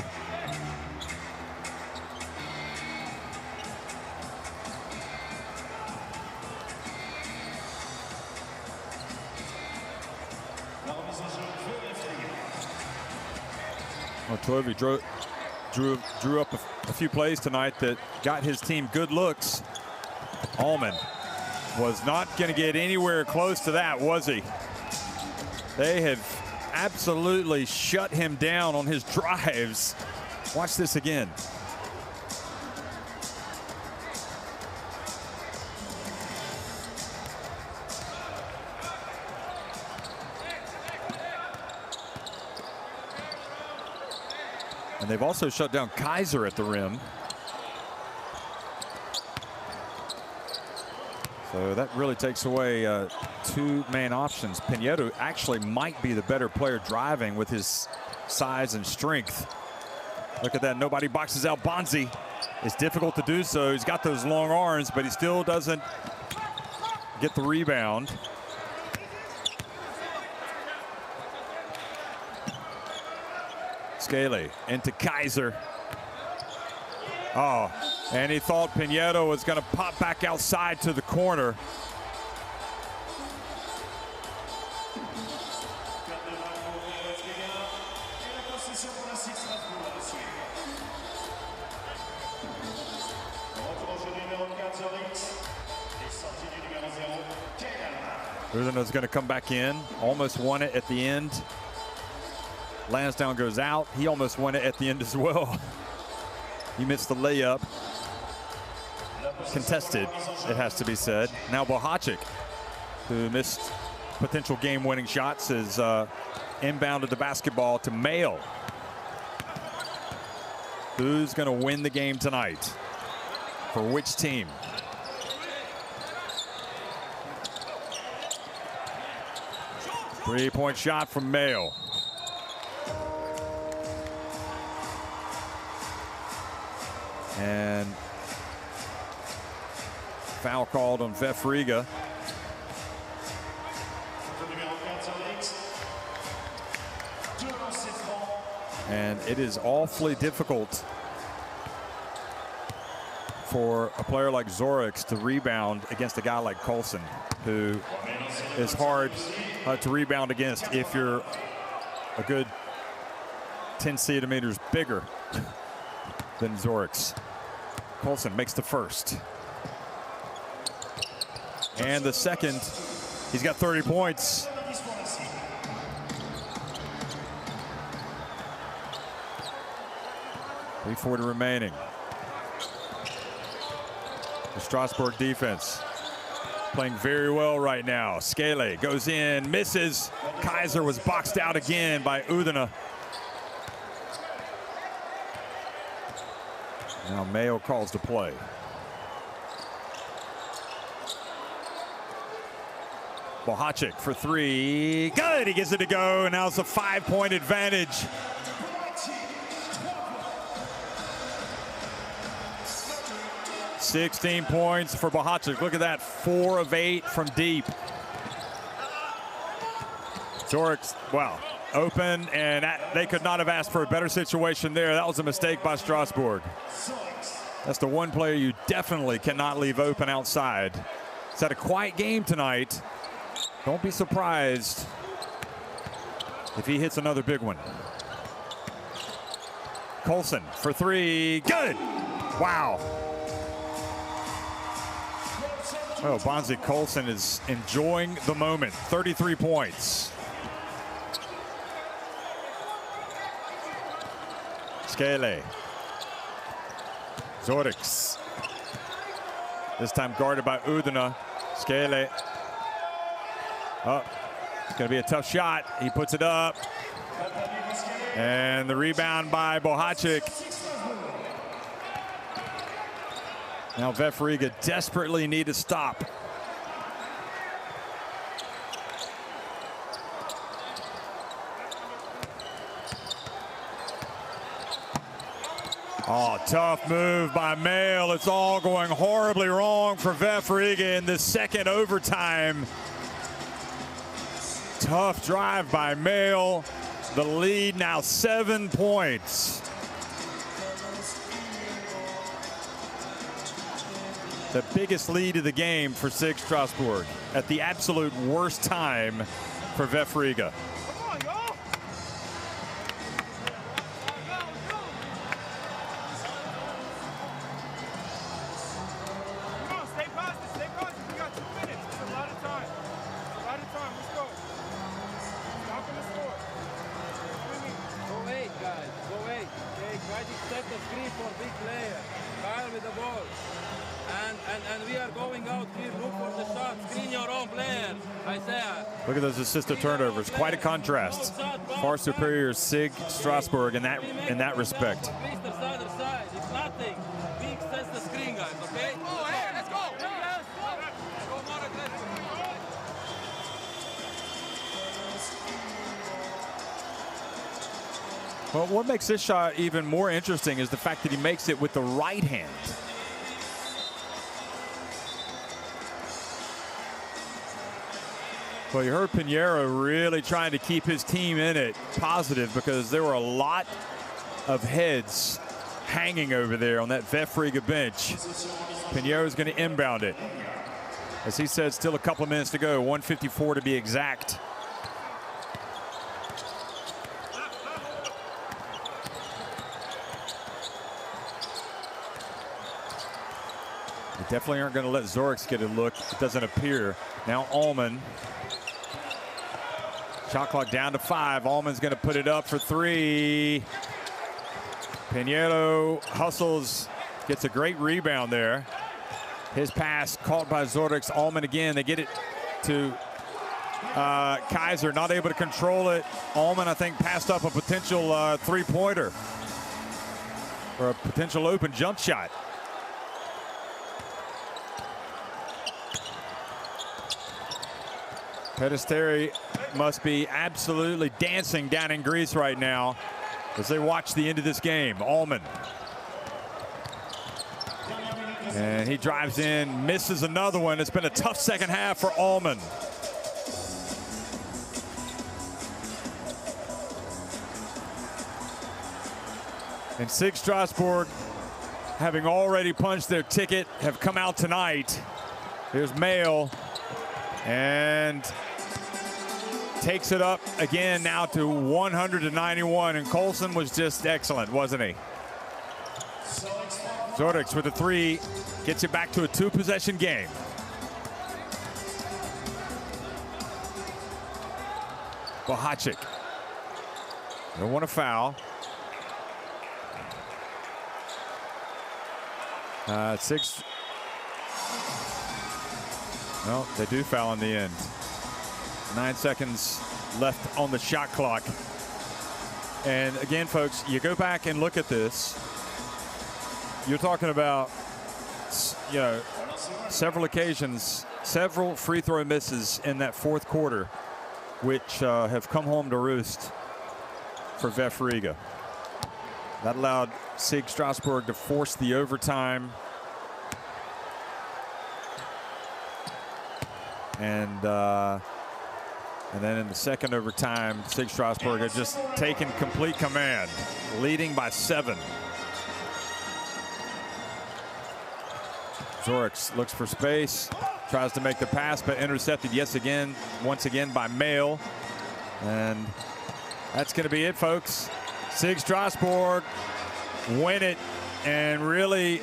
Well, Toivonen drew up a few plays tonight that got his team good looks. Allman was not going to get anywhere close to that, was he? They have absolutely shut him down on his drives. Watch this again. And they've also shut down Kaiser at the rim. So that really takes away 2 main options. Pinheiro actually might be the better player driving with his size and strength. Look at that, nobody boxes out Bonzi. It's difficult to do so. He's got those long arms, but he still doesn't get the rebound. Scaly into Kaiser. Oh, and he thought Pinheiro was going to pop back outside to the corner. Udena's going to come back in. Almost won it at the end. Lansdowne goes out. He almost won it at the end as well. He missed the layup. Contested, it has to be said. Now Bohacic, who missed potential game-winning shots, is inbounded the basketball to Mayo. Who's going to win the game tonight? For which team? Three-point shot from Mayo. And foul called on VEF Riga. And it is awfully difficult for a player like Zorix to rebound against a guy like Coulson, who is hard to rebound against if you're a good 10 centimeters bigger than Zorix. Coulson makes the first. And the second. He's got 30 points. .340 remaining. The Strasbourg defense playing very well right now. Scale goes in, misses. Kaiser was boxed out again by Udena. Now Mayo calls the play. Bohacic for 3. Good, he gets it to go, and now it's a 5-point advantage. $16 points for Bohacic. Look at that, 4 of 8 from deep. Zorix, wow, open, and they could not have asked for a better situation there. That was a mistake by Strasbourg. That's the one player you definitely cannot leave open outside. It's had a quiet game tonight. Don't be surprised if he hits another big one. Coulson for 3, good. Wow. Oh, Bonzi Colson is enjoying the moment. 33 points. Skele. Zorix. This time guarded by Udina. Skele. Oh, it's going to be a tough shot. He puts it up. And the rebound by Bohacic. Now VEF Riga desperately need to stop. Oh, tough move by Mail. It's all going horribly wrong for VEF Riga in the second overtime. Tough drive by Mail. The lead now 7 points. The biggest lead of the game for SIG Strasbourg at the absolute worst time for VEF Riga. Look at those assisted turnovers. Quite a contrast. Far superior SIG Strasbourg in that respect. Well, what makes this shot even more interesting is the fact that he makes it with the right hand. Well, you heard Pinheiro really trying to keep his team in it positive because there were a lot of heads hanging over there on that VEF Riga bench. Pinheiro is going to inbound it. As he said, still a couple of minutes to go, 1:54 to be exact. They definitely aren't going to let Zorix get a look. It doesn't appear. Now Allman. Shot clock down to 5. Allman's going to put it up for 3. Pinheiro hustles, gets a great rebound there. His pass caught by Zorix. Allman again. They get it to Kaiser, not able to control it. Allman, I think, passed up a potential three-pointer or a potential open jump shot. Pedesteri must be absolutely dancing down in Greece right now as they watch the end of this game. Allman. And he drives in, misses another one. It's been a tough second half for Allman. And SIG Strasbourg, having already punched their ticket, have come out tonight. Here's Mail. And takes it up again now to 100-91. And Colson was just excellent, wasn't he? Zorix with a 3 gets it back to a 2-possession game. Bohacic. Don't want to foul. Six. No, they do foul in the end. 9 seconds left on the shot clock. And again, folks, you go back and look at this. You're talking about, you know, several occasions, several free throw misses in that fourth quarter, which have come home to roost for VEF Riga. That allowed SIG Strasbourg to force the overtime. And then in the second overtime, SIG Strasbourg had just taken complete command, leading by 7. Zorix looks for space, tries to make the pass, but intercepted once again by Mail. And that's going to be it, folks. SIG Strasbourg win it and really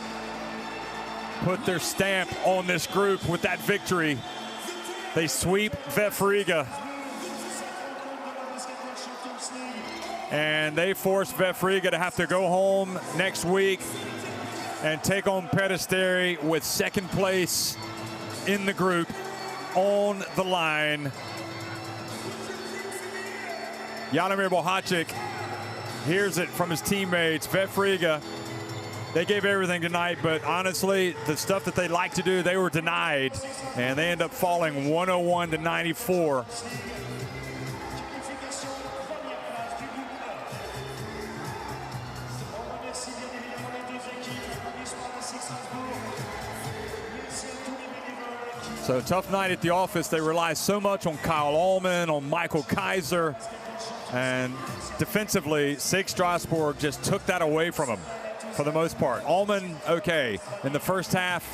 put their stamp on this group with that victory. They sweep VEF Riga. And they force VEF Riga to have to go home next week and take on Peristeri with second place in the group on the line. Jaromir Bohacic hears it from his teammates. VEF Riga, they gave everything tonight, but honestly, the stuff that they like to do, they were denied, and they end up falling 101-94. So tough night at the office. They rely so much on Kyle Allman, on Michael Kaiser, and defensively, SIG Strasbourg just took that away from them for the most part. Allman, okay, in the first half,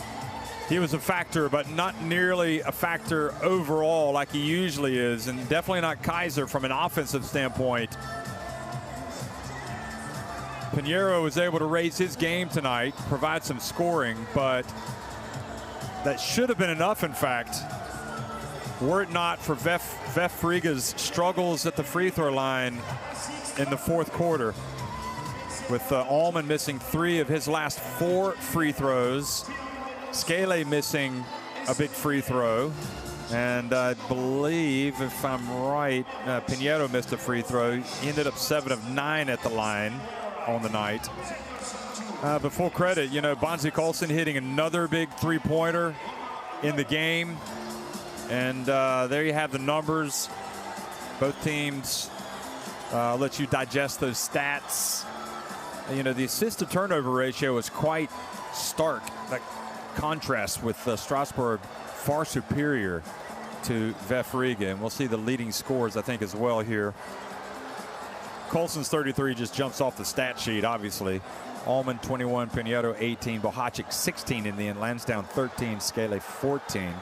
he was a factor, but not nearly a factor overall like he usually is, and definitely not Kaiser from an offensive standpoint. Pinheiro was able to raise his game tonight, provide some scoring, but that should have been enough, in fact, were it not for VEF Riga's struggles at the free throw line in the fourth quarter, with Allman missing 3 of his last 4 free throws, Skele missing a big free throw, and I believe, if I'm right, Pinheiro missed a free throw. He ended up 7 of 9 at the line on the night. But full credit, you know, Bonzi Colson hitting another big three-pointer in the game. And there you have the numbers. Both teams let you digest those stats. You know, the assist-to-turnover ratio is quite stark. That contrast with Strasbourg far superior to VEF Riga. And we'll see the leading scores, I think, as well here. Colson's 33 just jumps off the stat sheet, obviously. Allman 21, Pinheiro 18, Bohacic 16 in the end, Lansdowne 13, Skele 14.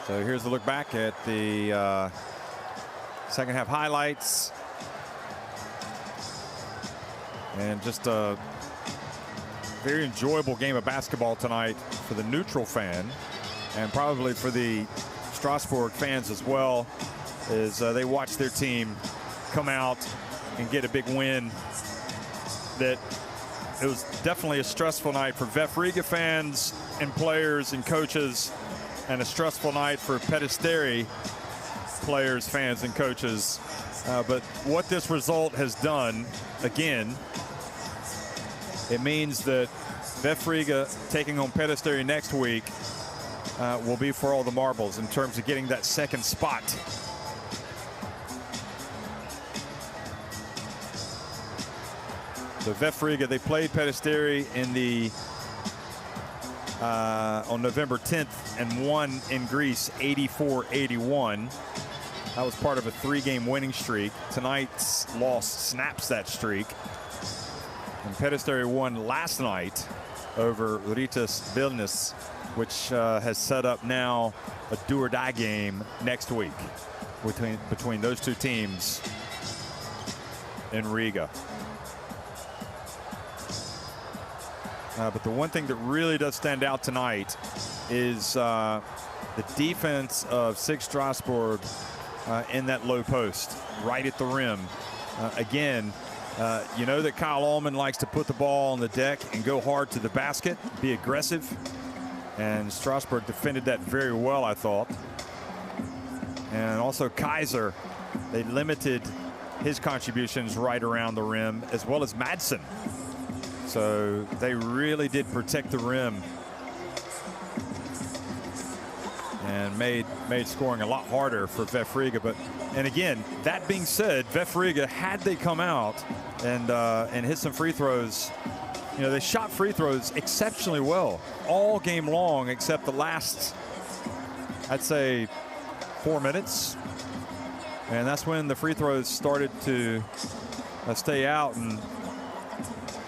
So here's a look back at the second half highlights. And just a very enjoyable game of basketball tonight for the neutral fan, and probably for the Strasbourg fans as well, as they watch their team come out and get a big win. That it was definitely a stressful night for VEF Riga fans and players and coaches, and a stressful night for Peristeri players, fans, and coaches. But what this result has done, again, it means that VEF Riga taking on Peristeri next week will be for all the marbles in terms of getting that second spot. So VEF Riga, they played Peristeri in the on November 10th and won in Greece 84-81. That was part of a 3-game winning streak. Tonight's loss snaps that streak. And Peristeri won last night over Rytas Vilnius, which has set up now a do-or-die game next week between those two teams in Riga. But the one thing that really does stand out tonight is the defense of SIG Strasbourg in that low post, right at the rim. Again, you know that Kyle Allman likes to put the ball on the deck and go hard to the basket, be aggressive. And Strasbourg defended that very well, I thought. And also Kaiser, they limited his contributions right around the rim, as well as Madsen. So they really did protect the rim and made scoring a lot harder for VEF Riga. And again, that being said, VEF Riga, had they come out and hit some free throws, you know, they shot free throws exceptionally well all game long, except the last, I'd say, 4 minutes. And that's when the free throws started to stay out, and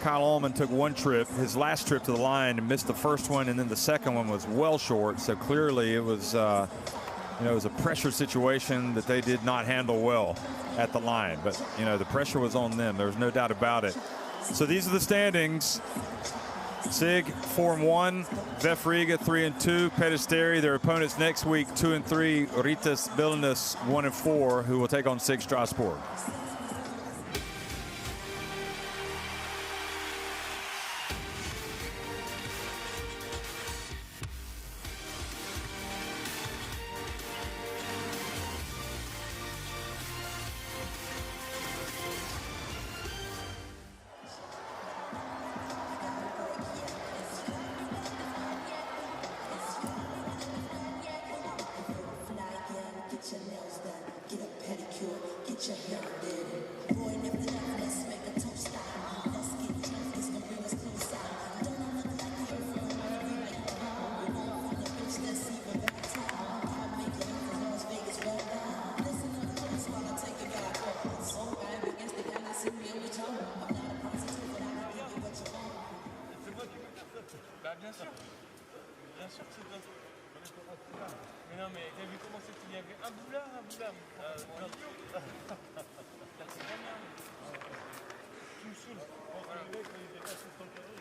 Kyle Allman took one trip, his last trip to the line, and missed the first one, and then the second one was well short. So clearly it was, it was a pressure situation that they did not handle well at the line. But, the pressure was on them. There was no doubt about it. So these are the standings. SIG 4-1, VEF Riga 3-2, Pedesteri, their opponents next week 2-3, Ritas Vilnius 1-4, who will take on SIG Strasbourg.
Bien sûr. Bien sûr que c'est bien. Mais non, mais t'as vu comment c'est qu'il y avait un boulard. Tu me saoules. Quand il dépasse le temps carré,